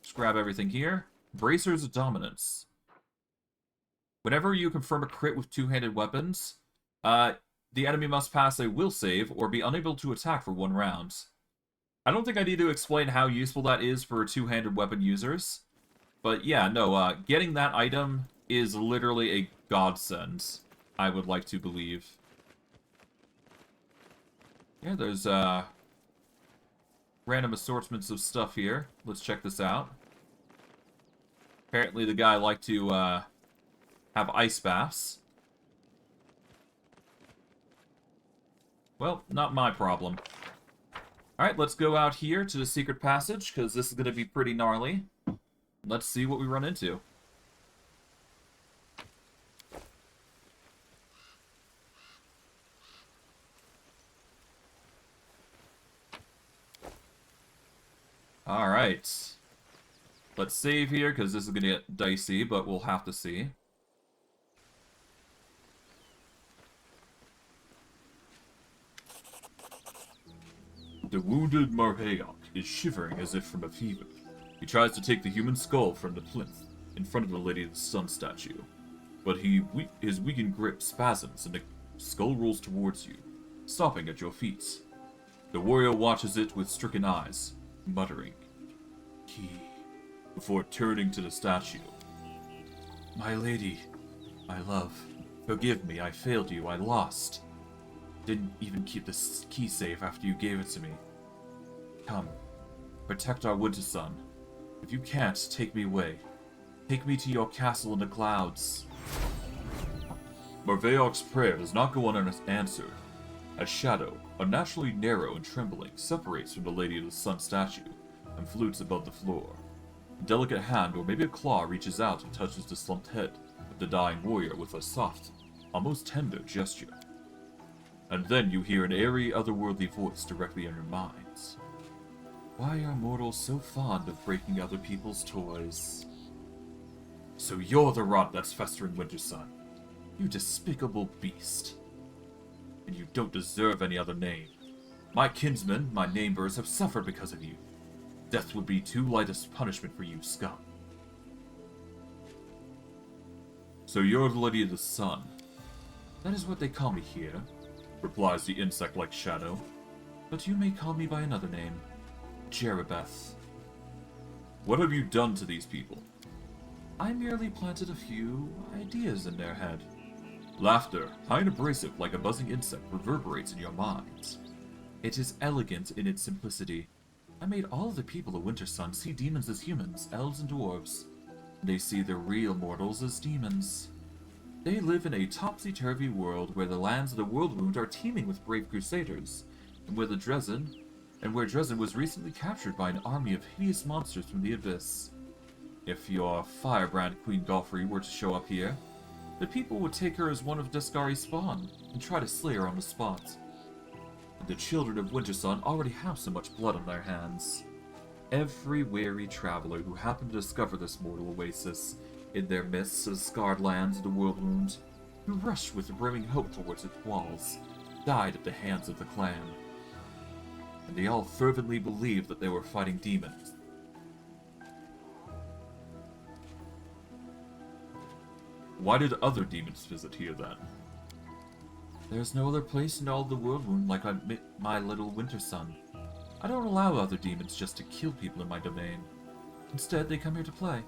Just grab everything here. Bracers of Dominance. Whenever you confirm a crit with two-handed weapons, the enemy must pass a will save or be unable to attack for 1 round. I don't think I need to explain how useful that is for two-handed weapon users. But yeah, no, getting that item is literally a godsend, I would like to believe. Yeah, there's random assortments of stuff here. Let's check this out. Apparently the guy liked to have ice baths. Well, not my problem. Alright, let's go out here to the secret passage, because this is going to be pretty gnarly. Let's see what we run into. Alright. Let's save here, because this is going to get dicey, but we'll have to see. The wounded Marheok is shivering as if from a fever. He tries to take the human skull from the plinth in front of the Lady of the Sun statue. But his weakened grip spasms and the skull rolls towards you, stopping at your feet. The warrior watches it with stricken eyes, muttering, "Key," before turning to the statue. "My lady, my love, forgive me, I failed you, I lost. Didn't even keep the key safe after you gave it to me. Come, protect our winter sun. If you can't, take me away. Take me to your castle in the clouds." Marveok's prayer does not go unanswered. A shadow, unnaturally narrow and trembling, separates from the Lady of the Sun statue and floats above the floor. A delicate hand or maybe a claw reaches out and touches the slumped head of the dying warrior with a soft, almost tender gesture. And then you hear an airy, otherworldly voice directly in your minds. Why are mortals so fond of breaking other people's toys? So you're the rot that's festering Winter Sun. You despicable beast. And you don't deserve any other name. My kinsmen, my neighbors, have suffered because of you. Death would be too light a punishment for you, scum. So you're the Lady of the Sun. That is what they call me here, replies the insect-like shadow. But you may call me by another name. Jeribeth. What have you done to these people? I merely planted a few ideas in their head. Laughter, high and abrasive like a buzzing insect, reverberates in your minds. It is elegant in its simplicity. I made all of the people of Winter Sun see demons as humans, elves and dwarves. They see the real mortals as demons. They live in a topsy-turvy world where the lands of the World Wound are teeming with brave crusaders, and where Drezen was recently captured by an army of hideous monsters from the Abyss. If your firebrand Queen Galfrey were to show up here, the people would take her as one of Deskari's spawn, and try to slay her on the spot. And the children of Wintersun already have so much blood on their hands. Every weary traveler who happened to discover this mortal oasis in their midst of scarred lands of the World Wound, who rushed with brimming hope towards its walls, died at the hands of the clan. And they all fervently believed that they were fighting demons. Why did other demons visit here then? There's no other place in all the world like my little winter sun. I don't allow other demons just to kill people in my domain. Instead, they come here to play.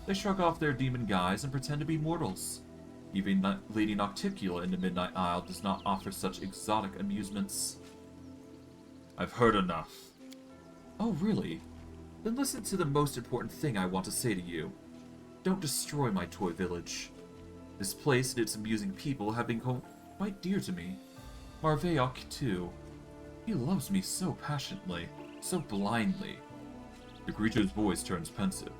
They shrug off their demon guise and pretend to be mortals. Even Lady Nocticula in the Midnight Isle does not offer such exotic amusements. I've heard enough. Oh, really? Then listen to the most important thing I want to say to you. Don't destroy my toy village. This place and its amusing people have been quite dear to me. Marveok, too. He loves me so passionately, so blindly. The creature's voice turns pensive.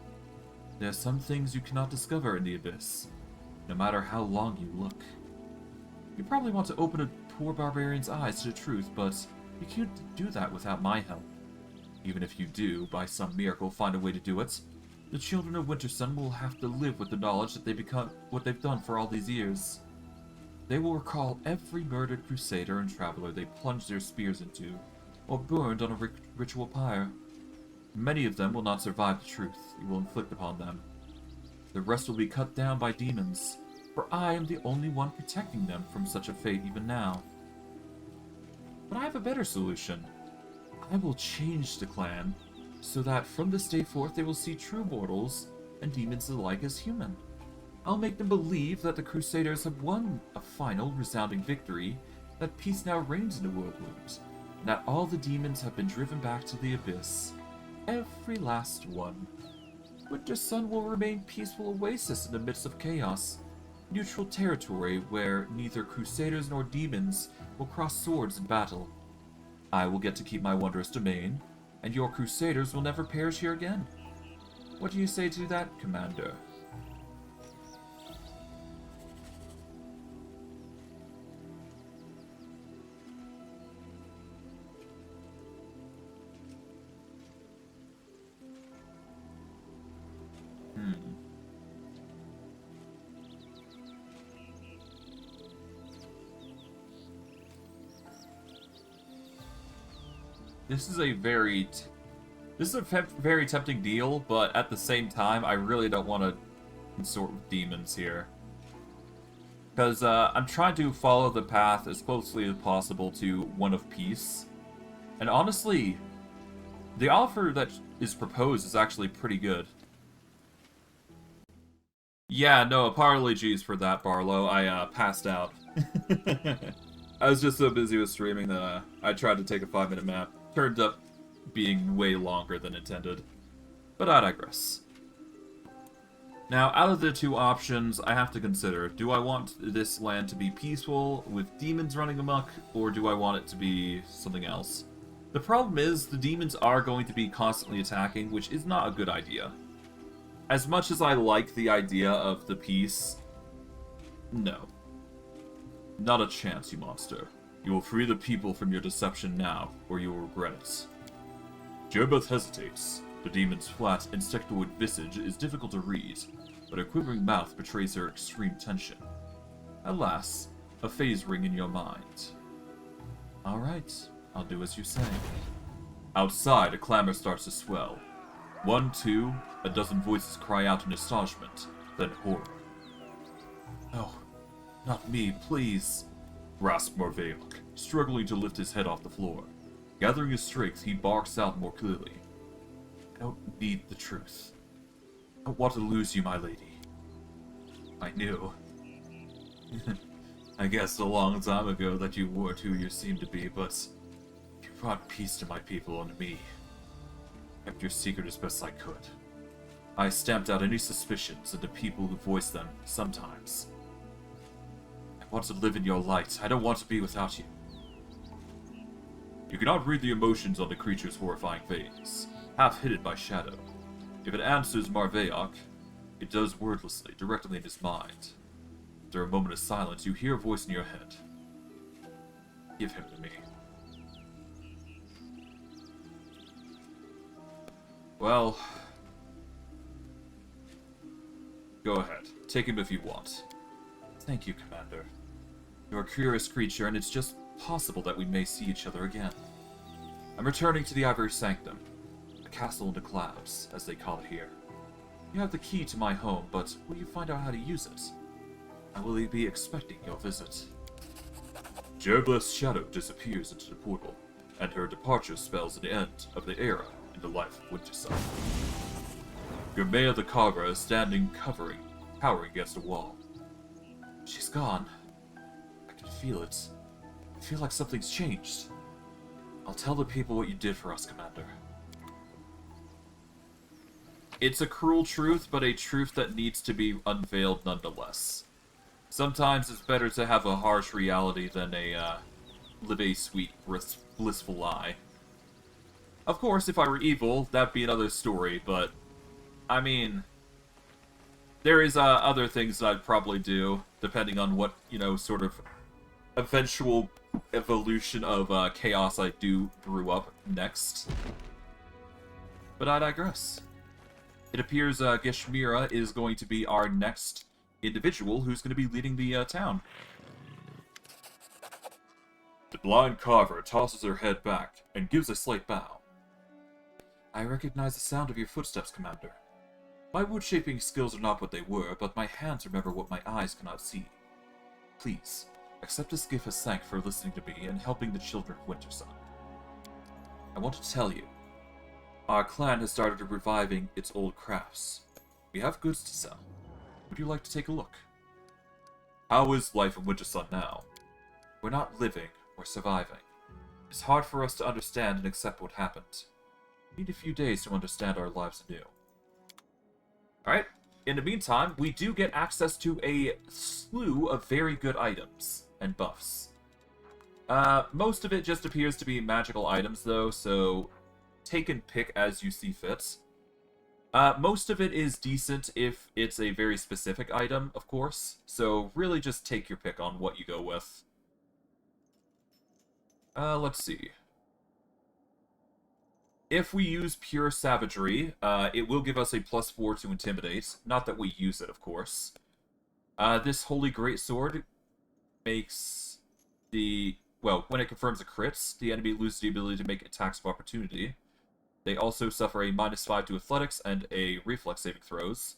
There are some things you cannot discover in the abyss, no matter how long you look. You probably want to open a poor barbarian's eyes to the truth, but you can't do that without my help. Even if you do, by some miracle, find a way to do it, the children of Wintersun will have to live with the knowledge that they become what they've done for all these years. They will recall every murdered crusader and traveler they plunged their spears into, or burned on a ritual pyre. Many of them will not survive the truth you will inflict upon them. The rest will be cut down by demons, for I am the only one protecting them from such a fate even now. But I have a better solution. I will change the clan, so that from this day forth they will see true mortals and demons alike as human. I'll make them believe that the Crusaders have won a final, resounding victory, that peace now reigns in the Whirlwind, and that all the demons have been driven back to the abyss. Every last one. Wintersun will remain peaceful oasis in the midst of chaos, neutral territory where neither Crusaders nor demons will cross swords in battle. I will get to keep my wondrous domain, and your Crusaders will never perish here again. What do you say to that, Commander? This is a very tempting deal, but at the same time, I really don't want to consort with demons here. Because I'm trying to follow the path as closely as possible to one of peace. And honestly, the offer that is proposed is actually pretty good. Yeah, no, apologies for that, Barlow. I passed out. I was just so busy with streaming that I tried to take a 5-minute nap. Turned up being way longer than intended. But I digress. Now, out of the two options, I have to consider, do I want this land to be peaceful, with demons running amok, or do I want it to be something else? The problem is, the demons are going to be constantly attacking, which is not a good idea. As much as I like the idea of the peace, no. Not a chance, you monster. You will free the people from your deception now, or you will regret it. Jerbeth hesitates. The demon's flat, insectoid visage is difficult to read, but her quivering mouth betrays her extreme tension. Alas, a phase ring in your mind. Alright, I'll do as you say. Outside, a clamor starts to swell. 1, 2, a dozen voices cry out in astonishment, then horror. No, not me, please. Rasped Marveok, struggling to lift his head off the floor. Gathering his strength, he barks out more clearly. I don't need the truth. I don't want to lose you, my lady. I knew. I guessed a long time ago that you weren't who you seemed to be, but you brought peace to my people and me. I kept your secret as best I could. I stamped out any suspicions into people who voiced them sometimes. I want to live in your light. I don't want to be without you. You cannot read the emotions on the creature's horrifying face, half hidden by shadow. If it answers Marveok, it does wordlessly, directly in his mind. After a moment of silence, you hear a voice in your head. Give him to me. Well, go ahead. Take him if you want. Thank you, Commander. You're a curious creature, and it's just possible that we may see each other again. I'm returning to the Ivory Sanctum, a castle in the clouds, as they call it here. You have the key to my home, but will you find out how to use it? I will be expecting your visit. Gerbleth's shadow disappears into the portal, and her departure spells an end of the era in the life of Wintersun. Gurmea the Carver is standing cowering against a wall. She's gone. I can feel it. I feel like something's changed. I'll tell the people what you did for us, Commander. It's a cruel truth, but a truth that needs to be unveiled nonetheless. Sometimes it's better to have a harsh reality than live a sweet, blissful lie. Of course, if I were evil, that'd be another story, but I mean, there is other things that I'd probably do, depending on what, sort of eventual evolution of chaos I do brew up next. But I digress. It appears Geshmira is going to be our next individual who's going to be leading the town. The blind carver tosses her head back and gives a slight bow. I recognize the sound of your footsteps, Commander. My wood-shaping skills are not what they were, but my hands remember what my eyes cannot see. Please, accept this gift as thanks for listening to me and helping the children of Wintersun. I want to tell you, our clan has started reviving its old crafts. We have goods to sell. Would you like to take a look? How is life in Wintersun now? We're not living, we're surviving. It's hard for us to understand and accept what happened. We need a few days to understand our lives anew. Alright, in the meantime, we do get access to a slew of very good items and buffs. Most of it just appears to be magical items, though, so take and pick as you see fit. Most of it is decent if it's a very specific item, of course, so really just take your pick on what you go with. Let's see. If we use pure savagery, it will give us a +4 to intimidate. Not that we use it, of course. This Holy Greatsword makes when it confirms a crits, the enemy loses the ability to make attacks of opportunity. They also suffer a -5 to athletics and a reflex saving throws.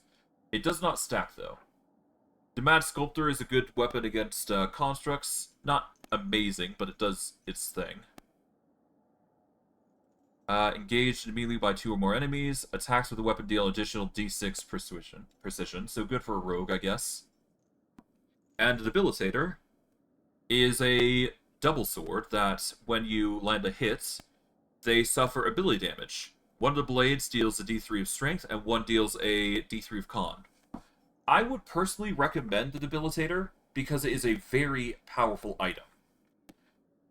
It does not stack, though. The Mad Sculptor is a good weapon against constructs. Not amazing, but it does its thing. Engaged in melee by 2 or more enemies. Attacks with the weapon deal additional d6 precision. So good for a rogue, I guess. And the Debilitator is a double sword that, when you land a hit, they suffer ability damage. One of the blades deals a d3 of strength, and one deals a d3 of con. I would personally recommend the Debilitator, because it is a very powerful item.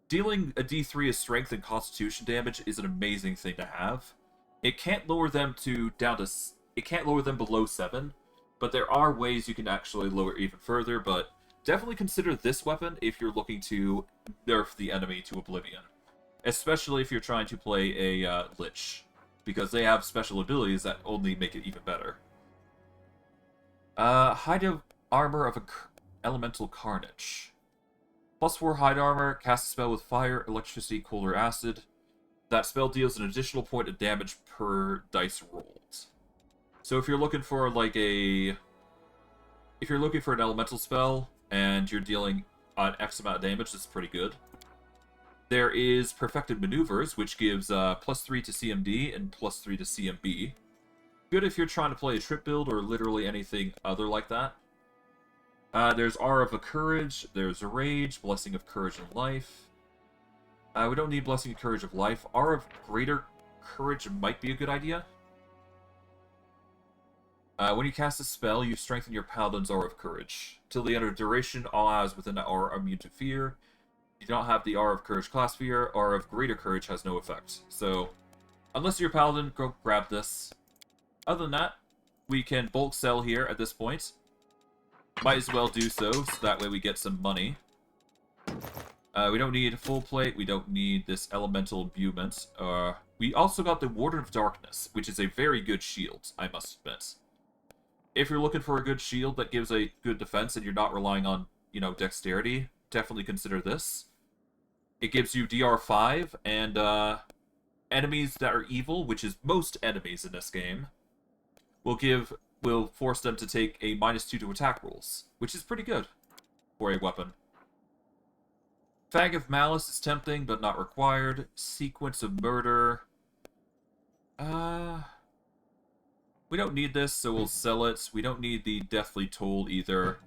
Dealing a d3 of strength and constitution damage is an amazing thing to have. It can't lower them it can't lower them below 7, but there are ways you can actually lower it even further, but definitely consider this weapon if you're looking to nerf the enemy to oblivion. Especially if you're trying to play a Lich, because they have special abilities that only make it even better. Hide of Armor of Elemental Carnage. +4 hide armor, cast a spell with fire, electricity, cold, or acid. That spell deals an additional point of damage per dice rolled. So if you're looking for if you're looking for an elemental spell and you're dealing an X amount of damage, that's pretty good. There is Perfected Maneuvers, which gives +3 to CMD and +3 to CMB. Good if you're trying to play a trip build or literally anything other like that. There's Aura of Courage, there's Rage, Blessing of Courage and Life. We don't need Blessing of Courage of Life. Aura of Greater Courage might be a good idea. When you cast a spell, you strengthen your Paladin's Aura of Courage. Till the end of duration, all allies within that aura are immune to fear. You don't have the Aura of Courage class fear. Aura of Greater Courage has no effect. So, unless you're a Paladin, go grab this. Other than that, we can bulk sell here at this point. Might as well do so that way we get some money. We don't need full plate. We don't need this elemental imbuement. We also got the Warden of Darkness, which is a very good shield, I must admit. If you're looking for a good shield that gives a good defense and you're not relying on, dexterity, definitely consider this. It gives you DR5, and enemies that are evil, which is most enemies in this game, will give will force them to take a -2 to attack rolls, which is pretty good for a weapon. Fang of Malice is tempting, but not required. Sequence of Murder. We don't need this, so we'll sell it. We don't need the Deathly Toll either.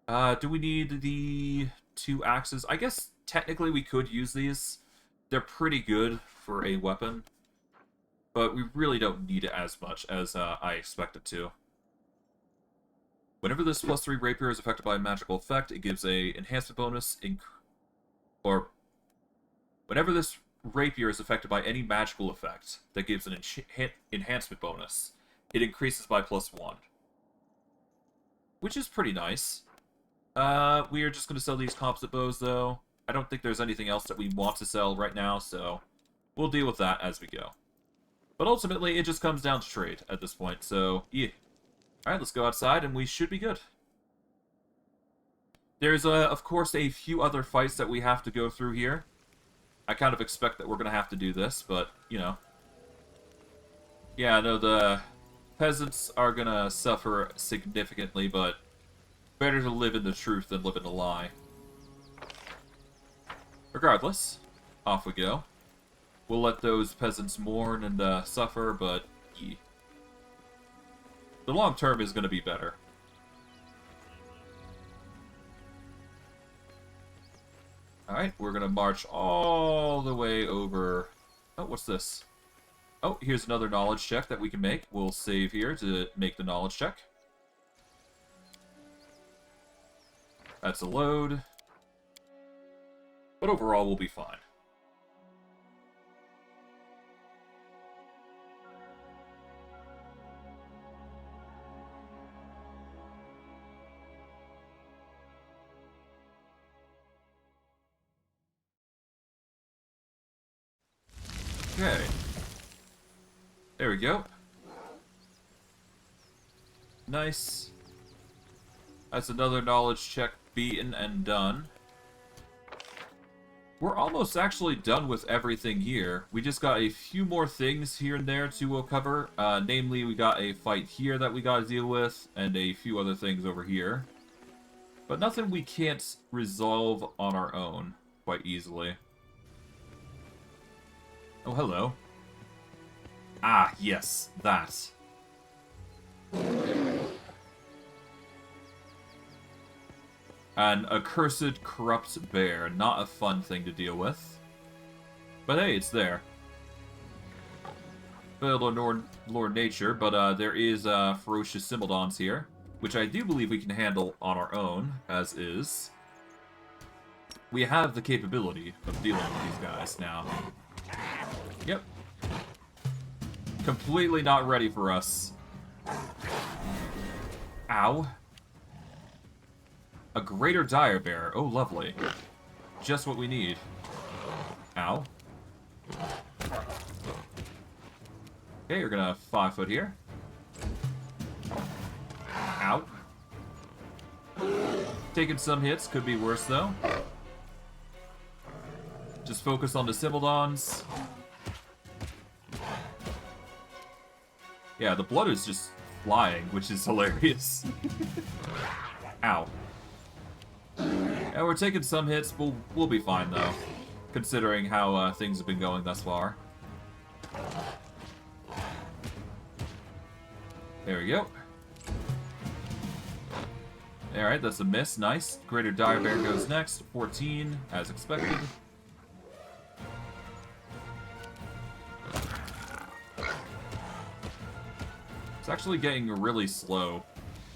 Do we need the 2 axes? I guess technically we could use these. They're pretty good for a weapon, but we really don't need it as much as I expect it to. Whenever this +3 rapier is affected by a magical effect, it gives a enhancement bonus. Or whenever this rapier is affected by any magical effect that gives an enhancement bonus, it increases by +1. Which is pretty nice. We are just going to sell these composite bows, though. I don't think there's anything else that we want to sell right now, so we'll deal with that as we go. But ultimately, it just comes down to trade at this point, so yeah. Alright, let's go outside, and we should be good. There's, of course, a few other fights that we have to go through here. I kind of expect that we're going to have to do this, but, you know. Yeah, no, the peasants are going to suffer significantly, but better to live in the truth than live in a lie. Regardless, off we go. We'll let those peasants mourn and suffer, but yeah. The long term is going to be better. Alright, we're going to march all the way over... Oh, what's this? Oh, here's another knowledge check that we can make. We'll save here to make the knowledge check. That's a load. But overall, we'll be fine. Okay. There we go. Nice. That's another knowledge check beaten and done. We're almost actually done with everything here. We just got a few more things here and there to cover. Namely, we got a fight here that we gotta deal with, and a few other things over here. But nothing we can't resolve on our own quite easily. Oh, hello. Ah, yes, that. An accursed, corrupt bear. Not a fun thing to deal with. But hey, it's there. Failed on Lord Nature, but there is ferocious Simildons here, which I do believe we can handle on our own, as is. We have the capability of dealing with these guys now. Yep. Completely not ready for us. Ow. A greater dire bear. Oh, lovely. Just what we need. Ow. Okay, you're gonna 5-foot here. Ow. Taking some hits. Could be worse, though. Just focus on the Simildons. Yeah, the blood is just flying, which is hilarious. Ow. Yeah, we're taking some hits, but we'll be fine, though. Considering how things have been going thus far. There we go. Alright, that's a miss. Nice. Greater Dire Bear goes next. 14, as expected. It's actually getting really slow.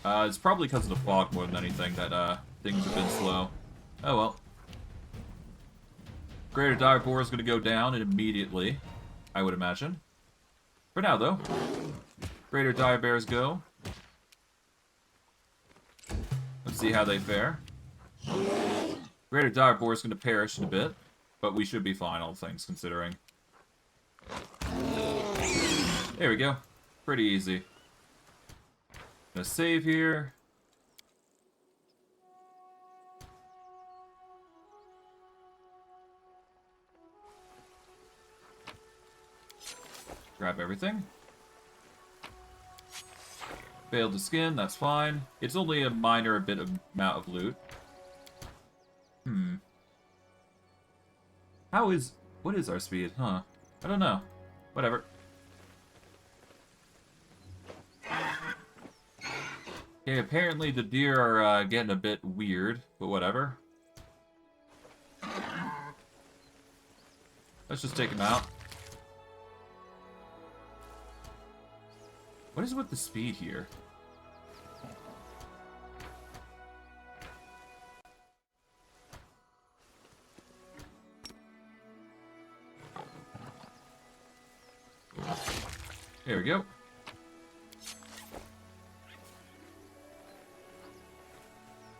It's probably because of the fog more than anything that things have been slow. Oh well. Greater Dire Boar is going to go down immediately, I would imagine. For now, though. Greater Dire Bears go. Let's see how they fare. Greater Dire Boar is going to perish in a bit, but we should be fine, all things considering. There we go. Pretty easy. Gonna save here. Grab everything. Failed to skin, that's fine. It's only a minor amount of loot. What is our speed? Huh. I don't know. Whatever. Okay, apparently the deer are getting a bit weird, but whatever. Let's just take them out. What is with the speed here? There we go.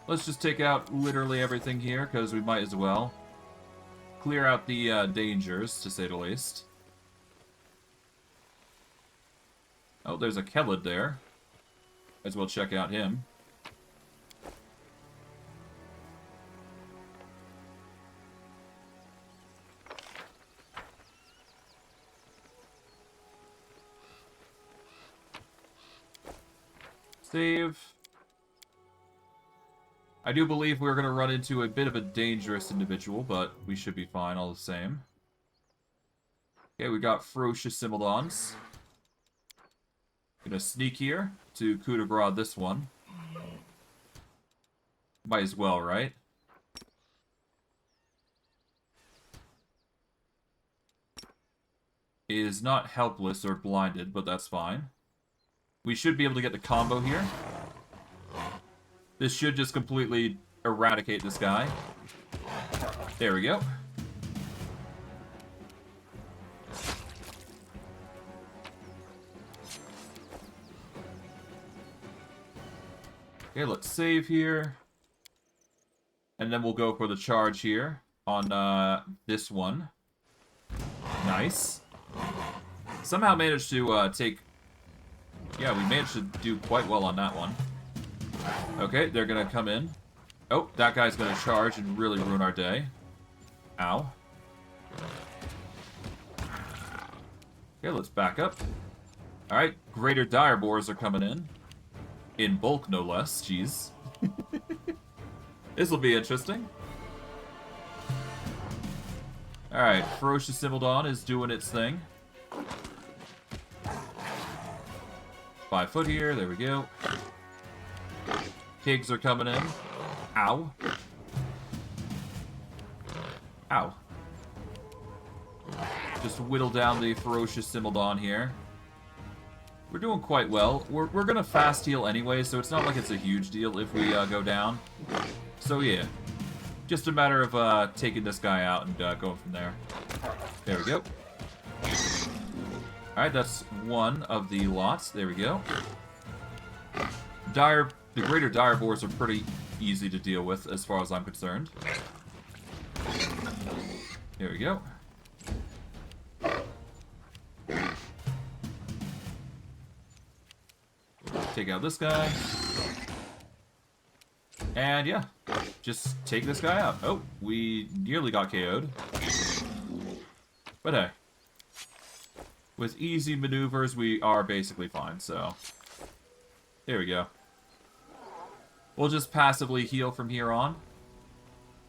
Let's just take out literally everything here, because we might as well. Clear out the dangers, to say the least. Oh, there's a Kelid there. Might as well check out him. Save. I do believe we're going to run into a bit of a dangerous individual, but we should be fine all the same. Okay, we got ferocious Simildons. Gonna sneak here to coup de grace this one. Might as well, right? Is not helpless or blinded, but that's fine. We should be able to get the combo here. This should just completely eradicate this guy. There we go. Okay, let's save here. And then we'll go for the charge here on this one. Nice. Somehow managed to take... Yeah, we managed to do quite well on that one. Okay, they're gonna come in. Oh, that guy's gonna charge and really ruin our day. Ow. Okay, let's back up. Alright, greater dire boars are coming in. In bulk, no less. Jeez. This will be interesting. Alright, Ferocious Simildon is doing its thing. 5 foot here, there we go. Pigs are coming in. Ow. Ow. Just whittle down the Ferocious Simildon here. We're doing quite well. We're gonna fast heal anyway, so it's not like it's a huge deal if we go down. So yeah. Just a matter of taking this guy out and going from there. There we go. Alright, that's one of the lots. There we go. The greater dire boars are pretty easy to deal with as far as I'm concerned. There we go. Take out this guy. And yeah, just take this guy out. Oh, we nearly got KO'd. But hey. With easy maneuvers, we are basically fine, so... There we go. We'll just passively heal from here on.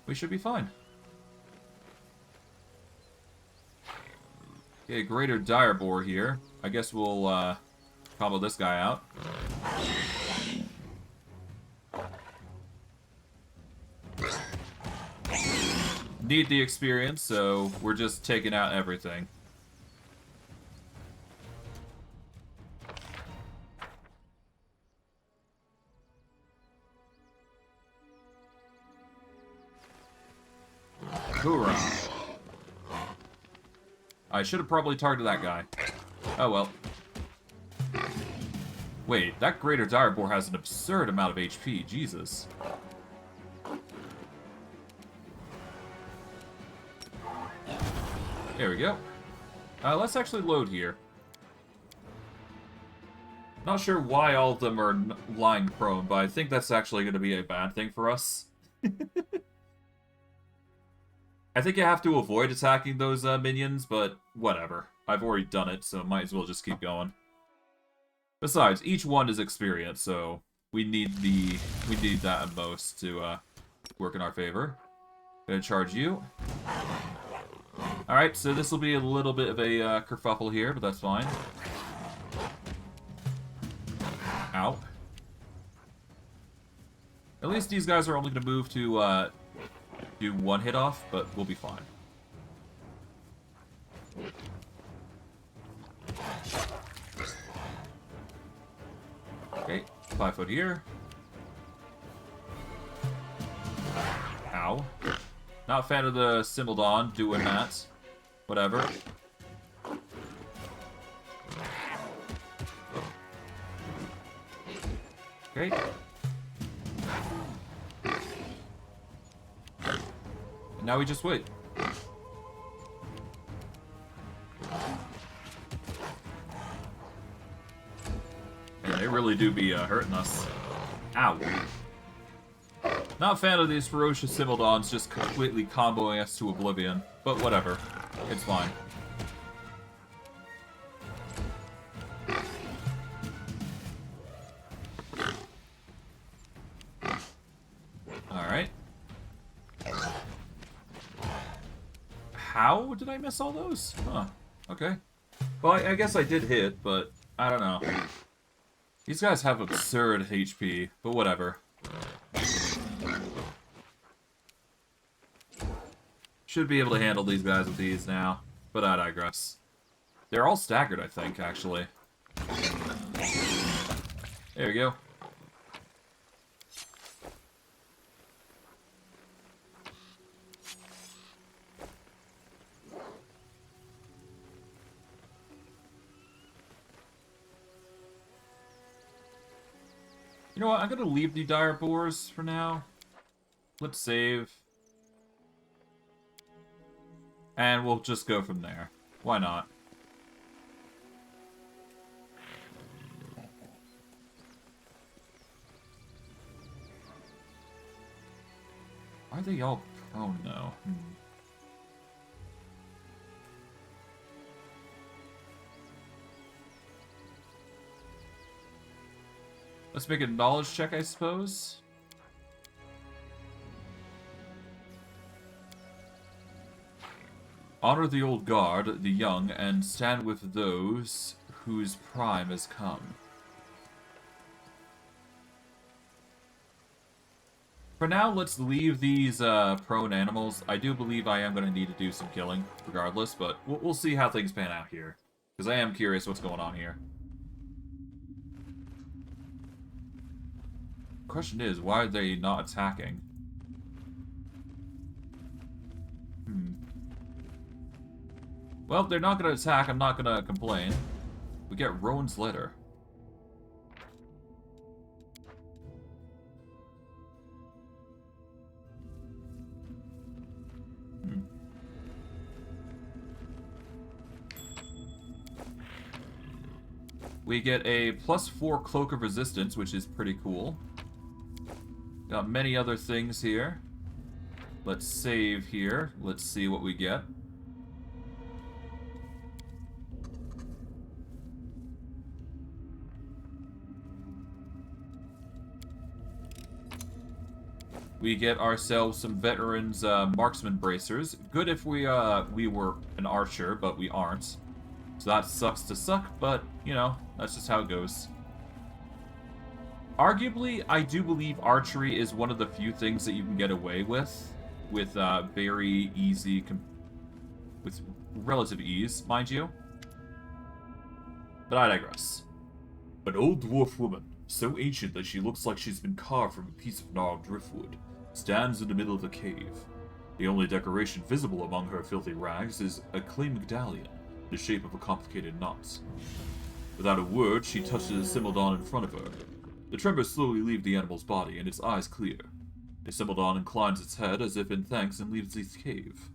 We should be fine. Okay, greater dire boar here. I guess we'll combo this guy out. Need the experience, so we're just taking out everything. Hoorah. I should have probably targeted that guy. Oh well. Wait, that greater dire boar has an absurd amount of HP. Jesus. There we go. Let's actually load here. Not sure why all of them are lying prone, but I think that's actually going to be a bad thing for us. I think you have to avoid attacking those minions, but whatever. I've already done it, so might as well just keep going. Besides, each one is experience, so we need that at most to work in our favor. Gonna charge you. Alright, so this will be a little bit of a kerfuffle here, but that's fine. Ow. At least these guys are only going to move to do one hit off, but we'll be fine. Okay, 5 foot here. Ow. Not a fan of the Symmeldon doing that. Whatever. Okay. And now we just wait. Yeah, they really do be hurting us. Ow. Not a fan of these ferocious Symmeldons just completely comboing us to oblivion, but whatever. It's fine. Alright. How did I miss all those? Huh. Okay. Well, I guess I did hit, but I don't know. These guys have absurd HP, but whatever. Should be able to handle these guys with ease now, but I digress. They're all staggered, I think, actually. There we go. You know what, I'm gonna leave the dire boars for now. Let's save. And we'll just go from there. Why not? Are they all prone, though? Let's make a knowledge check, I suppose. Honor the old guard, the young, and stand with those whose prime has come. For now, let's leave these prone animals. I do believe I am going to need to do some killing, regardless, but we'll see how things pan out here. Because I am curious what's going on here. Question is, why are they not attacking? Well, they're not going to attack, I'm not going to complain. We get Rowan's letter. We get a +4 Cloak of Resistance, which is pretty cool. Got many other things here. Let's save here. Let's see what we get. We get ourselves some veterans marksman bracers. Good if we were an archer, but we aren't. So that sucks to suck, but you know, that's just how it goes. Arguably, I do believe archery is one of the few things that you can get away with very easy, with relative ease, mind you. But I digress. An old dwarf woman, so ancient that she looks like she's been carved from a piece of gnarled driftwood, stands in the middle of the cave. The only decoration visible among her filthy rags is a clay medallion, the shape of a complicated knot. Without a word, she touches a Symmeldon in front of her. The tremors slowly leave the animal's body, and its eyes clear. The Symmeldon inclines its head as if in thanks and leaves the cave.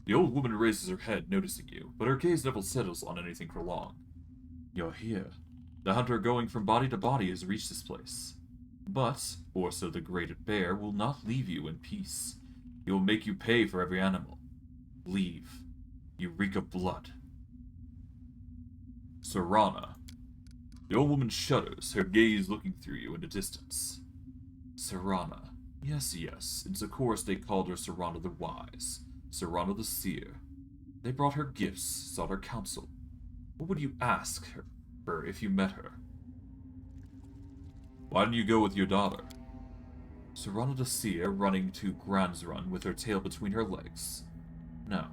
The old woman raises her head, noticing you, but her gaze never settles on anything for long. You're here. The hunter going from body to body has reached this place. But, or so the great bear, will not leave you in peace. He will make you pay for every animal. Leave. You reek of blood. Serana. The old woman shudders, her gaze looking through you in the distance. Serana. Yes, yes. In Sakorian they called her Serana the Wise. Serana the Seer. They brought her gifts, sought her counsel. What would you ask her if you met her? Why didn't you go with your daughter? Serana the Seer running to Granzrun with her tail between her legs. No,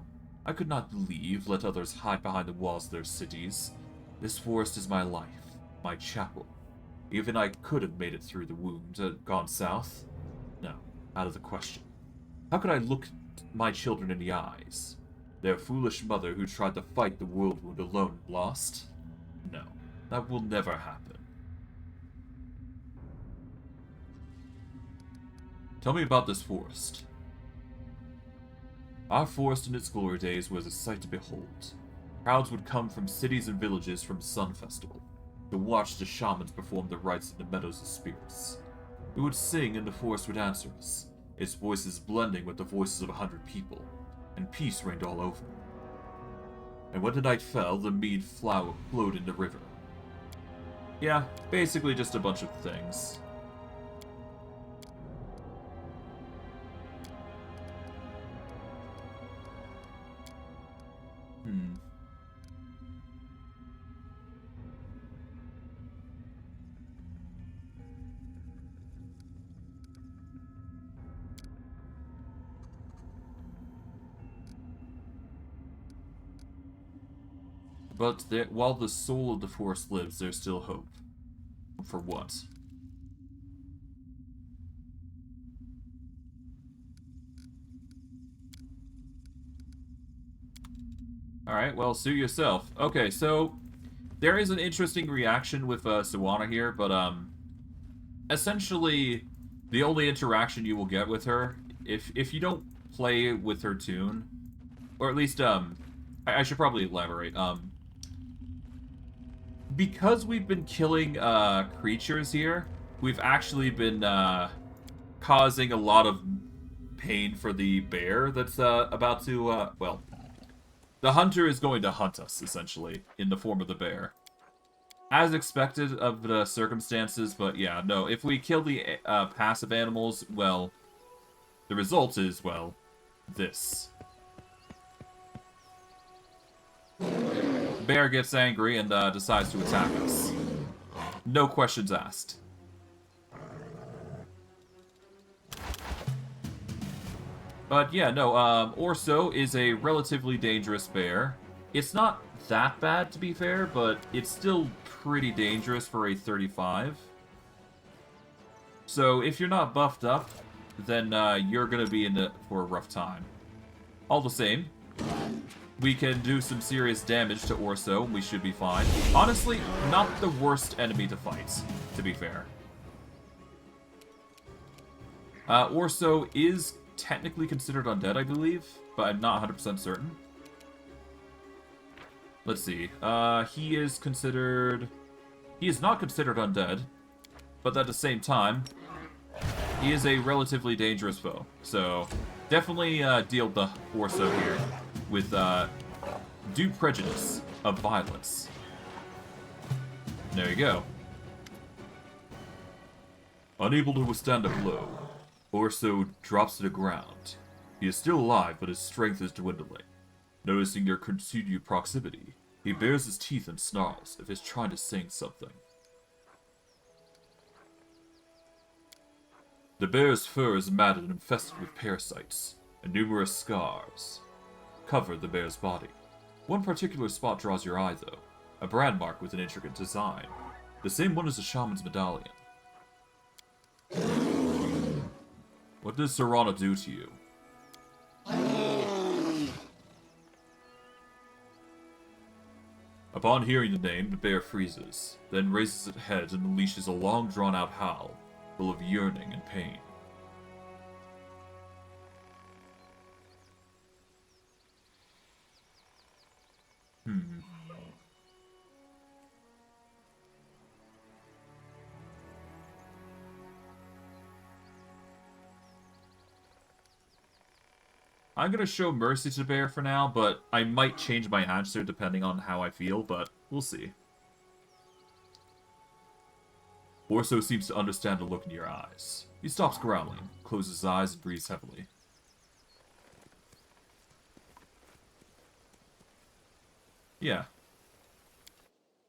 I could not leave, let others hide behind the walls of their cities. This forest is my life, my chapel. Even I could have made it through the wound, gone south. No, out of the question. How could I look my children in the eyes? Their foolish mother who tried to fight the world wound alone and lost? No, that will never happen. Tell me about this forest. Our forest in its glory days was a sight to behold. Crowds would come from cities and villages from Sun Festival to watch the shamans perform the rites in the meadows of spirits. We would sing and the forest would answer us, its voices blending with the voices of 100 people, and peace reigned all over. And when the night fell, the mead flowed in the river. Yeah, basically just a bunch of things. But while the soul of the forest lives, there's still hope. For what? Alright, well, suit yourself. Okay, so there is an interesting reaction with Sawana here, but essentially the only interaction you will get with her, if you don't play with her tune, or at least I should probably elaborate. Because we've been killing creatures here, we've actually been causing a lot of pain for the bear that's about to, well, the hunter is going to hunt us, essentially, in the form of the bear. As expected of the circumstances, but yeah, no, if we kill the passive animals, well, the result is, well, this. The bear gets angry and decides to attack us. No questions asked. But yeah, no, Orso is a relatively dangerous bear. It's not that bad, to be fair, but it's still pretty dangerous for a 35. So if you're not buffed up, then you're going to be in it for a rough time. All the same, we can do some serious damage to Orso, and we should be fine. Honestly, not the worst enemy to fight, to be fair. Orso is technically considered undead, I believe, but I'm not 100% certain. Let's see. He is not considered undead, but at the same time, he is a relatively dangerous foe. So, definitely deal with the Orso here with due prejudice of violence. There you go. Unable to withstand a blow, Orso drops to the ground. He is still alive, but his strength is dwindling. Noticing your continued proximity, he bares his teeth and snarls if he's trying to sing something. The bear's fur is matted and infested with parasites, and numerous scars cover the bear's body. One particular spot draws your eye, though. A brand mark with an intricate design. The same one as the shaman's medallion. What does Serana do to you? Upon hearing the name, the bear freezes, then raises its head and unleashes a long drawn-out howl, full of yearning and pain. I'm gonna show mercy to the bear for now, but I might change my answer depending on how I feel, but we'll see. Orso seems to understand the look in your eyes. He stops growling, closes his eyes, and breathes heavily. Yeah.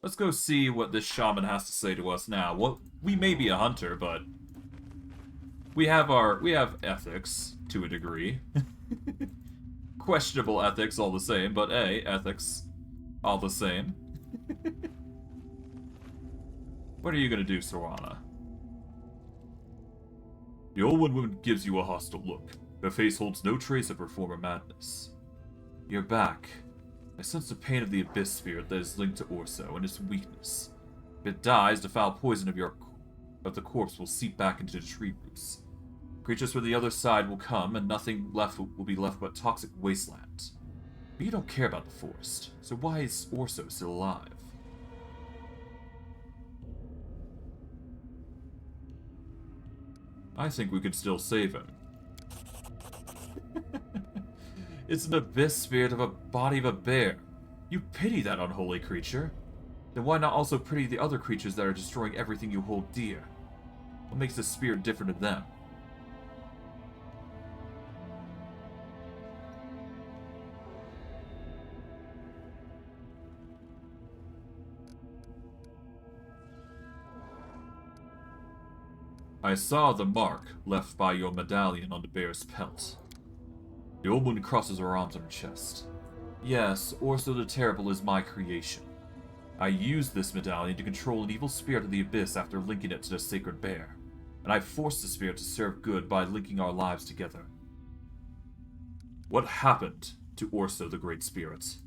Let's go see what this shaman has to say to us now. Well, we may be a hunter, but we have ethics to a degree. Questionable ethics all the same, but hey, ethics all the same. What are you gonna do, Sorana? The old woman gives you a hostile look. Her face holds no trace of her former madness. You're back. I sense the pain of the abyss spirit that is linked to Orso and its weakness. If it dies, the foul poison of the corpse will seep back into the tree roots. Creatures from the other side will come, and nothing left will be left but toxic wasteland. But you don't care about the forest, so why is Orso still alive? I think we could still save him. It's an abyss spirit of a body of a bear. You pity that unholy creature. Then why not also pity the other creatures that are destroying everything you hold dear? What makes this spirit different to them? I saw the mark left by your medallion on the bear's pelt. The old woman crosses her arms on her chest. Yes, Orso the Terrible is my creation. I used this medallion to control an evil spirit of the abyss after linking it to the sacred bear, and I forced the spirit to serve good by linking our lives together. What happened to Orso the Great Spirit?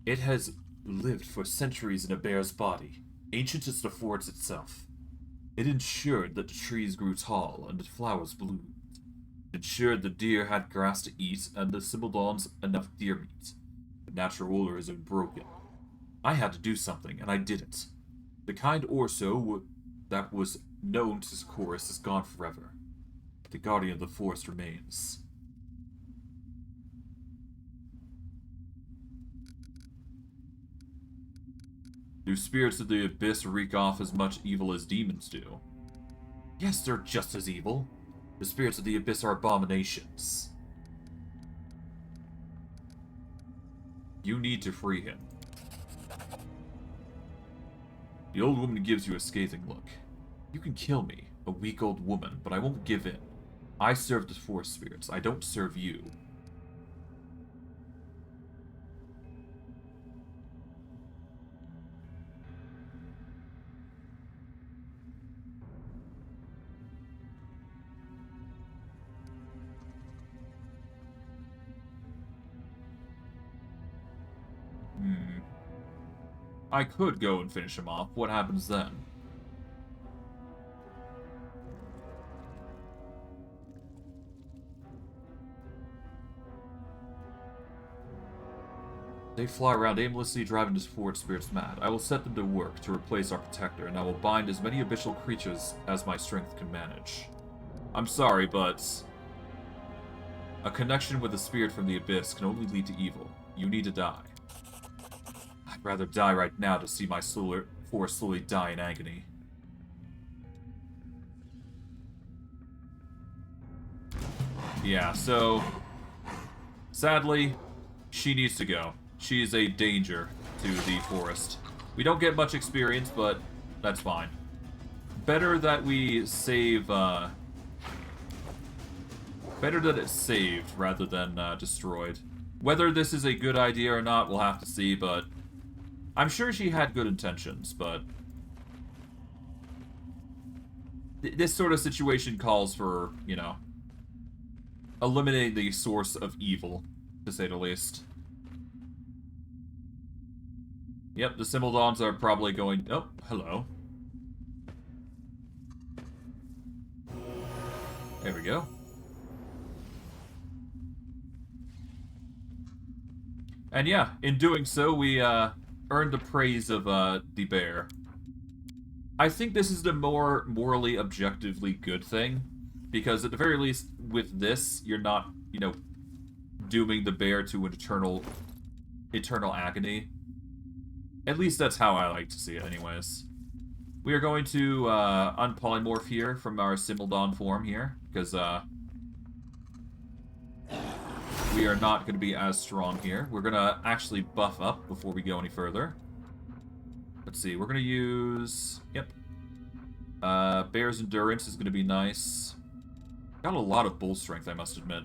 It has lived for centuries in a bear's body, ancient as the forest itself. It ensured that the trees grew tall and the flowers bloomed. It ensured the deer had grass to eat and the Sibildons enough deer meat. The natural order is unbroken. I had to do something, and I did it. The kind Orso that was known to Sakorian is gone forever. But the guardian of the forest remains. Do spirits of the abyss wreak off as much evil as demons do? Yes, they're just as evil. The spirits of the abyss are abominations. You need to free him. The old woman gives you a scathing look. You can kill me, a weak old woman, but I won't give in. I serve the forest spirits. I don't serve you. I could go and finish him off. What happens then? They fly around aimlessly, driving the forest spirits mad. I will set them to work to replace our protector, and I will bind as many abyssal creatures as my strength can manage. I'm sorry, but a connection with a spirit from the abyss can only lead to evil. You need to die. I'd rather die right now to see my forest slowly die in agony. Yeah, so sadly, she needs to go. She is a danger to the forest. We don't get much experience, but that's fine. Better that we save, better that it's saved rather than destroyed. Whether this is a good idea or not, we'll have to see, but I'm sure she had good intentions, but this sort of situation calls for, you know, eliminating the source of evil, to say the least. Yep, the Sibildons are probably going... Oh, hello. There we go. And yeah, in doing so, we earned the praise of the bear. I think this is the more morally objectively good thing, because at the very least, with this, you're you know, dooming the bear to an eternal agony. At least that's how I like to see it, anyways. We are going to unpolymorph here from our Symmeldon form here, because we are not going to be as strong here. We're going to actually buff up before we go any further. Let's see, we're going to use... Yep. Bear's Endurance is going to be nice. Got a lot of bull strength, I must admit.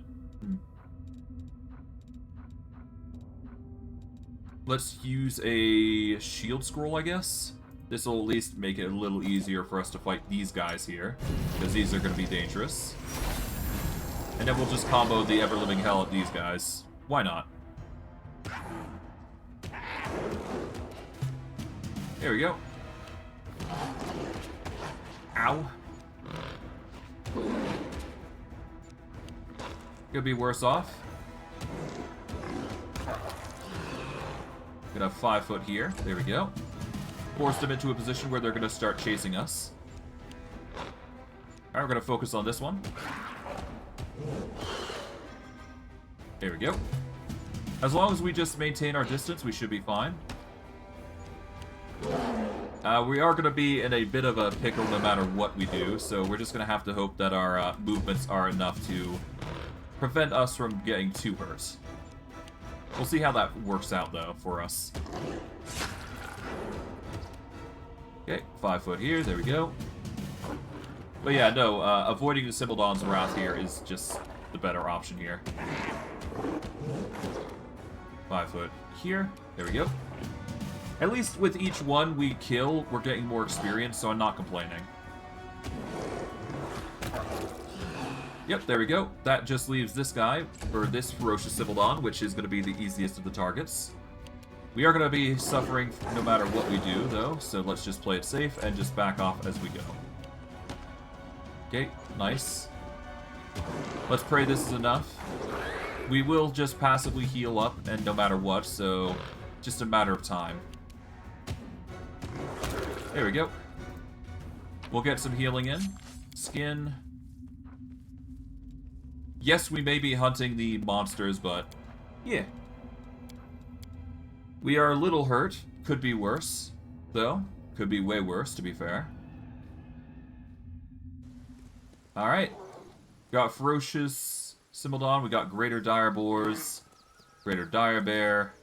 Let's use a shield scroll, I guess. This will at least make it a little easier for us to fight these guys here, because these are going to be dangerous. And then we'll just combo the ever-living hell at these guys. Why not? There we go. Ow. Could be worse off. Gonna have 5 foot here. There we go. Force them into a position where they're gonna start chasing us. Alright, we're gonna focus on this one. There we go. As long as we just maintain our distance, we should be fine. We are going to be in a bit of a pickle no matter what we do, so we're just going to have to hope that our movements are enough to prevent us from getting too hurt. We'll see how that works out, though, for us. Okay, 5 foot here, there we go. But yeah, no, avoiding the Symmeldon's Wrath here is just the better option here. 5 foot here, there we go. At least with each one we kill, we're getting more experience, so I'm not complaining. Yep, there we go. That just leaves this guy, or this Ferocious Symmeldon, which is going to be the easiest of the targets. We are going to be suffering no matter what we do, though, so let's just play it safe and just back off as we go. Okay, nice. Let's pray this is enough. We will just passively heal up, and no matter what, so just a matter of time. There we go. We'll get some healing in. Skin. Yes, we may be hunting the monsters, but yeah. We are a little hurt. Could be worse, though. Could be way worse, to be fair. Alright. Got Ferocious Symmeldon. We got Greater Dire Boars. Greater Dire Bear.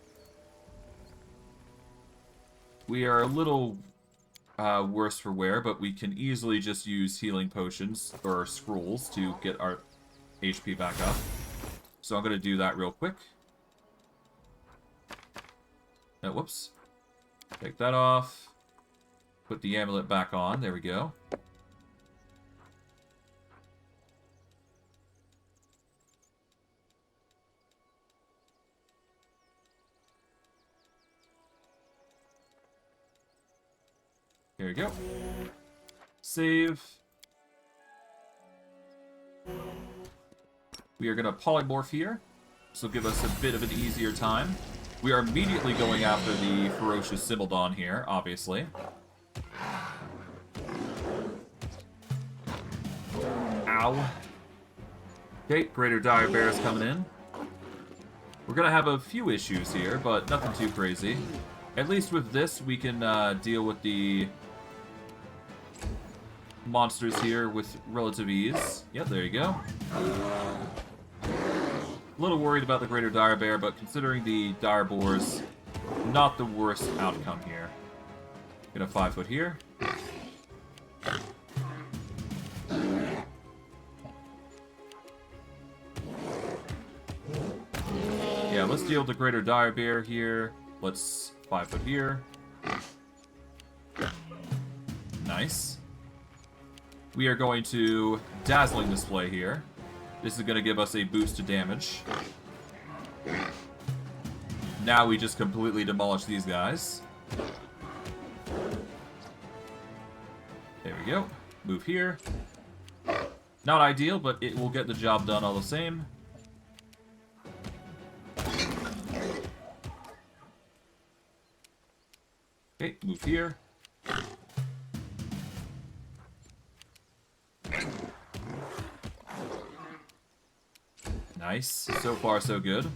We are a little worse for wear, but we can easily just use healing potions or scrolls to get our HP back up. So I'm going to do that real quick. Oh, whoops. Take that off. Put the amulet back on. There we go. There we go. Save. We are going to polymorph here. This will give us a bit of an easier time. We are immediately going after the Ferocious Symmeldon here, obviously. Ow. Okay, Greater Dire Bear is coming in. We're going to have a few issues here, but nothing too crazy. At least with this, we can deal with the monsters here with relative ease. Yep, there you go. A little worried about the Greater Dire Bear, but considering the Dire Boars, not the worst outcome here. Get a 5 foot here. Yeah, let's deal with the Greater Dire Bear here. Let's 5 foot here. Nice. We are going to Dazzling Display here. This is going to give us a boost to damage. Now we just completely demolish these guys. There we go. Move here. Not ideal, but it will get the job done all the same. Okay, move here. Nice. So far, so good.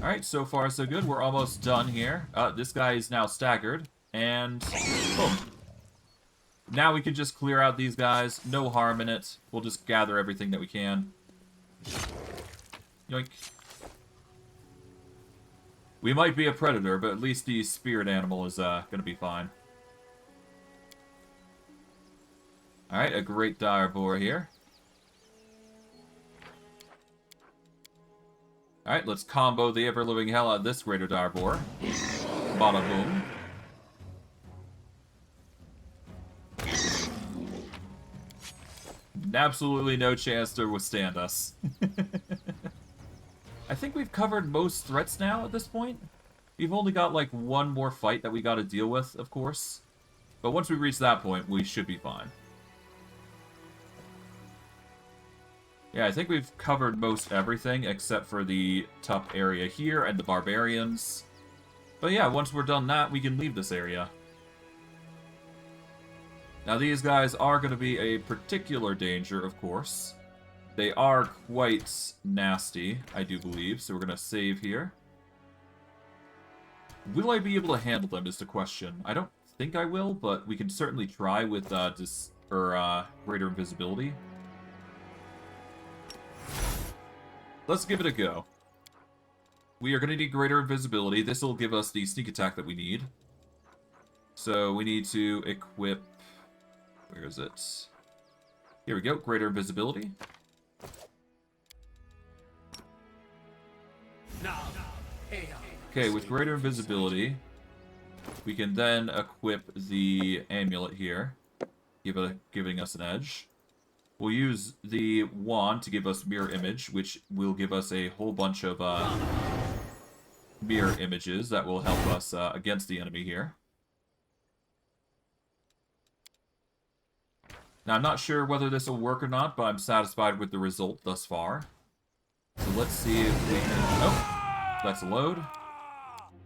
Alright, so far so good. We're almost done here. This guy is now staggered. And boom. Now we can just clear out these guys. No harm in it. We'll just gather everything that we can. Yoink. We might be a predator, but at least the spirit animal is gonna be fine. Alright, a great dire boar here. Alright, let's combo the ever-living hell out of this greater dire boar. Bada boom. Absolutely no chance to withstand us. I think we've covered most threats now at this point. We've only got like one more fight that we gotta deal with, of course. But once we reach that point, we should be fine. Yeah, I think we've covered most everything except for the top area here and the barbarians. But yeah, once we're done that, we can leave this area. Now these guys are going to be a particular danger, of course. They are quite nasty, I do believe, so we're going to save here. Will I be able to handle them is the question. I don't think I will, but we can certainly try with greater invisibility. Let's give it a go. We are going to need greater invisibility. This will give us the sneak attack that we need. So we need to equip... Where is it? Here we go. Greater invisibility. Okay, with greater invisibility, we can then equip the amulet here, giving us an edge. We'll use the wand to give us mirror image, which will give us a whole bunch of mirror images that will help us against the enemy here. Now, I'm not sure whether this will work or not, but I'm satisfied with the result thus far. So let's see if we can... Oh, that's a load.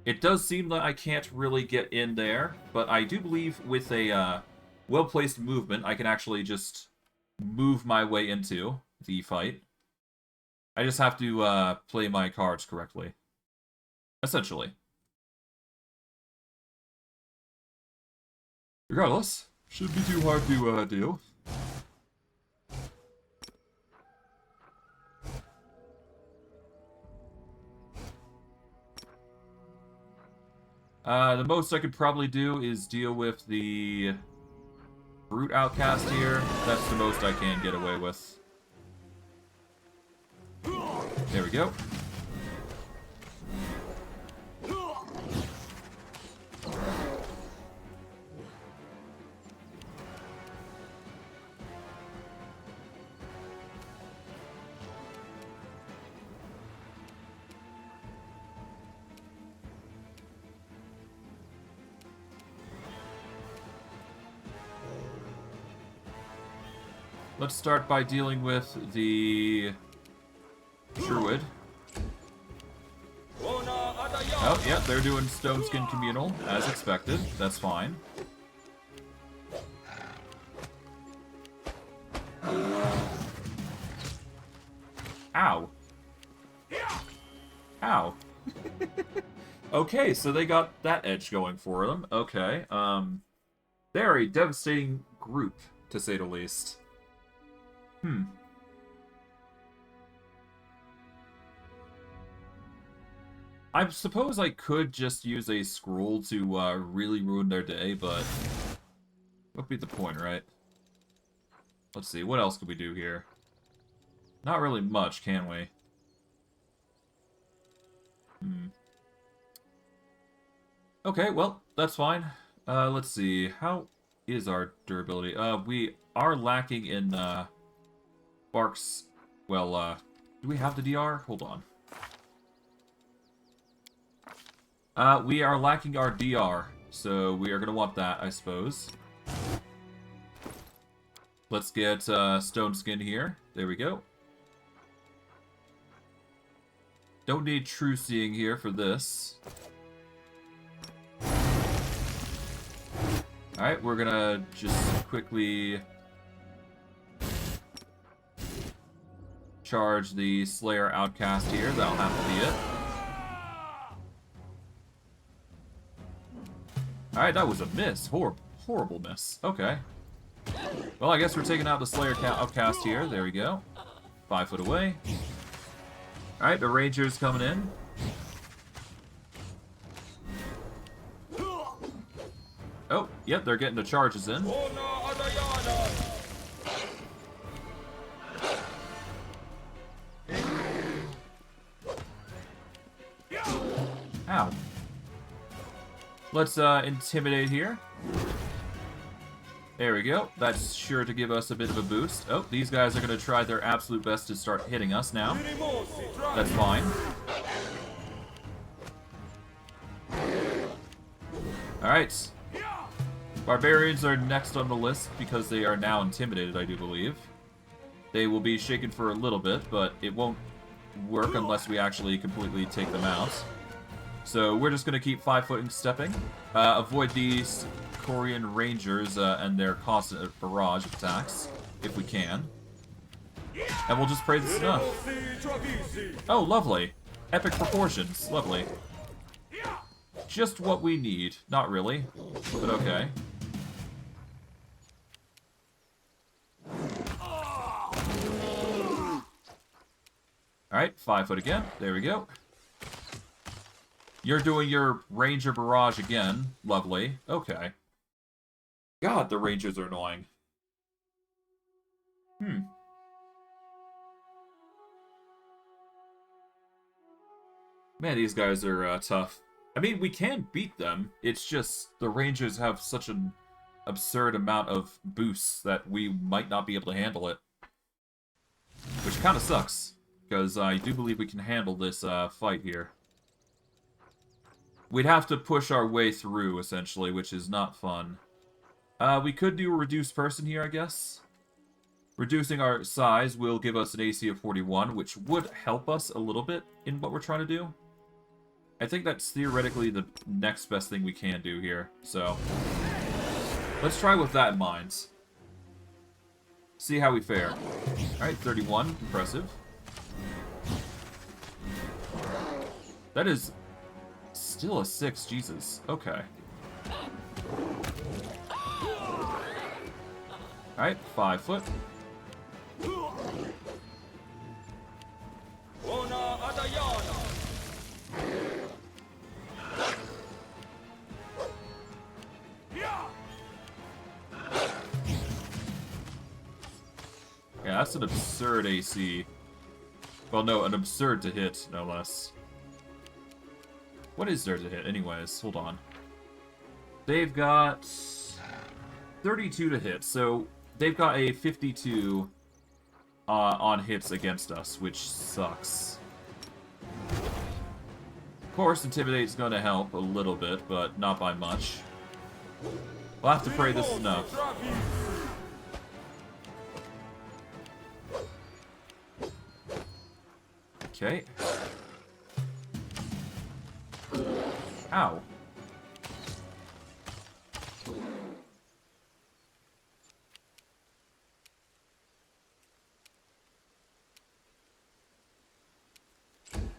It does seem that I can't really get in there, but I do believe with a well-placed movement, I can actually just move my way into the fight. I just have to play my cards correctly. Essentially. Regardless, shouldn't be too hard to do. The most I could probably do is deal with the brute outcast here. That's the most I can get away with. There we go. Let's start by dealing with the druid. Oh, yeah, they're doing Stone Skin Communal, as expected. That's fine. Ow. Ow. Okay, so they got that edge going for them. Okay, they're a devastating group, to say the least. I suppose I could just use a scroll to really ruin their day, but what would be the point, right? Let's see, what else could we do here? Not really much, can we? Okay, well, that's fine. Let's see, how is our durability? We are lacking in Barks. Well, do we have the DR? Hold on. We are lacking our DR, so we are going to want that, I suppose. Let's get Stone Skin here. There we go. Don't need True Seeing here for this. Alright, we're gonna just quickly charge the Slayer Outcast here. That'll have to be it. Alright, that was a miss. Horrible miss. Okay. Well, I guess we're taking out the Slayer Outcast here. There we go. 5 foot away. Alright, the Ranger's coming in. Oh, yep, they're getting the charges in. Ow. Let's intimidate here. There we go. That's sure to give us a bit of a boost. Oh, these guys are going to try their absolute best to start hitting us now. That's fine. Alright. Barbarians are next on the list because they are now intimidated, I do believe. They will be shaken for a little bit, but it won't work unless we actually completely take them out. So we're just going to keep 5-footing stepping. Avoid these Sakorian Rangers and their constant barrage attacks, if we can. And we'll just pray this enough. Oh, lovely. Epic proportions. Lovely. Just what we need. Not really, but okay. Alright, 5 foot again. There we go. You're doing your Ranger Barrage again. Lovely. Okay. God, the Rangers are annoying. Man, these guys are tough. I mean, we can beat them. It's just the Rangers have such an absurd amount of boosts that we might not be able to handle it. Which kind of sucks, because I do believe we can handle this fight here. We'd have to push our way through, essentially, which is not fun. We could do a reduced person here, I guess. Reducing our size will give us an AC of 41, which would help us a little bit in what we're trying to do. I think that's theoretically the next best thing we can do here, so let's try with that in mind. See how we fare. Alright, 31. Impressive. That is still a 6. Jesus. Okay. Alright, 5 foot. Yeah, that's an absurd AC. Well, no, an absurd to hit, no less. What is there to hit, anyways? Hold on. They've got 32 to hit, so they've got a 52 on hits against us, which sucks. Of course, Intimidate's going to help a little bit, but not by much. We'll have to pray this is enough. Okay. Ow.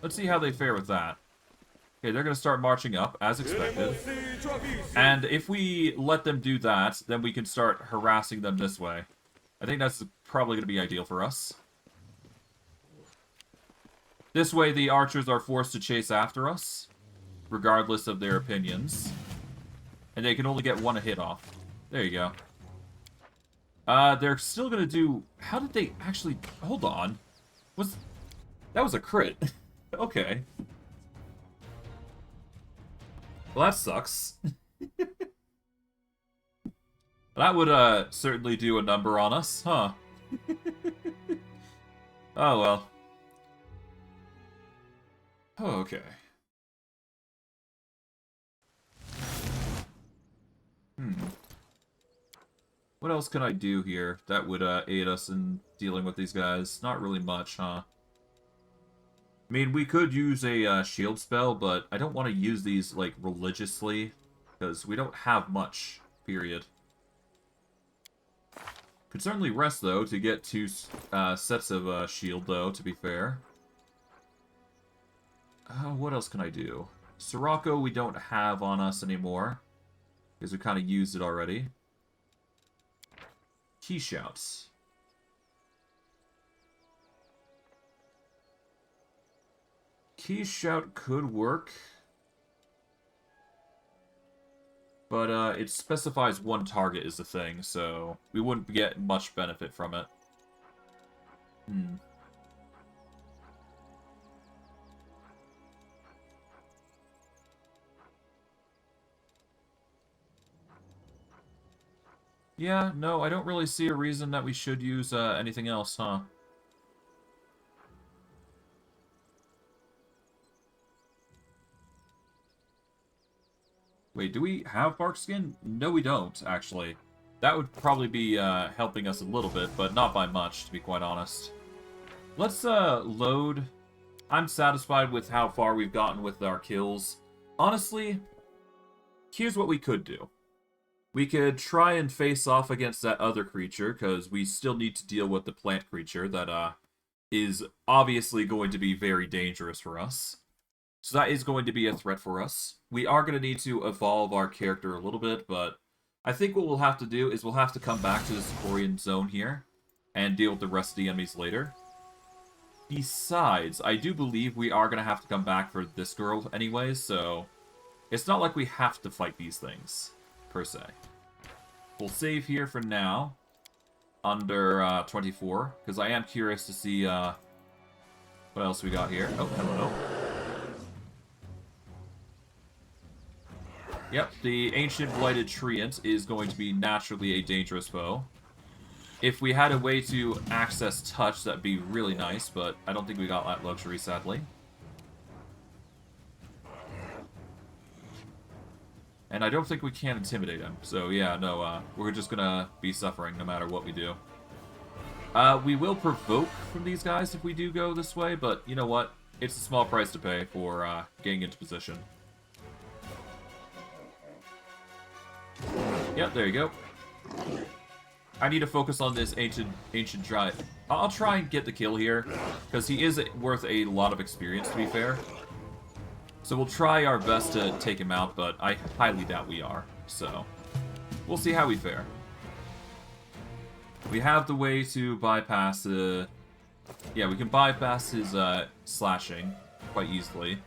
Let's see how they fare with that. Okay, they're going to start marching up, as expected. And if we let them do that, then we can start harassing them this way. I think that's probably going to be ideal for us. This way, the archers are forced to chase after us, regardless of their opinions. And they can only get one a hit off. There you go. They're still going to do... How did they actually... Hold on. That was a crit. Okay. Well, that sucks. That would, certainly do a number on us, huh? Oh, well. Oh, okay. What else can I do here that would aid us in dealing with these guys? Not really much, huh? I mean, we could use a shield spell, but I don't want to use these, like, religiously, because we don't have much. period. Could certainly rest, though, to get 2 sets of shield, though, to be fair. What else can I do? Sirocco we don't have on us anymore, because we kind of used it already. Key shouts. Key shout could work. But it specifies 1 target is the thing, so we wouldn't get much benefit from it. Yeah, no, I don't really see a reason that we should use anything else, huh? Wait, do we have bark skin? No, we don't, actually. That would probably be helping us a little bit, but not by much, to be quite honest. Let's load. I'm satisfied with how far we've gotten with our kills. Honestly, here's what we could do. We could try and face off against that other creature, because we still need to deal with the plant creature that is obviously going to be very dangerous for us. So that is going to be a threat for us. We are going to need to evolve our character a little bit, but I think what we'll have to do is we'll have to come back to the Sakorian zone here and deal with the rest of the enemies later. Besides, I do believe we are going to have to come back for this girl anyways, so it's not like we have to fight these things, per se. We'll save here for now, under 24, because I am curious to see what else we got here. Oh, hello. Yep, the Ancient Blighted Treant is going to be naturally a dangerous foe. If we had a way to access touch, that'd be really nice, but I don't think we got that luxury, sadly. And I don't think we can intimidate him, so yeah, no, we're just gonna be suffering no matter what we do. We will provoke from these guys if we do go this way, but you know what? It's a small price to pay for getting into position. Yep, there you go. I need to focus on this ancient giant. I'll try and get the kill here, because he is worth a lot of experience, to be fair. So we'll try our best to take him out, but I highly doubt we are. So we'll see how we fare. We have the way to bypass yeah, we can bypass his slashing quite easily.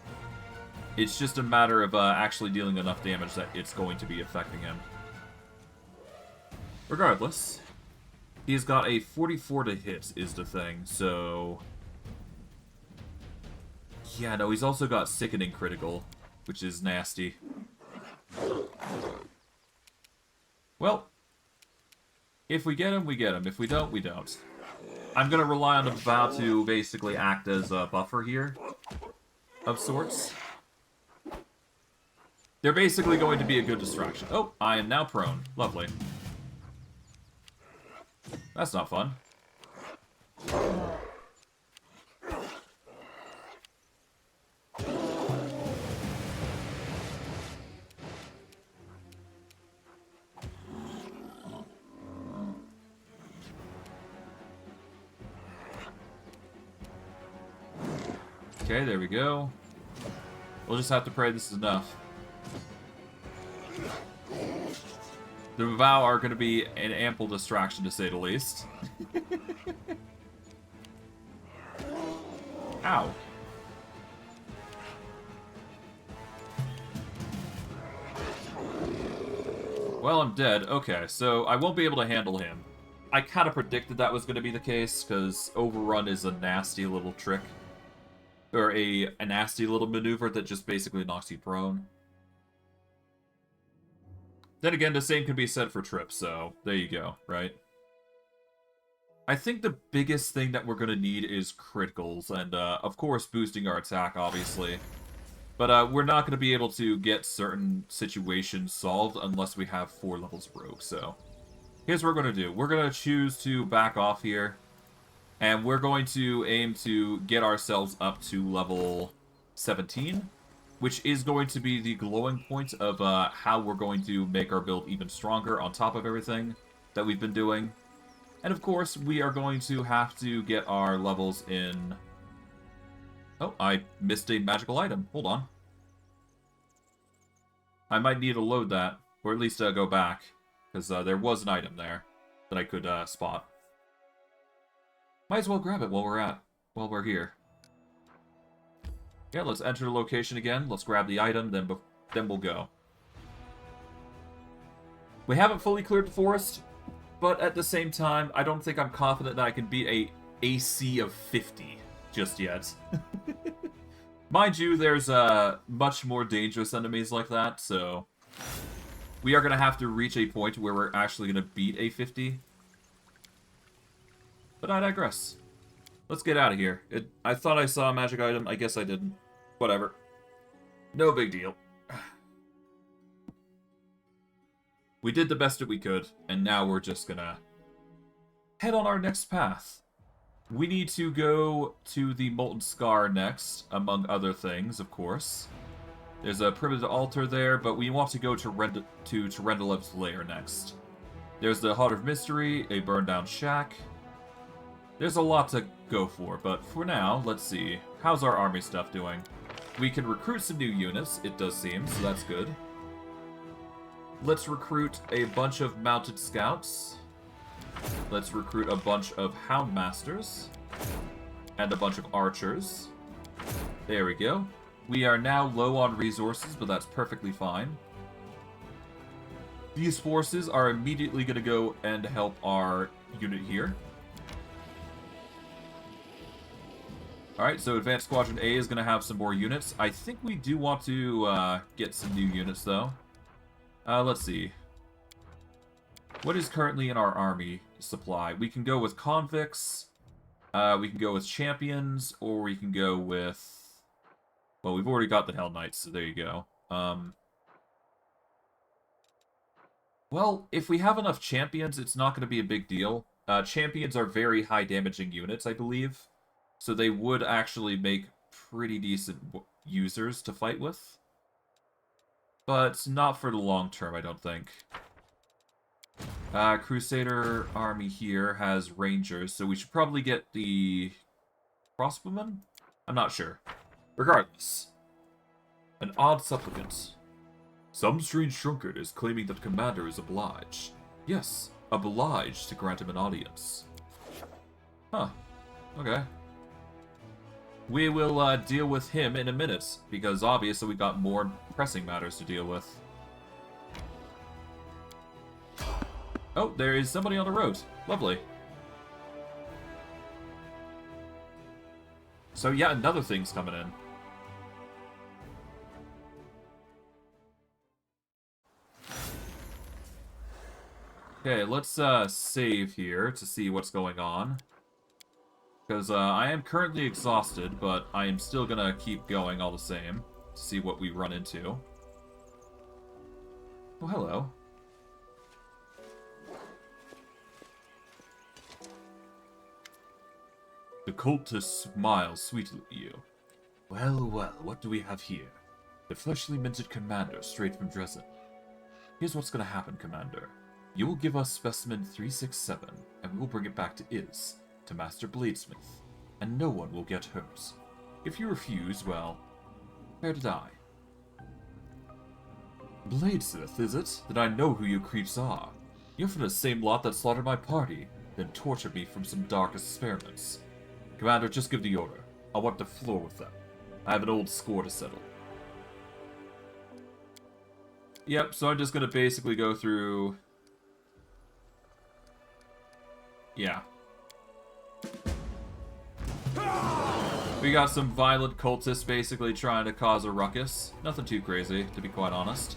It's just a matter of actually dealing enough damage that it's going to be affecting him. Regardless, he's got a 44 to hit is the thing, so... Yeah, no, he's also got sickening critical, which is nasty. Well, if we get him, we get him. If we don't, we don't. I'm going to rely on the vow to basically act as a buffer here, of sorts. They're basically going to be a good distraction. Oh, I am now prone. Lovely. That's not fun. Okay, there we go. We'll just have to pray this is enough. The vow are going to be an ample distraction, to say the least. Ow. Well, I'm dead. Okay, so I won't be able to handle him. I kind of predicted that was going to be the case, because Overrun is a nasty little trick. Or a nasty little maneuver that just basically knocks you prone. Then again, the same can be said for Trip, so there you go, right? I think the biggest thing that we're going to need is criticals, and of course boosting our attack, obviously. But we're not going to be able to get certain situations solved unless we have 4 levels of Rogue, so... Here's what we're going to do. We're going to choose to back off here, and we're going to aim to get ourselves up to level 17. which is going to be the glowing point of how we're going to make our build even stronger on top of everything that we've been doing. And of course, we are going to have to get our levels in... Oh, I missed a magical item. Hold on. I might need to load that, or at least go back, because there was an item there that I could spot. Might as well grab it while we're here. Yeah, let's enter the location again. Let's grab the item, then we'll go. We haven't fully cleared the forest, but at the same time, I don't think I'm confident that I can beat a AC of 50 just yet. Mind you, there's much more dangerous enemies like that, so we are going to have to reach a point where we're actually going to beat a 50. But I digress. Let's get out of here. I thought I saw a magic item. I guess I didn't. Whatever. No big deal. We did the best that we could, and now we're just gonna head on our next path. We need to go to the Molten Scar next, among other things, of course. There's a primitive altar there, but we want to go to Terendelev's lair next. There's the Heart of Mystery, a burned-down shack. There's a lot to go for, but for now, let's see. How's our army stuff doing? We can recruit some new units, it does seem, so that's good. Let's recruit a bunch of mounted scouts. Let's recruit a bunch of houndmasters. And a bunch of archers. There we go. We are now low on resources, but that's perfectly fine. These forces are immediately going to go and help our unit here. Alright, so Advanced Squadron A is going to have some more units. I think we do want to get some new units, though. Let's see. What is currently in our army supply? We can go with convicts, we can go with champions, or we can go with... Well, we've already got the Hell Knights, so there you go. Well, if we have enough champions, it's not going to be a big deal. Champions are very high damaging units, I believe. So they would actually make pretty decent users to fight with. But not for the long term, I don't think. Crusader army here has rangers, so we should probably get the crossbowmen? I'm not sure. Regardless. An odd supplicant. Some strange drunkard is claiming that Commander is obliged. Yes, obliged to grant him an audience. Huh. Okay. We will deal with him in a minute, because obviously we got more pressing matters to deal with. Oh, there is somebody on the road. Lovely. So yeah, another thing's coming in. Okay, let's save here to see what's going on. Because I am currently exhausted, but I am still gonna keep going all the same to see what we run into. Oh, hello. The cultist smiles sweetly at you. Well, well, what do we have here? The fleshly minted commander straight from Drezen. Here's what's gonna happen, Commander. You will give us specimen 367, and we will bring it back to Iz, to Master Bladesmith, and no one will get hurt. If you refuse, well, prepare to die. Bladesmith, is it? Then I know who you creeps are. You're from the same lot that slaughtered my party, then tortured me from some dark experiments. Commander, just give the order. I want the floor with them. I have an old score to settle. Yep, so I'm just gonna basically go through... Yeah. We got some violent cultists basically trying to cause a ruckus. Nothing too crazy, to be quite honest.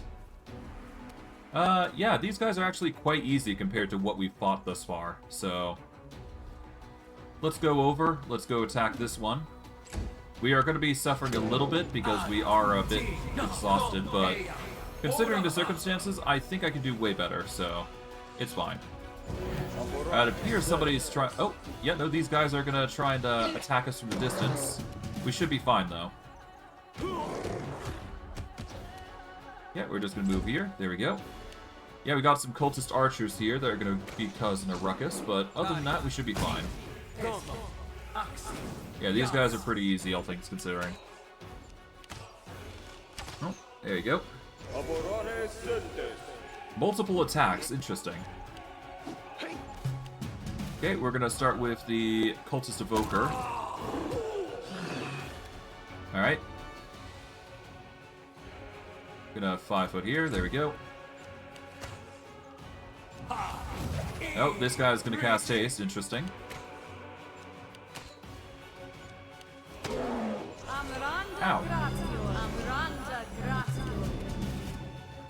Yeah, these guys are actually quite easy compared to what we've fought thus far, so... Let's go over, let's go attack this one. We are going to be suffering a little bit because we are a bit exhausted, but considering the circumstances, I think I can do way better, so it's fine. It appears somebody's trying... Oh, yeah, no, these guys are going to try and attack us from the distance. We should be fine, though. Yeah, we're just gonna move here. There we go. Yeah, we got some cultist archers here that are gonna be causing a ruckus, but other than that, we should be fine. Yeah, these guys are pretty easy, all things considering. Oh, there you go. Multiple attacks, interesting. Okay, we're gonna start with the cultist evoker. Alright. Gonna 5 foot here, there we go. Oh, this guy's gonna cast haste, interesting. Ow.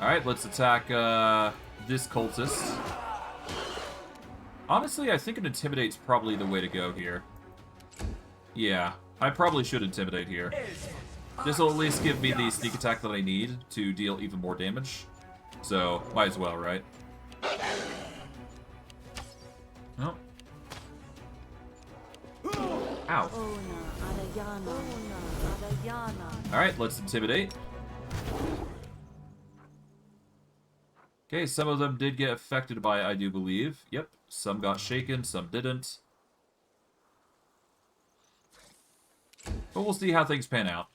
Alright, let's attack this cultist. Honestly, I think an Intimidate's probably the way to go here. Yeah, I probably should Intimidate here. This will at least give me the sneak attack that I need to deal even more damage. So, might as well, right? Oh. Ow. Alright, let's Intimidate. Okay, some of them did get affected by it, I do believe. Yep, some got shaken, some didn't. But we'll see how things pan out.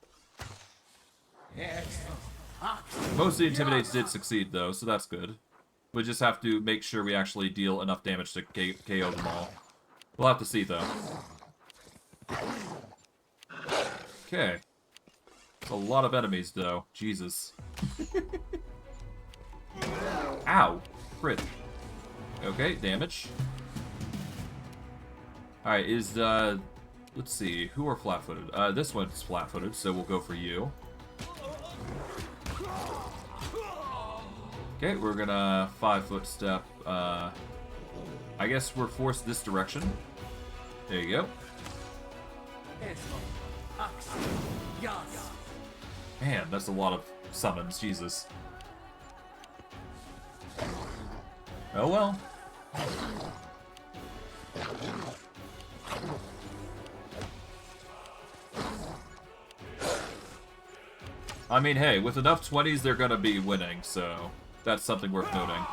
Most of the Intimidates did succeed, though, so that's good. We just have to make sure we actually deal enough damage to KO them all. We'll have to see, though. Okay. It's a lot of enemies, though. Jesus. Ow! Crit. Okay, damage. Alright, let's see, who are flat-footed? This one's flat-footed, so we'll go for you. Okay, we're gonna 5-foot step, I guess we're forced this direction. There you go. Man, that's a lot of summons, Jesus. Oh well. I mean, hey, with enough 20s, they're gonna be winning, so that's something worth noting.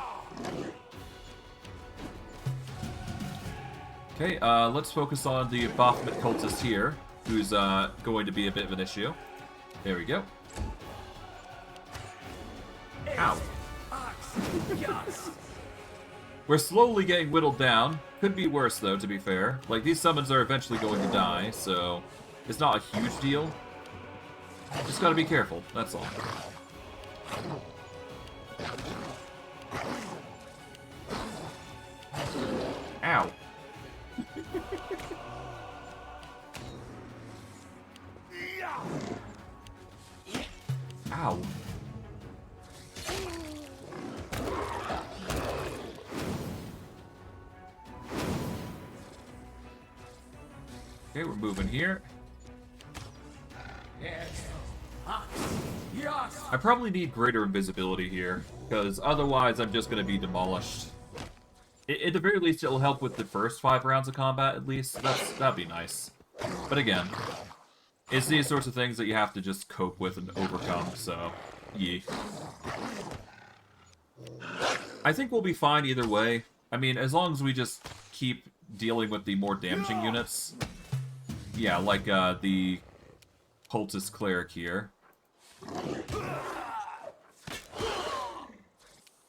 Okay, let's focus on the Baphomet cultist here, who's going to be a bit of an issue. There we go. Ow. We're slowly getting whittled down. Could be worse, though, to be fair. Like, these summons are eventually going to die, so it's not a huge deal. Just gotta be careful, that's all. Ow. Ow. Okay, we're moving here. I probably need greater invisibility here, because otherwise I'm just going to be demolished. At the very least, it'll help with the first 5 rounds of combat, at least. That'd be nice. But again, it's these sorts of things that you have to just cope with and overcome, so, yeah. I think we'll be fine either way. I mean, as long as we just keep dealing with the more damaging units. Yeah, like the cultist cleric here.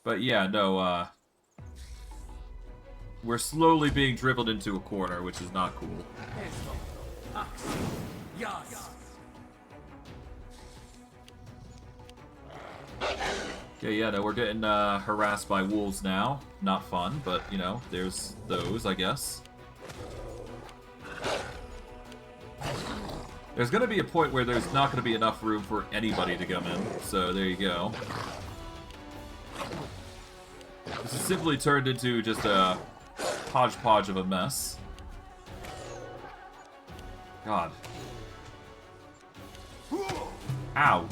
But yeah, no, we're slowly being dribbled into a corner, which is not cool. Okay, yeah, no, we're getting harassed by wolves now. Not fun, but, you know, there's those, I guess. There's going to be a point where there's not going to be enough room for anybody to come in, so there you go. This has simply turned into just a hodgepodge of a mess. God. Ow.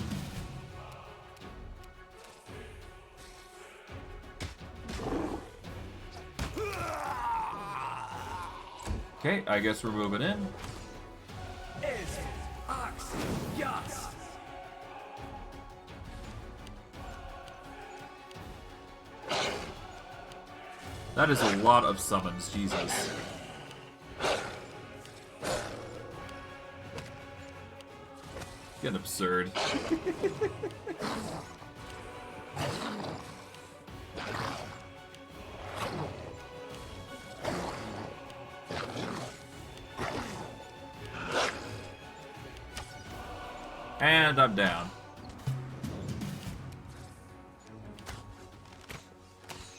Okay, I guess we're moving in. That is a lot of summons, Jesus. Getting absurd. And I'm down.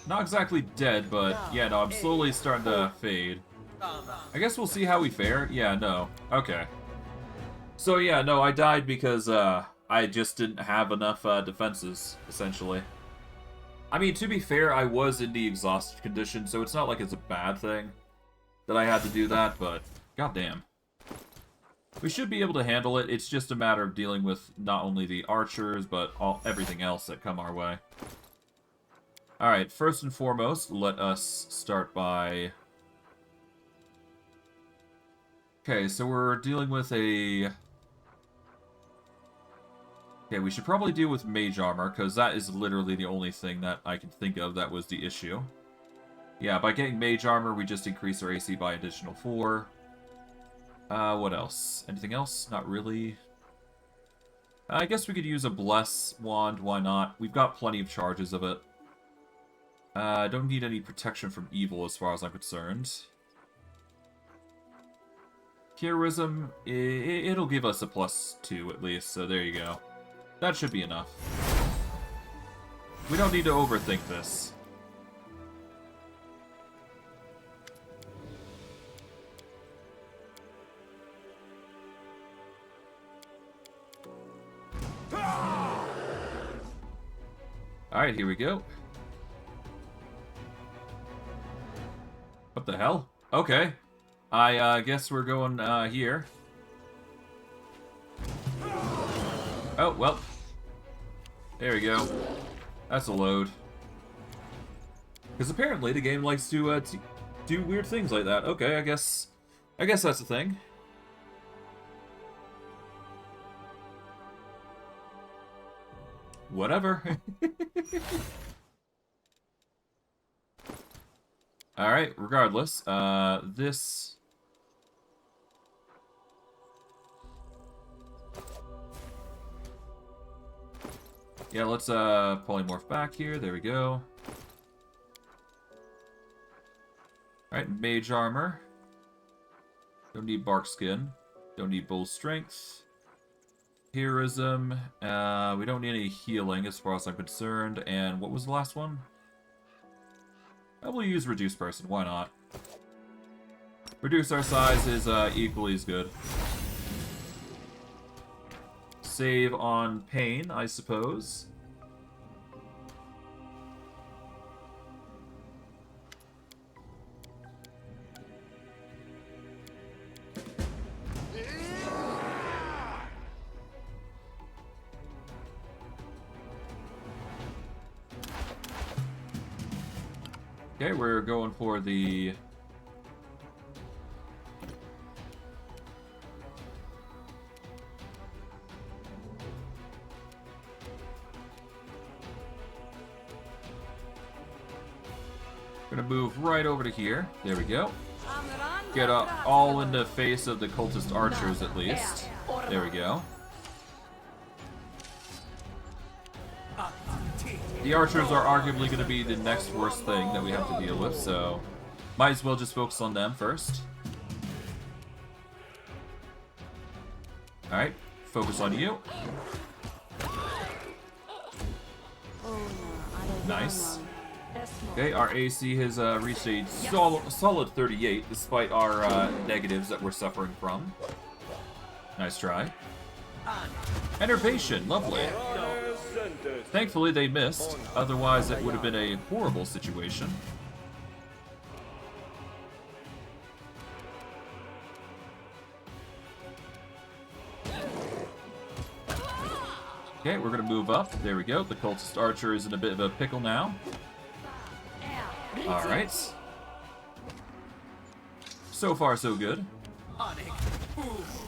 Not exactly dead, but yeah, no, I'm slowly starting to fade. I guess we'll see how we fare. Yeah, no. Okay. So yeah, no, I died because I just didn't have enough defenses, essentially. I mean, to be fair, I was in the exhausted condition, so it's not like it's a bad thing that I had to do that, but goddamn. We should be able to handle it. It's just a matter of dealing with not only the archers, but everything else that come our way. Alright, first and foremost, let us start by... Okay, so we're dealing with a... Okay, we should probably deal with mage armor, because that is literally the only thing that I can think of that was the issue. Yeah, by getting mage armor, we just increase our AC by additional 4. What else? Anything else? Not really. I guess we could use a bless wand, why not? We've got plenty of charges of it. Don't need any protection from evil as far as I'm concerned. Heroism, it'll give us a +2 at least, so there you go. That should be enough. We don't need to overthink this. Alright, here we go. What the hell? Okay. I guess we're going here. Oh, well. There we go. That's a load. Because apparently the game likes to do weird things like that. Okay, I guess that's a thing. Whatever. Alright, regardless, this... Yeah, let's polymorph back here, there we go. Alright, mage armor. Don't need bark skin. Don't need bull strength. Heroism. We don't need any healing as far as I'm concerned. And what was the last one? I will use reduce person, why not? Reduce our size is equally as good. Save on pain, I suppose. Okay, we're going for the... Gonna move right over to here. There we go. Get all in the face of the cultist archers at least. There we go. The archers are arguably going to be the next worst thing that we have to deal with, so might as well just focus on them first. Alright, focus on you. Nice. Okay, our AC has reached a solid 38, despite our negatives that we're suffering from. Nice try. Enervation, lovely. Thankfully they missed, otherwise it would have been a horrible situation. Okay, we're gonna move up. There we go. The cultist archer is in a bit of a pickle now. Alright. So far, so good.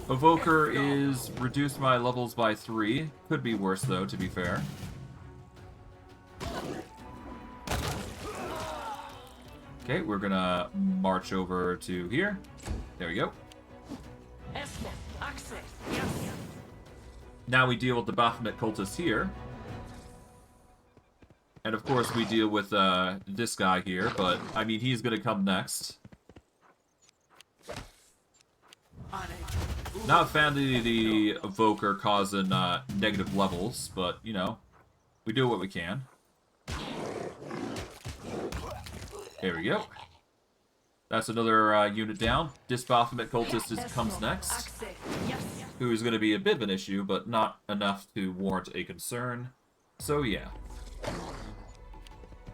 Evoker is reduced my levels by 3. Could be worse, though, to be fair. Okay, we're gonna march over to here. There we go. Now we deal with the Baphomet cultist here. And of course we deal with this guy here, but I mean he's gonna come next. Not a fan of the evoker causing negative levels, but you know, we do what we can. There we go. That's another unit down. This Baphomet cultist comes next, who is going to be a bit of an issue, but not enough to warrant a concern. So yeah.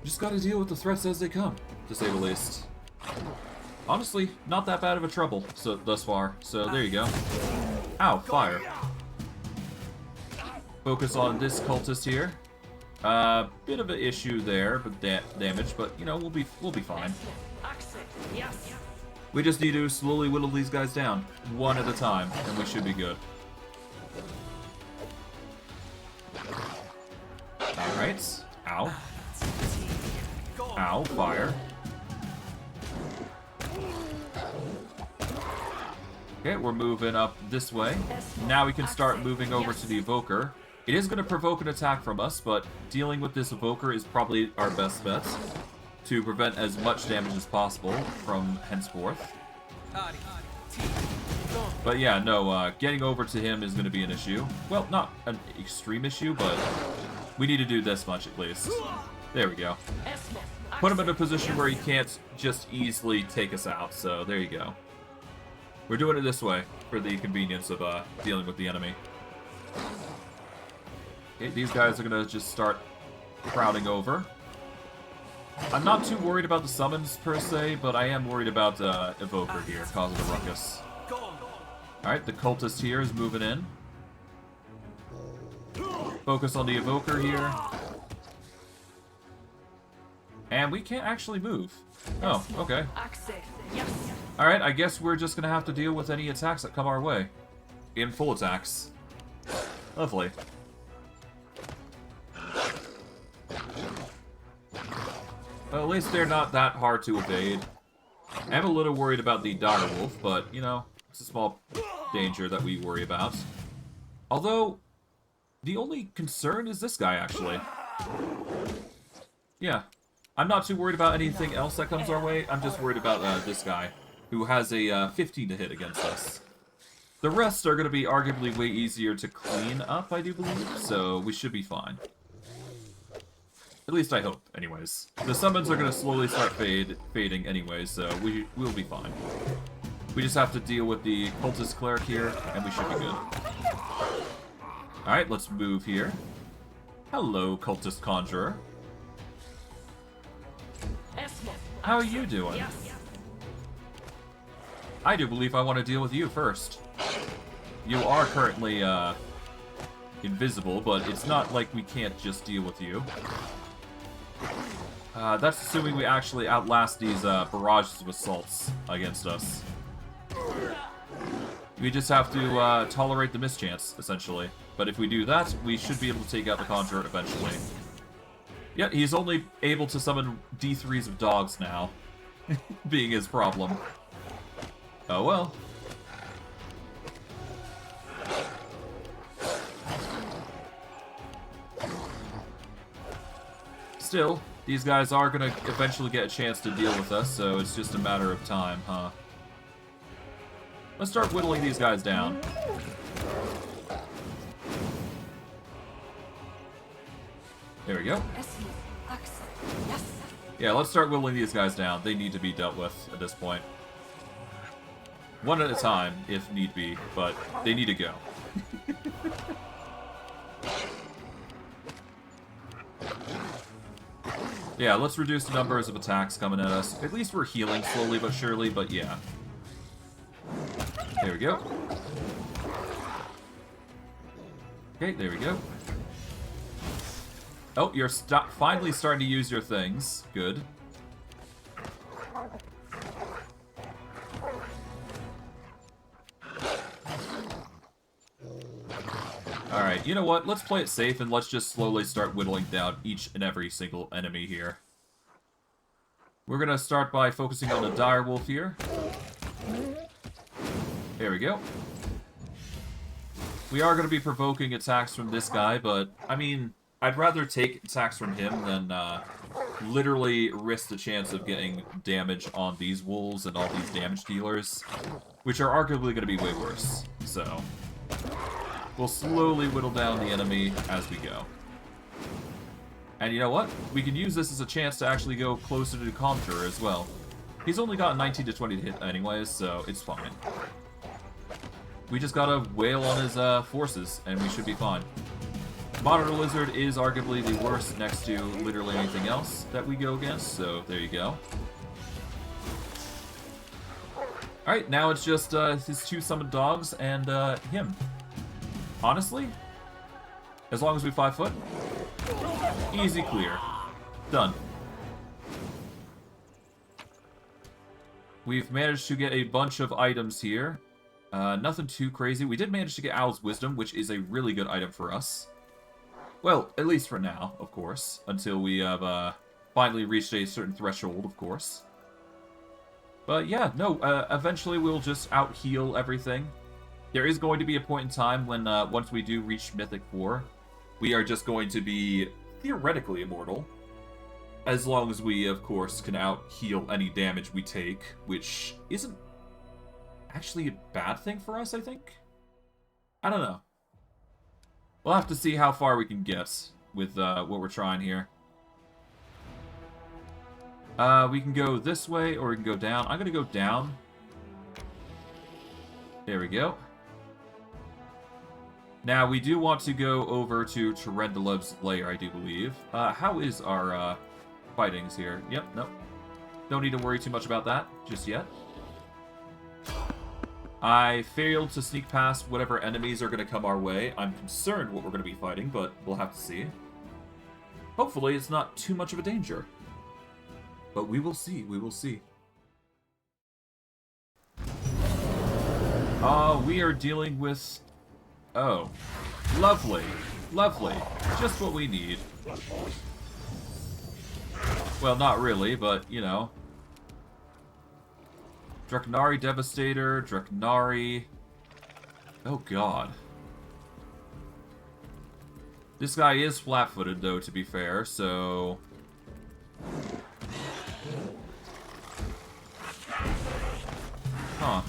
Just gotta deal with the threats as they come, to say the least. Honestly, not that bad of a trouble thus far, so there you go. Ow, fire. Focus on this cultist here. Bit of an issue there, but damage, but you know, we'll be fine. We just need to slowly whittle these guys down, one at a time, and we should be good. Alright. Ow. Ow, fire. Okay, we're moving up this way. Now we can start moving over to the evoker. It is going to provoke an attack from us, but dealing with this evoker is probably our best bet to prevent as much damage as possible from henceforth. But yeah, no, getting over to him is going to be an issue. Well, not an extreme issue, but we need to do this much at least. There we go. Put him in a position where he can't just easily take us out, so there you go. We're doing it this way for the convenience of dealing with the enemy. Okay, these guys are going to just start crowding over. I'm not too worried about the summons per se, but I am worried about Evoker here causing a ruckus. Alright, the cultist here is moving in. Focus on the Evoker here. And we can't actually move. Oh, okay. Alright, I guess we're just gonna have to deal with any attacks that come our way. In full attacks. Lovely. Well, at least they're not that hard to evade. I'm a little worried about the Dire Wolf, but, you know, it's a small danger that we worry about. Although, the only concern is this guy, actually. Yeah. I'm not too worried about anything else that comes our way. I'm just worried about this guy, who has a 15 to hit against us. The rest are going to be arguably way easier to clean up, I do believe, so we should be fine. At least I hope, anyways. The summons are going to slowly start fading anyways, so we'll be fine. We just have to deal with the cultist cleric here, and we should be good. Alright, let's move here. Hello, cultist conjurer. How are you doing? I do believe I want to deal with you first. You are currently, invisible, but it's not like we can't just deal with you. That's assuming we actually outlast these, barrages of assaults against us. We just have to, tolerate the mischance, essentially. But if we do that, we should be able to take out the Conjurer eventually. Yeah, he's only able to summon D3s of dogs now, being his problem. Oh well. Still, these guys are gonna eventually get a chance to deal with us, so it's just a matter of time, huh? Let's start whittling these guys down. There we go. Yeah, let's start whittling these guys down. They need to be dealt with at this point. One at a time, if need be, but they need to go. Yeah, let's reduce the numbers of attacks coming at us. At least we're healing slowly but surely, but yeah. There we go. Okay, there we go. Oh, you're finally starting to use your things. Good. Alright, you know what? Let's play it safe and let's just slowly start whittling down each and every single enemy here. We're gonna start by focusing on the dire wolf here. There we go. We are gonna be provoking attacks from this guy, but, I mean, I'd rather take attacks from him than, literally risk the chance of getting damage on these wolves and all these damage dealers, which are arguably gonna be way worse. So, we'll slowly whittle down the enemy as we go. And you know what? We can use this as a chance to actually go closer to the Conjurer as well. He's only got 19 to 20 to hit anyways, so it's fine. We just gotta wail on his forces, and we should be fine. Monitor Lizard is arguably the worst next to literally anything else that we go against, so there you go. Alright, now it's just his 2 summoned dogs and him. Honestly, as long as we 5 foot, easy clear. Done. We've managed to get a bunch of items here. Nothing too crazy. We did manage to get Owl's Wisdom, which is a really good item for us. Well, at least for now, of course. Until we have finally reached a certain threshold, of course. But yeah, no, eventually we'll just out-heal everything. There is going to be a point in time when, once we do reach Mythic 4, we are just going to be theoretically immortal. As long as we, of course, can out-heal any damage we take, which isn't actually a bad thing for us, I think? I don't know. We'll have to see how far we can get with what we're trying here. We can go this way, or we can go down. I'm going to go down. There we go. Now, we do want to go over to Terendelev's lair, I do believe. How is our fightings here? Yep, nope. Don't need to worry too much about that just yet. I failed to sneak past whatever enemies are going to come our way. I'm concerned what we're going to be fighting, but we'll have to see. Hopefully, it's not too much of a danger. But we will see, we will see. We are dealing with... Oh. Lovely. Lovely. Just what we need. Well, not really, but, you know. Draknari Devastator, Draknari... Oh god. This guy is flat-footed, though, to be fair, so... Huh.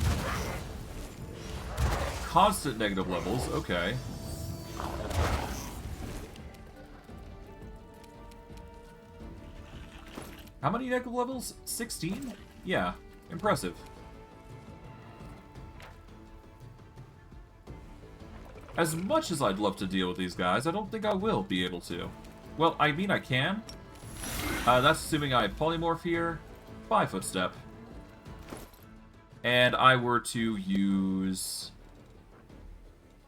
Constant negative levels, okay. How many negative levels? 16? Yeah, impressive. As much as I'd love to deal with these guys, I don't think I will be able to. Well, I mean I can. That's assuming I polymorph here. 5-foot step. And I were to use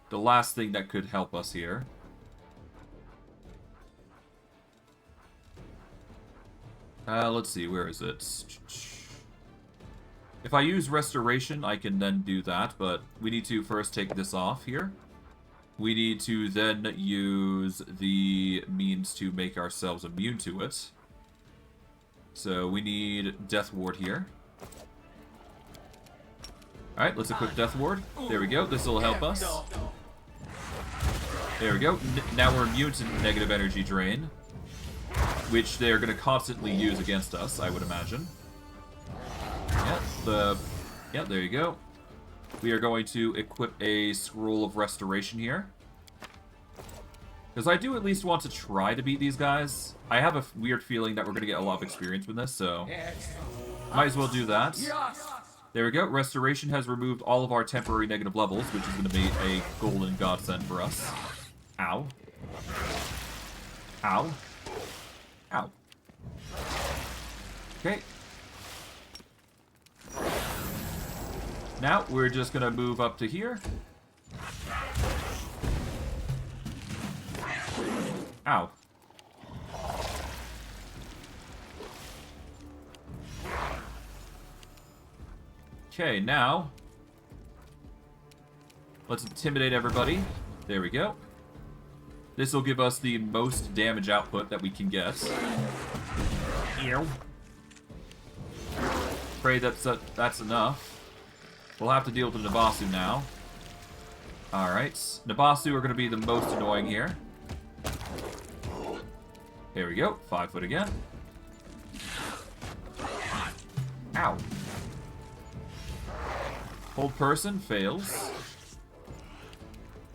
the last thing that could help us here. Let's see, where is it? If I use Restoration, I can then do that, but we need to first take this off here. We need to then use the means to make ourselves immune to it. So we need Death Ward here. Alright, let's equip Death Ward. There we go, this will help us. There we go. Now we're immune to negative energy drain, which they're going to constantly use against us, I would imagine. Yeah, there you go. We are going to equip a Scroll of Restoration here. Because I do at least want to try to beat these guys. I have a weird feeling that we're going to get a lot of experience with this, so might as well do that. There we go. Restoration has removed all of our temporary negative levels, which is going to be a golden godsend for us. Ow. Ow. Ow. Okay. Now, we're just going to move up to here. Ow. Okay, now, let's intimidate everybody. There we go. This will give us the most damage output that we can get. Ew. Pray that's enough. We'll have to deal with the Nabasu now. Alright. Nabasu are going to be the most annoying here. There we go. 5 foot again. Ow. Hold person fails.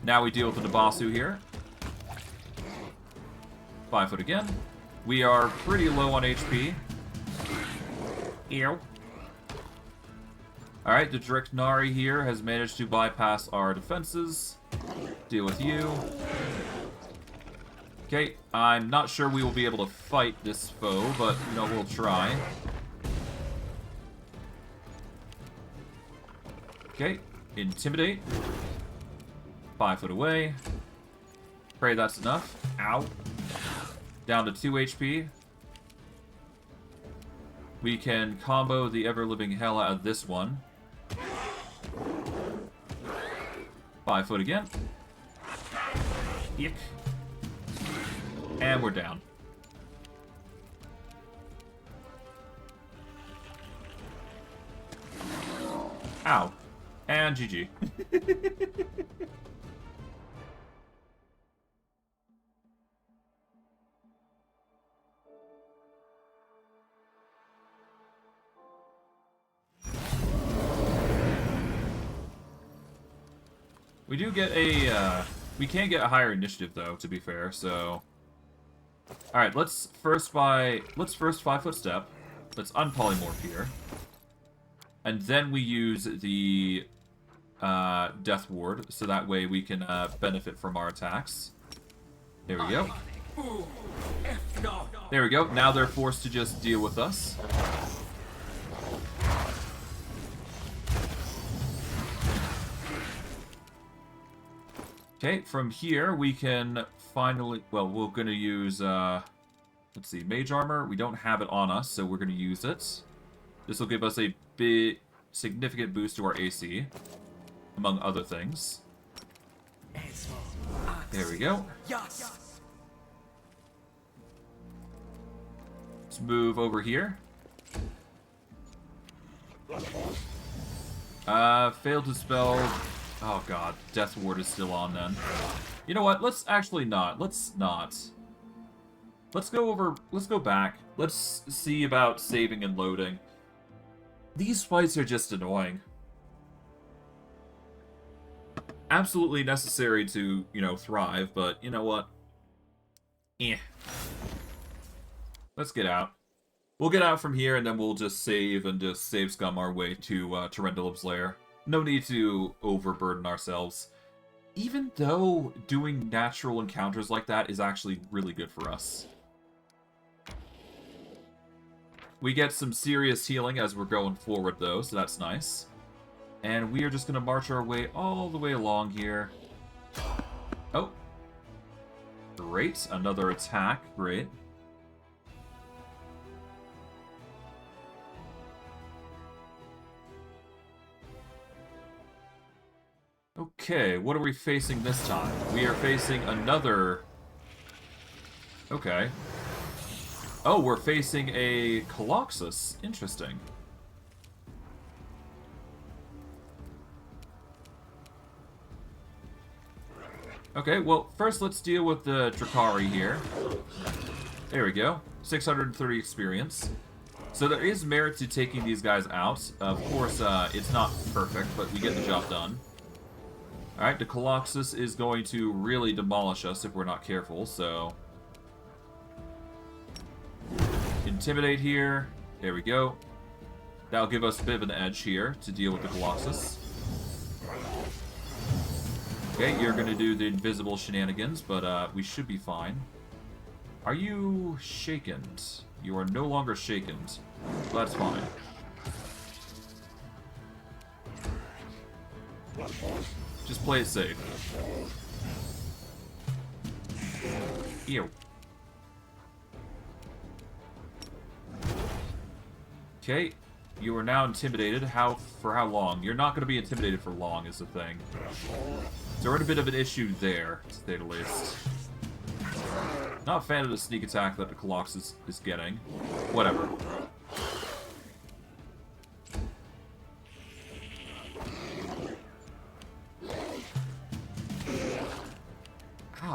Now we deal with the Nabasu here. 5 foot again. We are pretty low on HP. Ew. Alright, the Dreknari here has managed to bypass our defenses. Deal with you. Okay, I'm not sure we will be able to fight this foe, but, you know, we'll try. Okay, intimidate. 5 foot away. Pray that's enough. Ow. Down to 2 HP. We can combo the ever-living hell out of this one. 5 foot again. Yick. And we're down. Ow. And GG. We do get a, we can get a higher initiative though, to be fair, so... Alright, let's first 5 foot step. Let's unpolymorph here. And then we use the Death Ward, so that way we can benefit from our attacks. There we go. There we go, now they're forced to just deal with us. Okay, from here we can finally... Well, we're going to use, let's see, Mage Armor. We don't have it on us, so we're going to use it. This will give us a big, significant boost to our AC, among other things. There we go. Let's move over here. Failed to spell... Oh god, Death Ward is still on then. You know what? Let's actually not. Let's not. Let's go back. Let's see about saving and loading. These fights are just annoying. Absolutely necessary to, you know, thrive, but you know what? Eh. Let's get out. We'll get out from here and then we'll just save and just save scum our way to Terendelev's lair. No need to overburden ourselves. Even though doing natural encounters like that is actually really good for us. We get some serious healing as we're going forward though, so that's nice. And we are just going to march our way all the way along here. Oh. Great. Another attack. Great. Okay, what are we facing this time? We are facing another... Okay. Oh, we're facing a Colossus. Interesting. Okay, well, first let's deal with the Drakari here. There we go. 630 experience. So there is merit to taking these guys out. Of course, it's not perfect, but we get the job done. Alright, the Colossus is going to really demolish us if we're not careful, so... Intimidate here. There we go. That'll give us a bit of an edge here to deal with the Colossus. Okay, you're going to do the invisible shenanigans, but we should be fine. Are you shaken? You are no longer shaken. That's fine. Just play it safe. Ew. Okay, you are now intimidated. For how long? You're not going to be intimidated for long, is the thing. So we're in a bit of an issue there, to say the least. Not a fan of the sneak attack that the Colossus is getting. Whatever.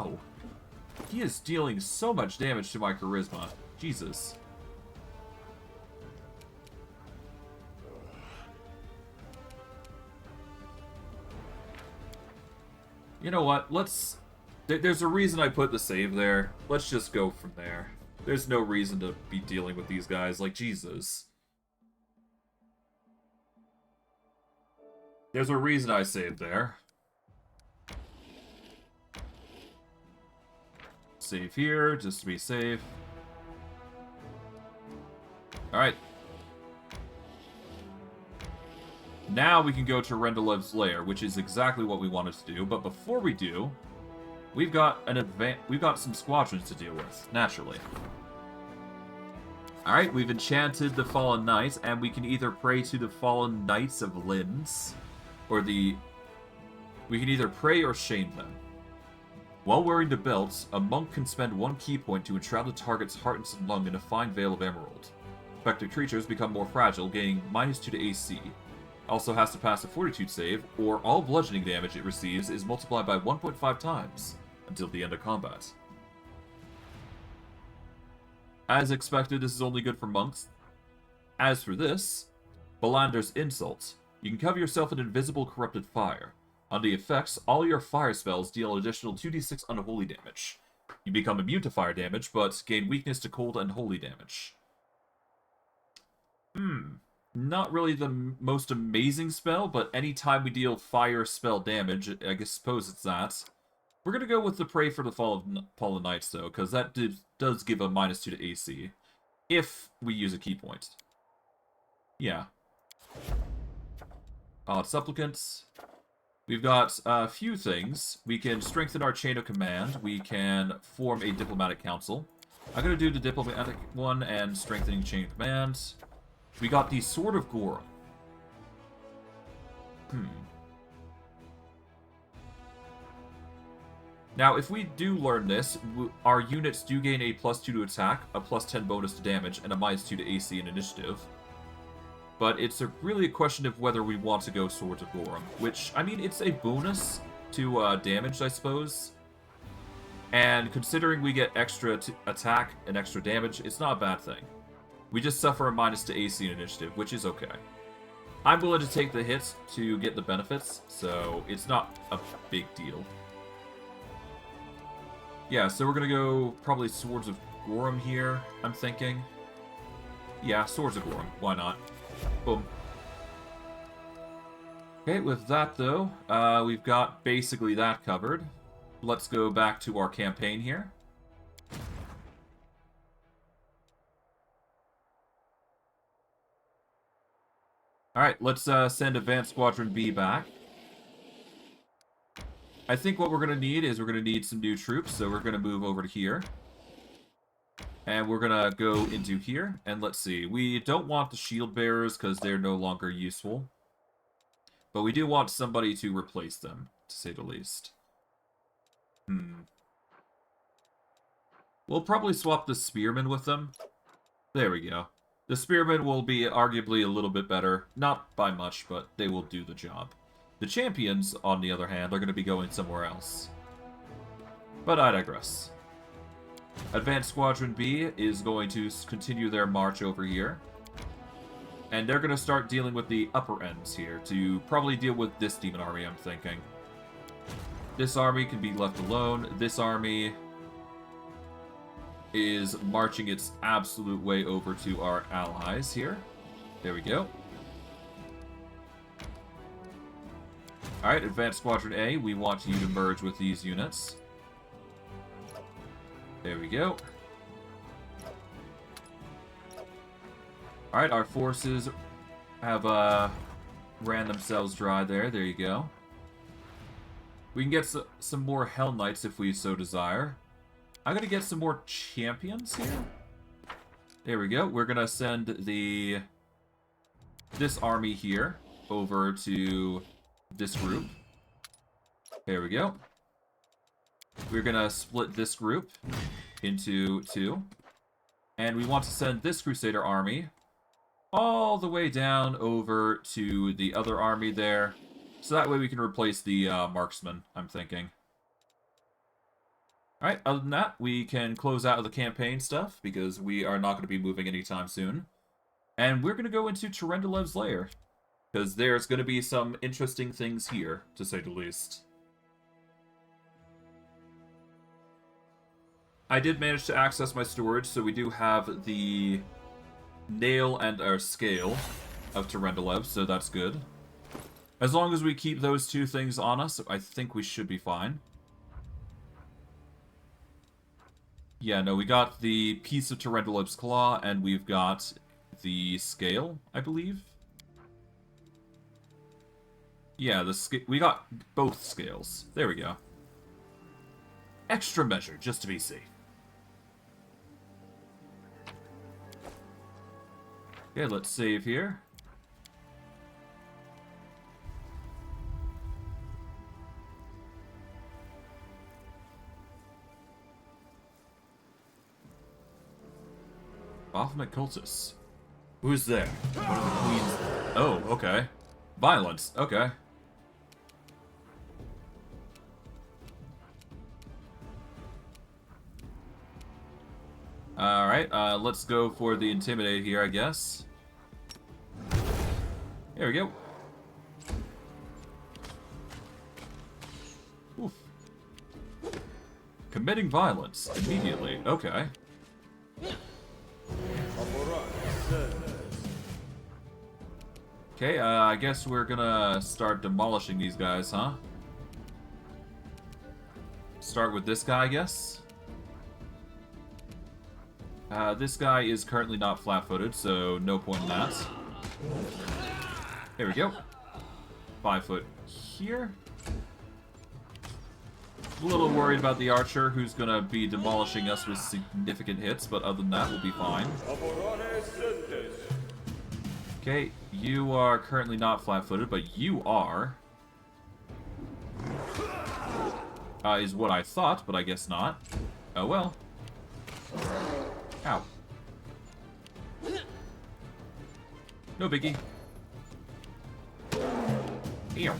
Wow. He is dealing so much damage to my charisma. Jesus. You know what? Let's... There's a reason I put the save there. Let's just go from there. There's no reason to be dealing with these guys. Like, Jesus. There's a reason I saved there. Save here, just to be safe. Alright. Now we can go to Rendelev's lair, which is exactly what we wanted to do. But before we do, we've got some squadrons to deal with, naturally. Alright, we've enchanted the Fallen Knight, and we can either pray to the Fallen Knights of Linz, or we can either pray or shame them. While wearing the belt, a monk can spend 1 key point to enshroud the target's heart and lung in a fine veil of emerald. Affected creatures become more fragile, gaining -2 to AC. Also has to pass a fortitude save, or all bludgeoning damage it receives is multiplied by 1.5 times until the end of combat. As expected, this is only good for monks. As for this, Belander's Insult. You can cover yourself in invisible corrupted fire. On the effects, all your fire spells deal an additional 2d6 unholy damage. You become immune to fire damage, but gain weakness to cold and holy damage. Not really the most amazing spell, but anytime we deal fire spell damage, I suppose it's that. We're going to go with the Pray for the Fallen Knights, though, because that does give a -2 to AC, if we use a key point. Yeah. Supplicants. We've got a few things. We can strengthen our chain of command. We can form a diplomatic council. I'm going to do the diplomatic one and strengthening chain of command. We got the Sword of Gorum. Now, if we do learn this, our units do gain a +2 to attack, a +10 bonus to damage, and a -2 to AC and initiative. But it's really a question of whether we want to go Swords of Gorum, which, I mean, it's a bonus to damage, I suppose. And considering we get extra attack and extra damage, it's not a bad thing. We just suffer a -2 to AC and initiative, which is okay. I'm willing to take the hits to get the benefits, so it's not a big deal. Yeah, so we're going to go probably Swords of Gorum here, I'm thinking. Yeah, Swords of Gorum. Why not? Boom. Okay, with that, though, we've got basically that covered. Let's go back to our campaign here. Alright, let's send Advanced Squadron B back. I think what we're going to need is we're going to need some new troops, so we're going to move over to here. And we're going to go into here, and let's see. We don't want the shield bearers because they're no longer useful. But we do want somebody to replace them, to say the least. We'll probably swap the spearmen with them. There we go. The spearmen will be arguably a little bit better. Not by much, but they will do the job. The champions, on the other hand, are going to be going somewhere else. But I digress. Advanced Squadron B is going to continue their march over here. And they're going to start dealing with the upper ends here to probably deal with this demon army, I'm thinking. This army can be left alone. This army is marching its absolute way over to our allies here. There we go. Alright, Advanced Squadron A, we want you to merge with these units. There we go. Alright, our forces have ran themselves dry there. There you go. We can get some more Hell Knights if we so desire. I'm going to get some more champions here. There we go. We're going to send this army here over to this group. There we go. We're going to split this group into 2. And we want to send this Crusader army all the way down over to the other army there. So that way we can replace the marksmen, I'm thinking. Alright, other than that, we can close out of the campaign stuff, because we are not going to be moving anytime soon. And we're going to go into Terendelev's lair, because there's going to be some interesting things here, to say the least. I did manage to access my storage, so we do have the nail and our scale of Terendelev, so that's good. As long as we keep those two things on us, I think we should be fine. Yeah, no, we got the piece of Terendelev's claw, and we've got the scale, I believe. Yeah, we got both scales. There we go. Extra measure, just to be safe. Okay, let's save here. Baphomet cultists. Who's there? One of the queens. Oh, okay. Violence. Okay. Alright, let's go for the intimidate here, I guess. There we go. Oof. Committing violence immediately. Okay. Okay, I guess we're gonna start demolishing these guys, huh? Start with this guy, I guess. This guy is currently not flat-footed, so no point in that. There we go. 5 foot here. A little worried about the archer, who's gonna be demolishing us with significant hits, but other than that, we'll be fine. Okay, you are currently not flat-footed, but you are. Is what I thought, but I guess not. Oh well. Ow. No biggie. Ew.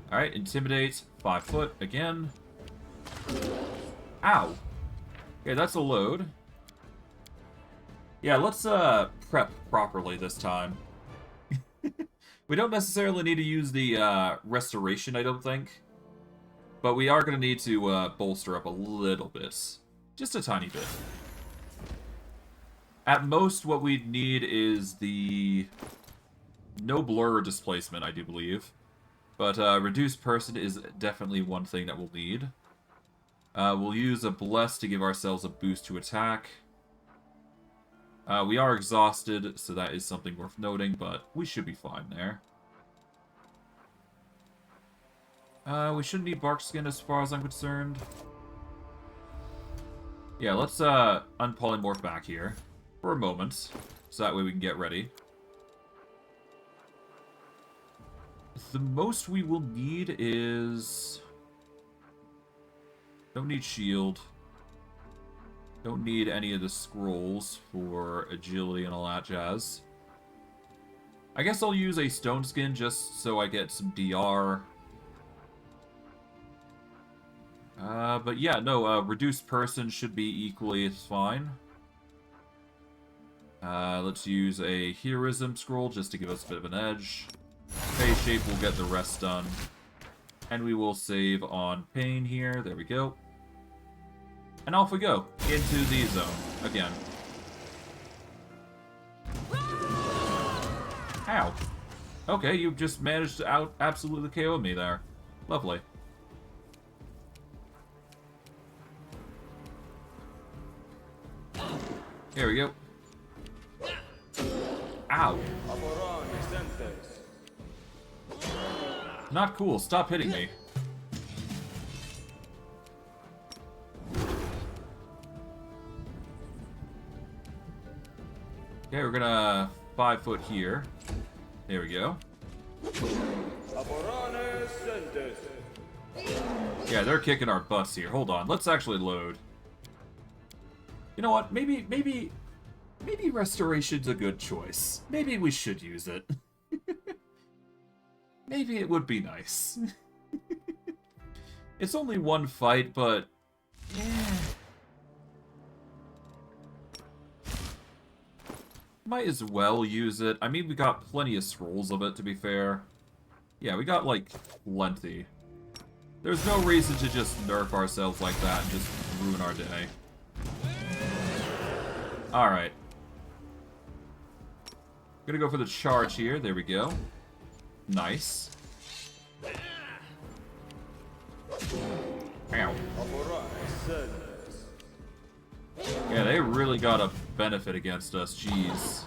Alright, intimidate. 5 foot again. Ow. Okay, that's a load. Yeah, let's prep properly this time. We don't necessarily need to use the restoration, I don't think. But we are going to need to bolster up a little bit. Just a tiny bit. At most, what we need is the no blur displacement, I do believe. But reduced person is definitely one thing that we'll need. We'll use a bless to give ourselves a boost to attack. We are exhausted, so that is something worth noting, but we should be fine there. We shouldn't need bark skin as far as I'm concerned. Yeah, let's unpolymorph back here for a moment, so that way we can get ready. The most we will need is... Don't need shield. Don't need any of the scrolls for agility and all that jazz. I guess I'll use a stone skin just so I get some DR. But yeah, no, reduced person should be equally as fine. Let's use a heroism scroll just to give us a bit of an edge. Phase shape will get the rest done. And we will save on pain here. There we go. And off we go into the zone again. Ow. Okay, you just managed to absolutely KO me there. Lovely. Here we go. Ow. Not cool. Stop hitting me. Okay, we're gonna 5 foot here. There we go. Yeah, they're kicking our butts here. Hold on. Let's actually load. You know what? Maybe restoration's a good choice. Maybe we should use it. Maybe it would be nice. It's only one fight, but... Might as well use it. I mean, we got plenty of scrolls of it, to be fair. Yeah, we got, like, plenty. There's no reason to just nerf ourselves like that and just ruin our day. Alright. Gonna go for the charge here. There we go. Nice. Ow. Yeah, they really got a benefit against us. Jeez.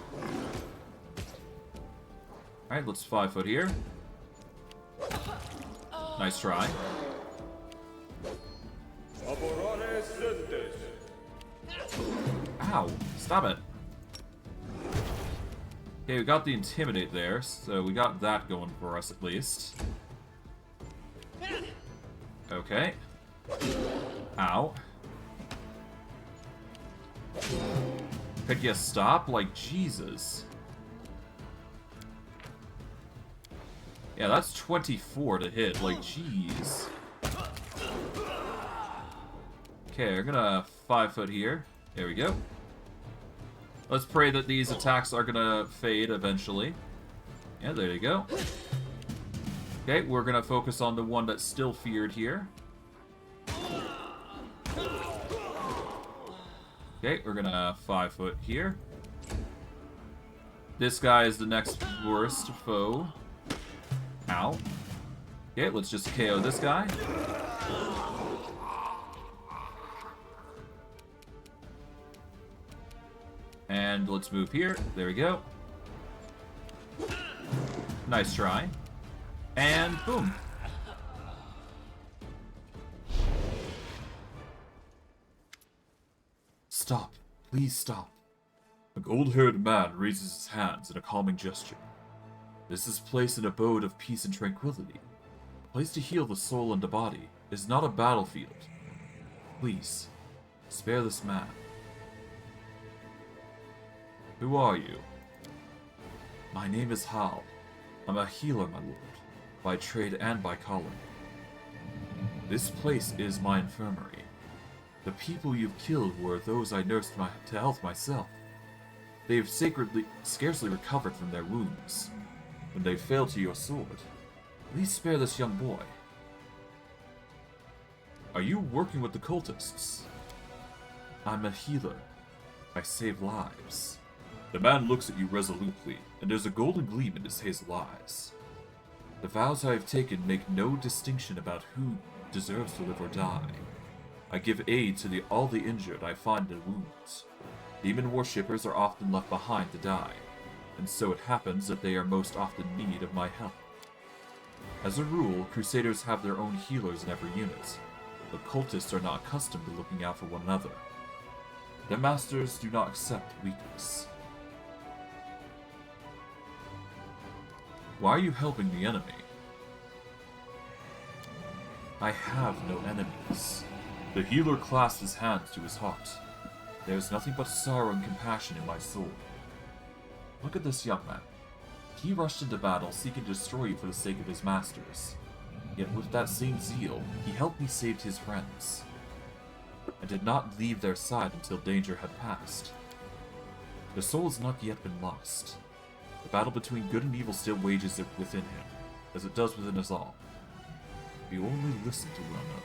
Alright, let's 5 foot here. Nice try. Ow. Stop it. Okay, we got the Intimidate there, so we got that going for us at least. Okay. Ow. Could you stop? Like, Jesus. Yeah, that's 24 to hit. Like, jeez. Okay, we're gonna 5 foot here. There we go. Let's pray that these attacks are gonna fade eventually. Yeah, there you go. Okay, we're gonna focus on the one that's still feared here. Okay, we're gonna 5 foot here. This guy is the next worst foe. Ow. Okay, let's just KO this guy. And let's move here. There we go. Nice try. And boom. Stop. Please stop. A gold-haired man raises his hands in a calming gesture. This is place an abode of peace and tranquility. A place to heal the soul and the body. It is not a battlefield. Please, spare this man. Who are you? My name is Hal. I'm a healer, my lord, by trade and by calling. This place is my infirmary. The people you've killed were those I nursed to health myself. They have scarcely recovered from their wounds. When they fail to your sword, please spare this young boy. Are you working with the cultists? I'm a healer. I save lives. The man looks at you resolutely, and there's a golden gleam in his hazel eyes. The vows I have taken make no distinction about who deserves to live or die. I give aid to all the injured I find in wounds. Demon worshippers are often left behind to die, and so it happens that they are most often in need of my help. As a rule, Crusaders have their own healers in every unit, but cultists are not accustomed to looking out for one another. Their masters do not accept weakness. Why are you helping the enemy? I have no enemies. The healer clasped his hands to his heart. There is nothing but sorrow and compassion in my soul. Look at this young man. He rushed into battle seeking to destroy you for the sake of his masters. Yet with that same zeal, he helped me save his friends. I did not leave their side until danger had passed. The soul has not yet been lost. The battle between good and evil still wages it within him, as it does within us all. If you only listen to one another.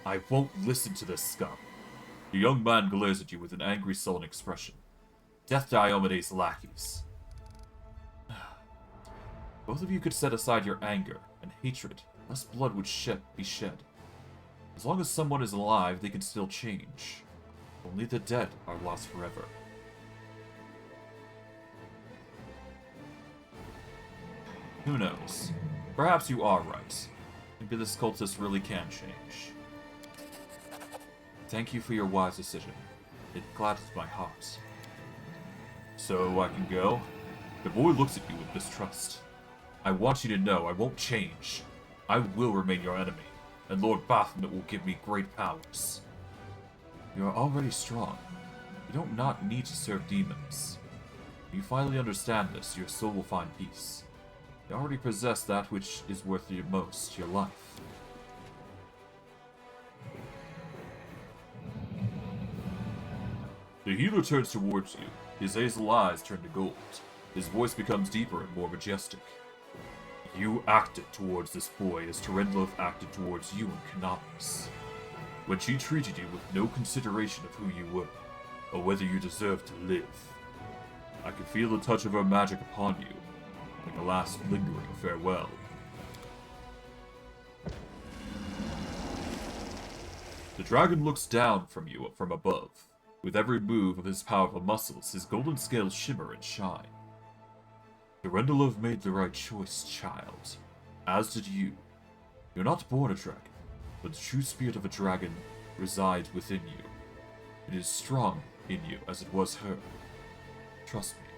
I won't listen to this scum. The young man glares at you with an angry, sullen expression. Death to Iomedes' lackeys. Both of you could set aside your anger and hatred, less blood would be shed. As long as someone is alive, they can still change. Only the dead are lost forever. Who knows? Perhaps you are right. Maybe this cultist really can change. Thank you for your wise decision. It gladdens my heart. So I can go? The boy looks at you with distrust. I want you to know I won't change. I will remain your enemy, and Lord Baphomet will give me great powers. You are already strong. You don't not need to serve demons. When you finally understand this, your soul will find peace. You already possess that which is worth you most, your life. The healer turns towards you. His hazel eyes turn to gold. His voice becomes deeper and more majestic. You acted towards this boy as Terendelev acted towards you in Canopus. When she treated you with no consideration of who you were, or whether you deserved to live. I could feel the touch of her magic upon you, like a last lingering farewell. The dragon looks down from you from above. With every move of his powerful muscles, his golden scales shimmer and shine. Terendelev made the right choice, child. As did you. You're not born a dragon, but the true spirit of a dragon resides within you. It is strong in you as it was her. Trust me,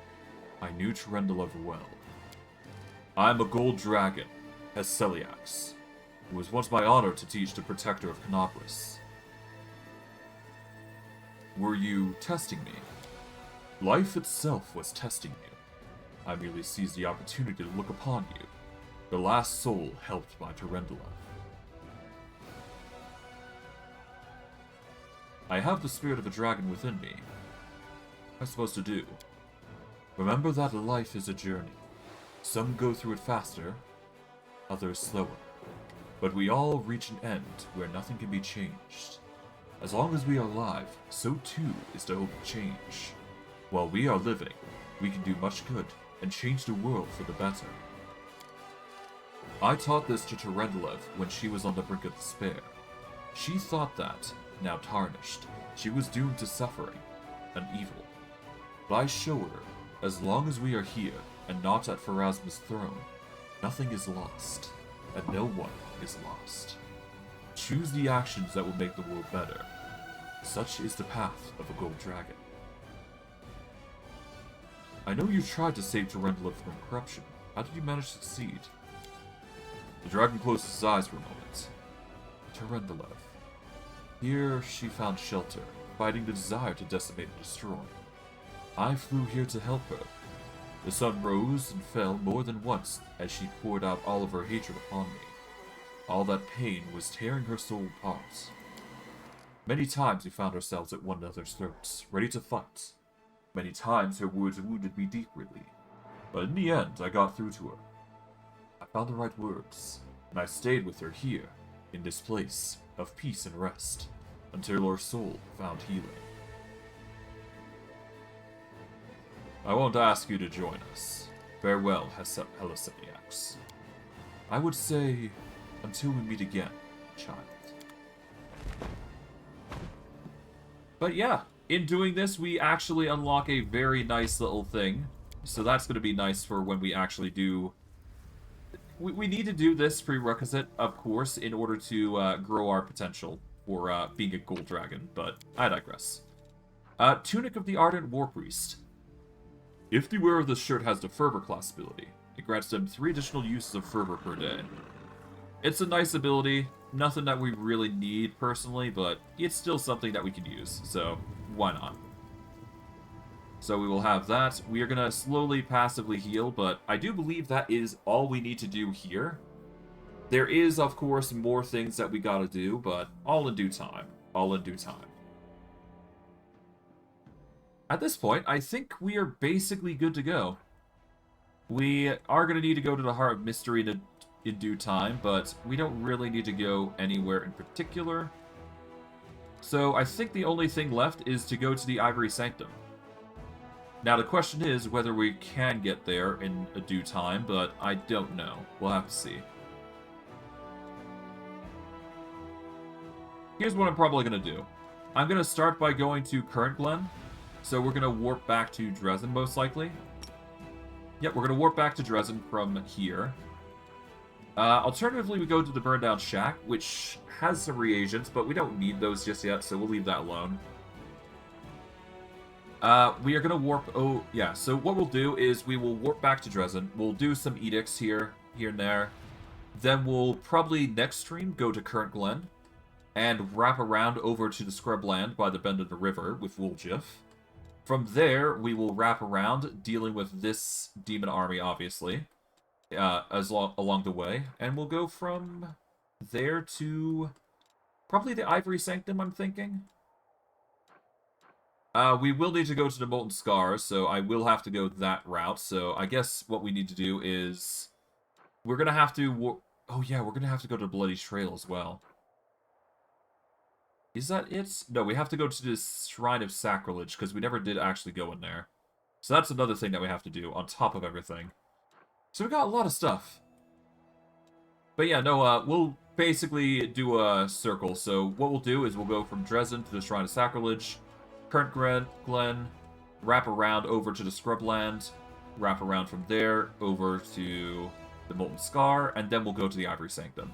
I knew Terendelev well. I am a Gold Dragon, Heseliax. It was once my honor to teach the Protector of Canopus. Were you testing me? Life itself was testing you. I merely seized the opportunity to look upon you, the last soul helped by Terendelev. I have the spirit of a dragon within me. What am I supposed to do? Remember that life is a journey. Some go through it faster, others slower. But we all reach an end where nothing can be changed. As long as we are alive, so too is the hope of change. While we are living, we can do much good and change the world for the better. I taught this to Terendelev when she was on the brink of despair. She thought that, now tarnished, she was doomed to suffering and evil. But I show her, as long as we are here and not at Pharasma's throne, nothing is lost, and no one is lost. Choose the actions that will make the world better. Such is the path of a Gold Dragon. I know you tried to save Terendelev from corruption. How did you manage to succeed? The dragon closed his eyes for a moment. Terendelev. Here she found shelter, fighting the desire to decimate and destroy. I flew here to help her. The sun rose and fell more than once as she poured out all of her hatred upon me. All that pain was tearing her soul apart. Many times we found ourselves at one another's throats, ready to fight. Many times her words wounded me deeply. But in the end, I got through to her. I found the right words, and I stayed with her here, in this place of peace and rest, until her soul found healing. I won't ask you to join us. Farewell, Heseliax. I would say, until we meet again, child. But yeah, in doing this, we actually unlock a very nice little thing. So that's going to be nice for when we actually do... We need to do this prerequisite, of course, in order to grow our potential for being a Gold Dragon, but I digress. Tunic of the Ardent War Priest. If the wearer of this shirt has the Fervor class ability, it grants them 3 additional uses of Fervor per day. It's a nice ability, nothing that we really need personally, but it's still something that we can use, so why not? So we will have that. We are going to slowly passively heal, but I do believe that is all we need to do here. There is, of course, more things that we gotta do, but all in due time. All in due time. At this point, I think we are basically good to go. We are going to need to go to the Heart of Mystery in due time, but we don't really need to go anywhere in particular. So I think the only thing left is to go to the Ivory Sanctum. Now the question is whether we can get there in a due time, but I don't know. We'll have to see. Here's what I'm probably going to do. I'm going to start by going to Current Glen. So we're going to warp back to Drezen, most likely. Yep, we're going to warp back to Drezen from here. Alternatively, we go to the Burned Down Shack, which has some reagents, but we don't need those just yet, so we'll leave that alone. We are going to warp... Oh, yeah, so what we'll do is we will warp back to Drezen. We'll do some edicts here and there. Then we'll probably next stream go to Current Glen and wrap around over to the Scrubland by the bend of the river with Wooljiff. From there, we will wrap around, dealing with this demon army, obviously. along the way, and we'll go from there to probably the Ivory Sanctum, I'm thinking. We will need to go to the Molten Scars, so I will have to go that route. So I guess what we need to do is we're gonna have to. Oh yeah, we're gonna have to go to Bloody Trail as well. Is that it? No, we have to go to this Shrine of Sacrilege because we never did actually go in there. So that's another thing that we have to do on top of everything. So we got a lot of stuff. But yeah, no, we'll basically do a circle. So what we'll do is we'll go from Drezen to the Shrine of Sacrilege, Current Glen, wrap around over to the Scrubland, wrap around from there over to the Molten Scar, and then we'll go to the Ivory Sanctum.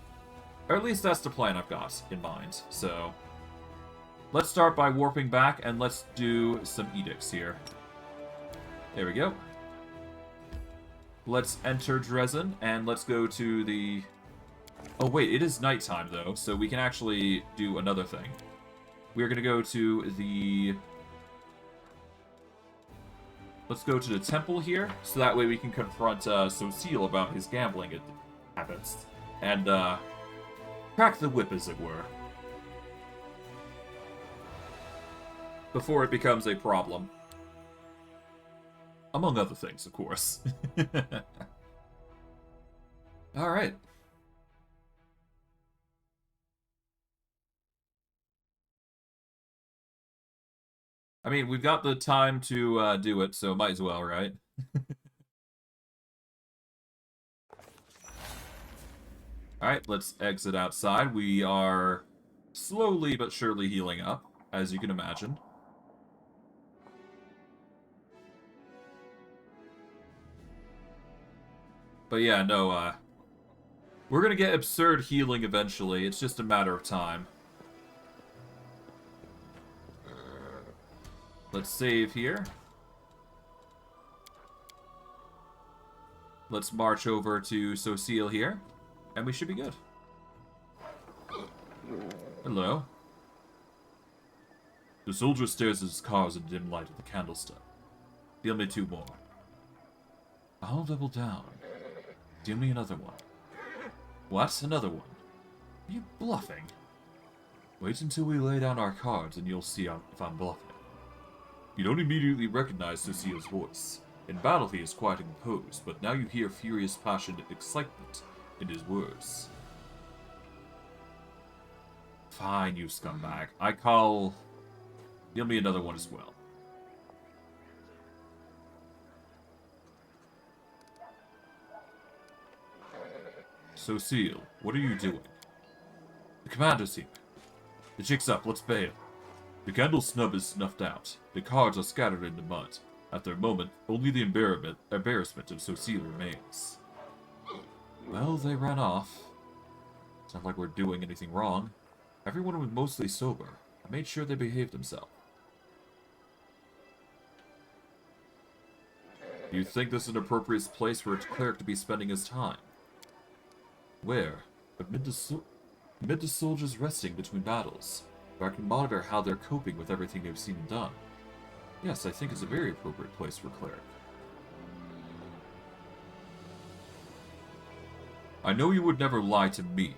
Or at least that's the plan I've got in mind. So let's start by warping back, and let's do some edicts here. There we go. Let's enter Drezen, and let's go to the... Oh wait, it is nighttime though, so we can actually do another thing. We're gonna go to the... Let's go to the temple here, so that way we can confront Socil about his gambling habits. And, crack the whip, as it were. Before it becomes a problem. Among other things, of course. Alright. I mean, we've got the time to do it, so might as well, right? Alright, let's exit outside. We are slowly but surely healing up, as you can imagine. But yeah, no, we're gonna get absurd healing eventually. It's just a matter of time. Let's save here. Let's march over to Socil here, and we should be good. Hello. The soldier stares at his cars in the dim light of the candlestick. Deal me 2 more. I'll double down. Deal me another one. What? Another one? Are you bluffing? Wait until we lay down our cards and you'll see if I'm bluffing. You don't immediately recognize Socil's voice. In battle he is quite composed, but now you hear furious passion and excitement in his words. Fine, you scumbag. I call... Deal me another one as well. Socil, what are you doing? The commander's here. The jig's up, let's bail. The candle snub is snuffed out. The cards are scattered in the mud. At the moment, only the embarrassment of Socil remains. Well, they ran off. It's not like we're doing anything wrong. Everyone was mostly sober. I made sure they behaved themselves. Do you think this is an appropriate place for a cleric to be spending his time? Where? Amid the soldiers resting between battles, where I can monitor how they're coping with everything they've seen and done. Yes, I think it's a very appropriate place for a cleric. I know you would never lie to me,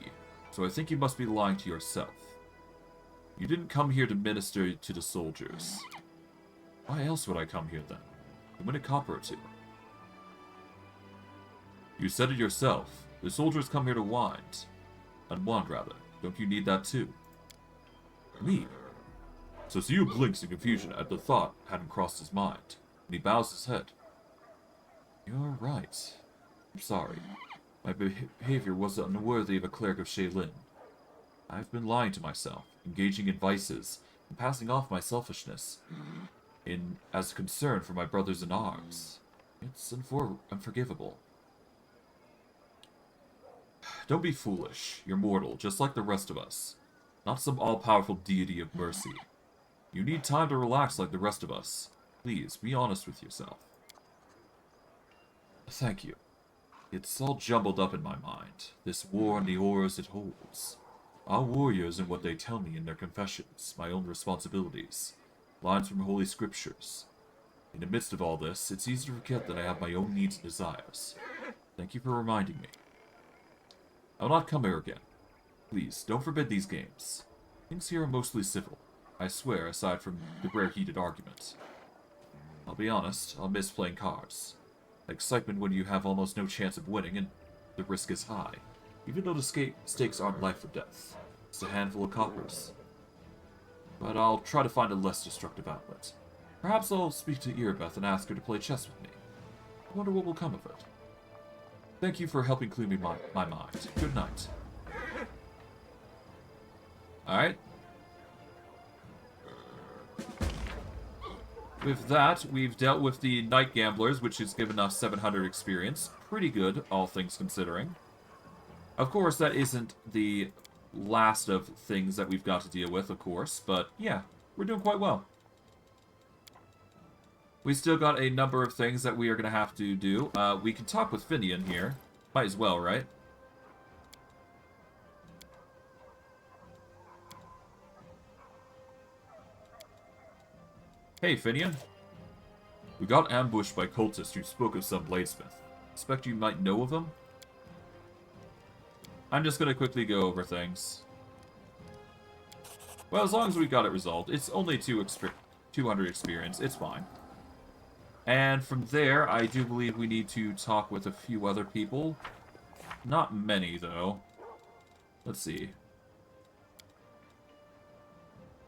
so I think you must be lying to yourself. You didn't come here to minister to the soldiers. Why else would I come here then? To win a copper or two. You said it yourself. The soldiers come here to wind. Unwind, rather. Don't you need that too? Me? Socil blinks in confusion at the thought hadn't crossed his mind, and he bows his head. You're right. I'm sorry. My behavior was unworthy of a cleric of Shaylin. I've been lying to myself, engaging in vices, and passing off my selfishness as concern for my brothers in arms. It's unforgivable. Don't be foolish. You're mortal, just like the rest of us. Not some all-powerful deity of mercy. You need time to relax like the rest of us. Please, be honest with yourself. Thank you. It's all jumbled up in my mind, this war and the horrors it holds. Our warriors and what they tell me in their confessions, my own responsibilities, lines from holy scriptures. In the midst of all this, it's easy to forget that I have my own needs and desires. Thank you for reminding me. I will not come here again. Please, don't forbid these games. Things here are mostly civil. I swear, aside from the rare heated argument. I'll be honest, I'll miss playing cards. Excitement when you have almost no chance of winning and the risk is high. Even though the stakes aren't life or death. It's a handful of coppers. But I'll try to find a less destructive outlet. Perhaps I'll speak to Irabeth and ask her to play chess with me. I wonder what will come of it. Thank you for helping clear me my mind. Good night. Alright. With that, we've dealt with the Night Gamblers, which has given us 700 experience. Pretty good, all things considering. Of course, that isn't the last of things that we've got to deal with, of course. But, yeah, we're doing quite well. We still got a number of things that we are going to have to do. We can talk with Finian here. Might as well, right? Hey, Finian. We got ambushed by cultists who spoke of some bladesmith. Expect you might know of them? I'm just going to quickly go over things. Well, as long as we got it resolved. It's only 200 experience. It's fine. And from there, I do believe we need to talk with a few other people. Not many, though. Let's see.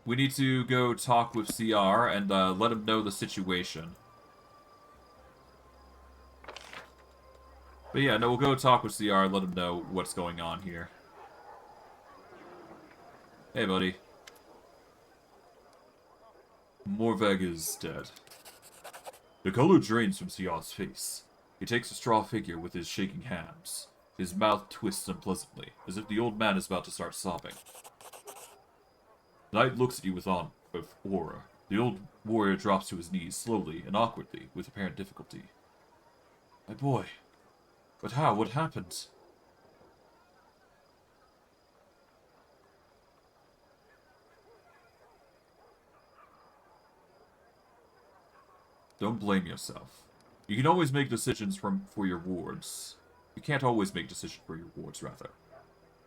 We need to go talk with CR and let him know the situation. But yeah, no, we'll go talk with CR and let him know what's going on here. Hey, buddy. Morveg is dead. The color drains from CR's face. He takes a straw figure with his shaking hands. His mouth twists unpleasantly, as if the old man is about to start sobbing. Knight looks at you with aura. The old warrior drops to his knees slowly and awkwardly, with apparent difficulty. My boy. But how? What happened? Don't blame yourself. You can always make decisions for your wards. You can't always make decisions for your wards, rather.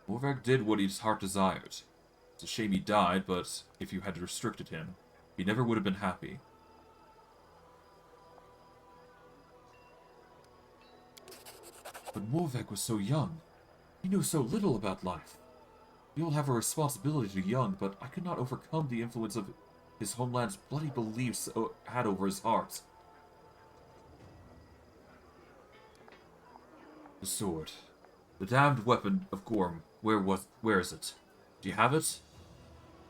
Morveg did what his heart desired. It's a shame he died, but if you had restricted him, he never would have been happy. But Morveg was so young. He knew so little about life. We all have a responsibility to young, but I could not overcome the influence of his homeland's bloody beliefs had over his heart. The sword. The damned weapon of Gorm. Where is it? Do you have it?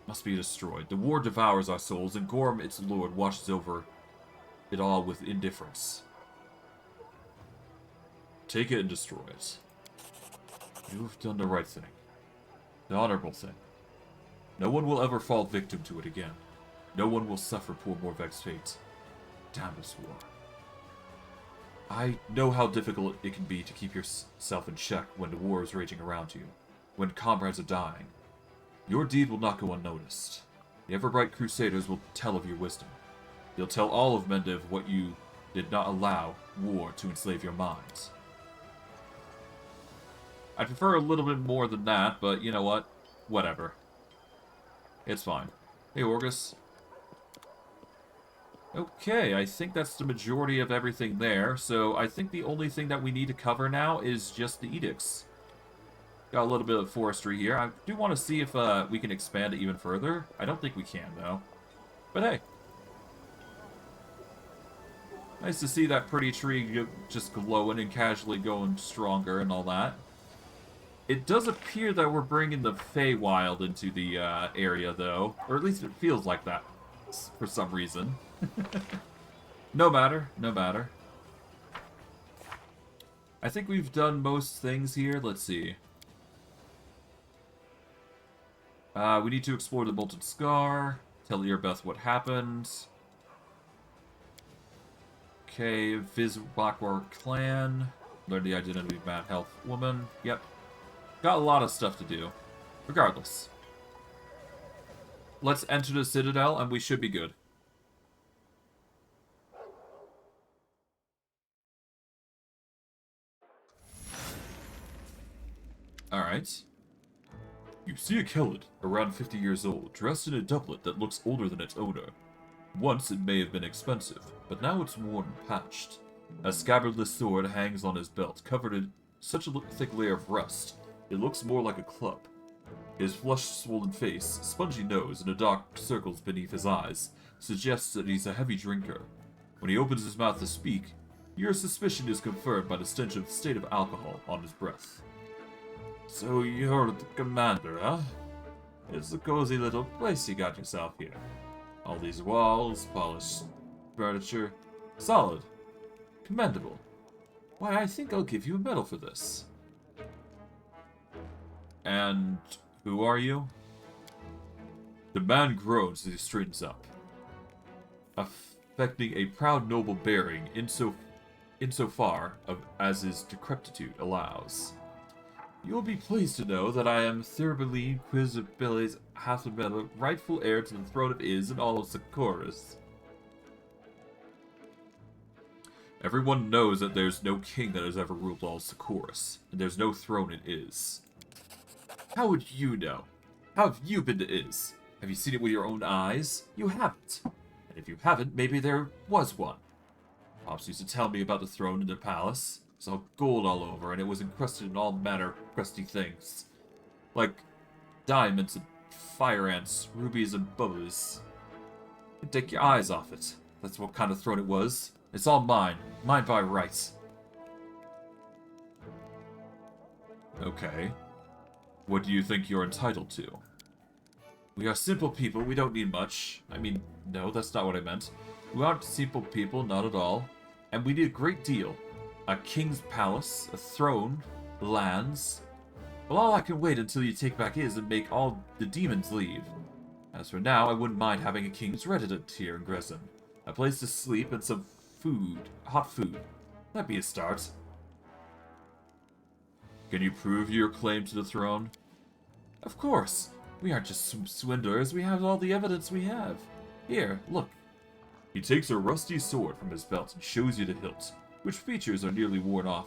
Must be destroyed. The war devours our souls, and Gorm, its lord, washes over it all with indifference. Take it and destroy it. You have done the right thing. The honorable thing. No one will ever fall victim to it again. No one will suffer poor Morveg's fate. Damn this war. I know how difficult it can be to keep yourself in check when the war is raging around you, when comrades are dying. Your deed will not go unnoticed. The ever-bright crusaders will tell of your wisdom. They'll tell all of Mendiv what you did not allow war to enslave your minds. I prefer a little bit more than that, but you know what? Whatever. It's fine. Hey, Orgus. Okay, I think that's the majority of everything there, so I think the only thing that we need to cover now is just the edicts. Got a little bit of forestry here. I do want to see if we can expand it even further. I don't think we can, though. But hey. Nice to see that pretty tree just glowing and casually going stronger and all that. It does appear that we're bringing the Feywild into the area, though. Or at least it feels like that for some reason. No matter, no matter. I think we've done most things here. Let's see. We need to explore the Molten Scar. Tell Irabeth what happened. Okay, visit Blackwater Clan. Learn the identity of Mad Health Woman. Yep. Got a lot of stuff to do. Regardless. Let's enter the Citadel and we should be good. Alright. You see a Kelid, around 50 years old, dressed in a doublet that looks older than its owner. Once it may have been expensive, but now it's worn and patched. A scabbardless sword hangs on his belt, covered in such a thick layer of rust, it looks more like a club. His flushed, swollen face, spongy nose, and the dark circles beneath his eyes suggests that he's a heavy drinker. When he opens his mouth to speak, your suspicion is confirmed by the stench of state of alcohol on his breath. So you're the commander, huh? It's a cozy little place you got yourself here. All these walls, polished furniture. Solid. Commendable. Why, I think I'll give you a medal for this. And who are you? The man groans as he straightens up, affecting a proud noble bearing insofar as his decrepitude allows. You will be pleased to know that I am Thurbeline Quizabilis Hathaway, rightful heir to the throne of Iz and all of Sakoris. Everyone knows that there's no king that has ever ruled all Sakoris, and there's no throne in Iz. How would you know? How have you been to Iz? Have you seen it with your own eyes? You haven't. And if you haven't, maybe there was one. Pops used to tell me about the throne in the palace. It was all gold all over, and it was encrusted in all manner of crusty things. Like diamonds and fire ants, rubies and bubbles. You'd take your eyes off it. That's what kind of throne it was. It's all mine. Mine by right. Okay. What do you think you're entitled to? We are simple people, we don't need much. I mean, no, that's not what I meant. We aren't simple people, not at all. And we need a great deal. A king's palace, a throne, lands. Well, all I can wait until you take back Iz and make all the demons leave. As for now, I wouldn't mind having a king's residence here in Drezen. A place to sleep and some food, hot food. That'd be a start. Can you prove your claim to the throne? Of course. We aren't just some swindlers, we have all the evidence we have. Here, look. He takes a rusty sword from his belt and shows you the hilt, which features a nearly worn off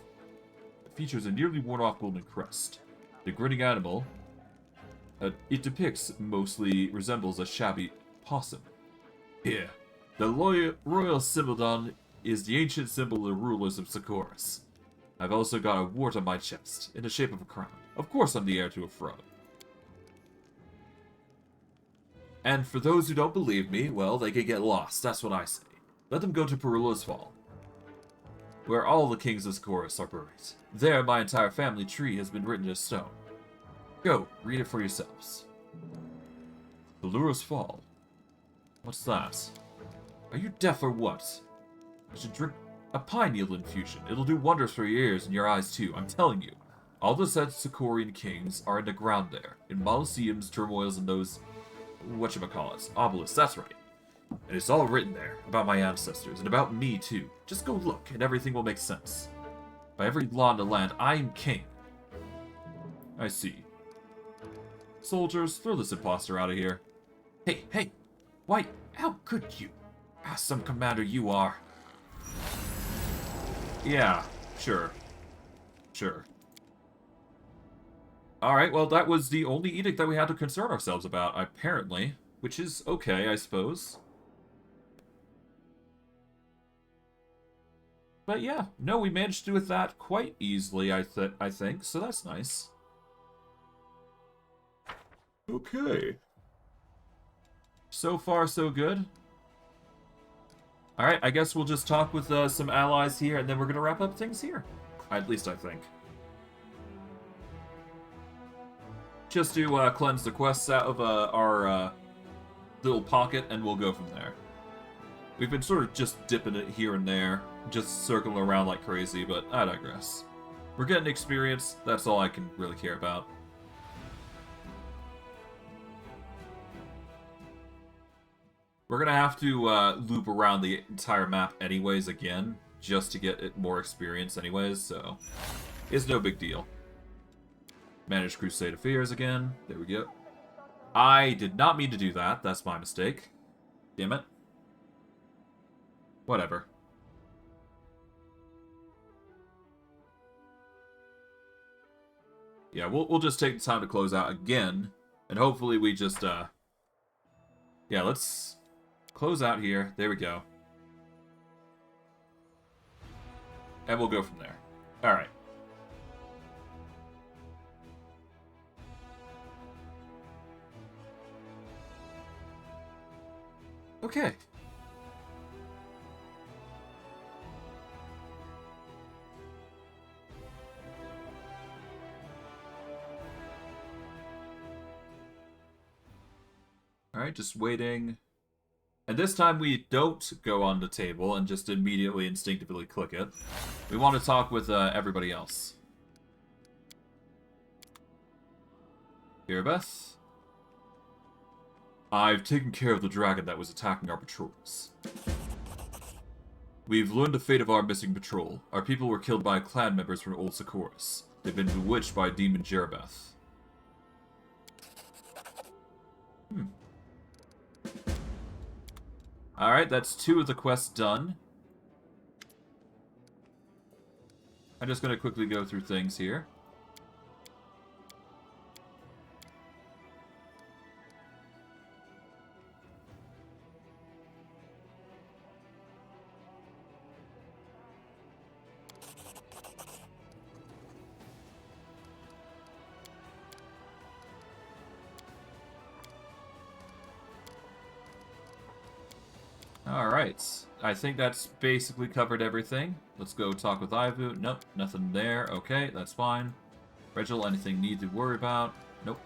golden crest. The grinning animal it depicts mostly resembles a shabby possum. Here, the royal symboldon is the ancient symbol of the rulers of Sakoris. I've also got a wart on my chest, in the shape of a crown. Of course I'm the heir to a throne. And for those who don't believe me, well, they can get lost, that's what I say. Let them go to Perula's Fall, where all the kings of Sakoris are buried. There, my entire family tree has been written in stone. Go, read it for yourselves. Perula's Fall? What's that? Are you deaf or what? You should drink a pineal infusion. It'll do wonders for your ears and your eyes too, I'm telling you. All the said Sakorian kings are in the ground there, in mausoleums, turmoils, and those whatchamacallits, obelisks, that's right. And it's all written there, about my ancestors, and about me too. Just go look, and everything will make sense. By every law in the land, I am king. I see. Soldiers, throw this imposter out of here. Hey, why, how could you? Some commander you are. Yeah, sure. Alright, well, that was the only edict that we had to concern ourselves about, apparently. Which is okay, I suppose. But yeah, no, we managed to do with that quite easily, I think, so that's nice. Okay. So far, so good. Alright, I guess we'll just talk with some allies here, and then we're going to wrap up things here. At least I think. Just to cleanse the quests out of our little pocket, and we'll go from there. We've been sort of just dipping it here and there, just circling around like crazy, but I digress. We're getting experience, that's all I can really care about. We're gonna have to loop around the entire map anyways again, just to get it more experience anyways, so it's no big deal. Manage Crusade Affairs again. There we go. I did not mean to do that. That's my mistake. Damn it. Whatever. . Yeah, we'll just take the time to close out again, and hopefully we just, yeah, let's close out here. There we go. And we'll go from there. Alright. Okay. Alright, just waiting. And this time we don't go on the table and just immediately instinctively click it. We want to talk with everybody else. Irabeth? I've taken care of the dragon that was attacking our patrols. We've learned the fate of our missing patrol. Our people were killed by clan members from Old Sakorian. They've been bewitched by demon Jerabeth. Alright, that's 2 of the quests done. I'm just going to quickly go through things here. Alright, I think that's basically covered everything. Let's go talk with Ivu. Nope, nothing there. Okay, that's fine. Regil, anything need to worry about? Nope.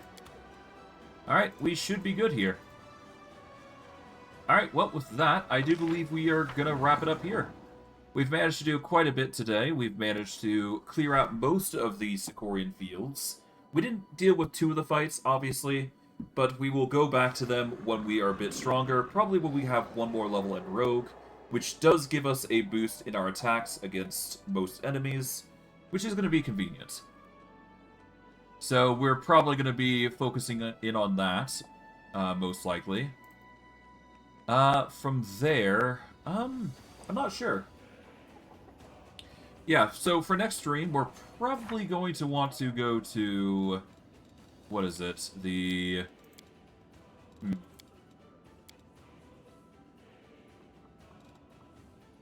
Alright, we should be good here. Alright, well, with that, I do believe we are going to wrap it up here. We've managed to do quite a bit today. We've managed to clear out most of the Sakorian fields. We didn't deal with 2 of the fights, obviously, but we will go back to them when we are a bit stronger, probably when we have 1 more level in Rogue, which does give us a boost in our attacks against most enemies, which is going to be convenient. So we're probably going to be focusing in on that, most likely. From there, I'm not sure. Yeah, so for next stream, we're probably going to want to go to... What is it? The...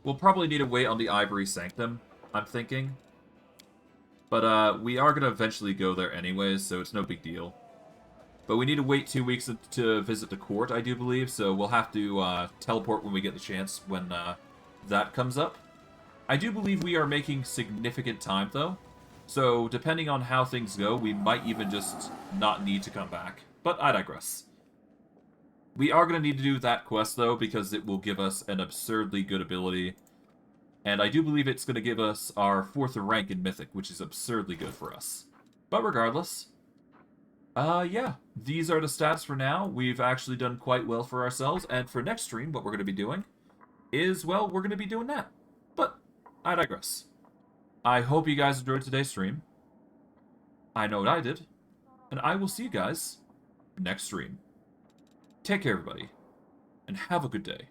We'll probably need to wait on the Ivory Sanctum, I'm thinking. But we are going to eventually go there anyways, so it's no big deal. But we need to wait 2 weeks to visit the court, I do believe, so we'll have to teleport when we get the chance when that comes up. I do believe we are making significant time, though. So, depending on how things go, we might even just not need to come back. But I digress. We are going to need to do that quest, though, because it will give us an absurdly good ability. And I do believe it's going to give us our 4th rank in Mythic, which is absurdly good for us. But regardless, yeah, these are the stats for now. We've actually done quite well for ourselves. And for next stream, what we're going to be doing is, well, we're going to be doing that. But I digress. I hope you guys enjoyed today's stream. I know what I did. And I will see you guys next stream. Take care, everybody. And have a good day.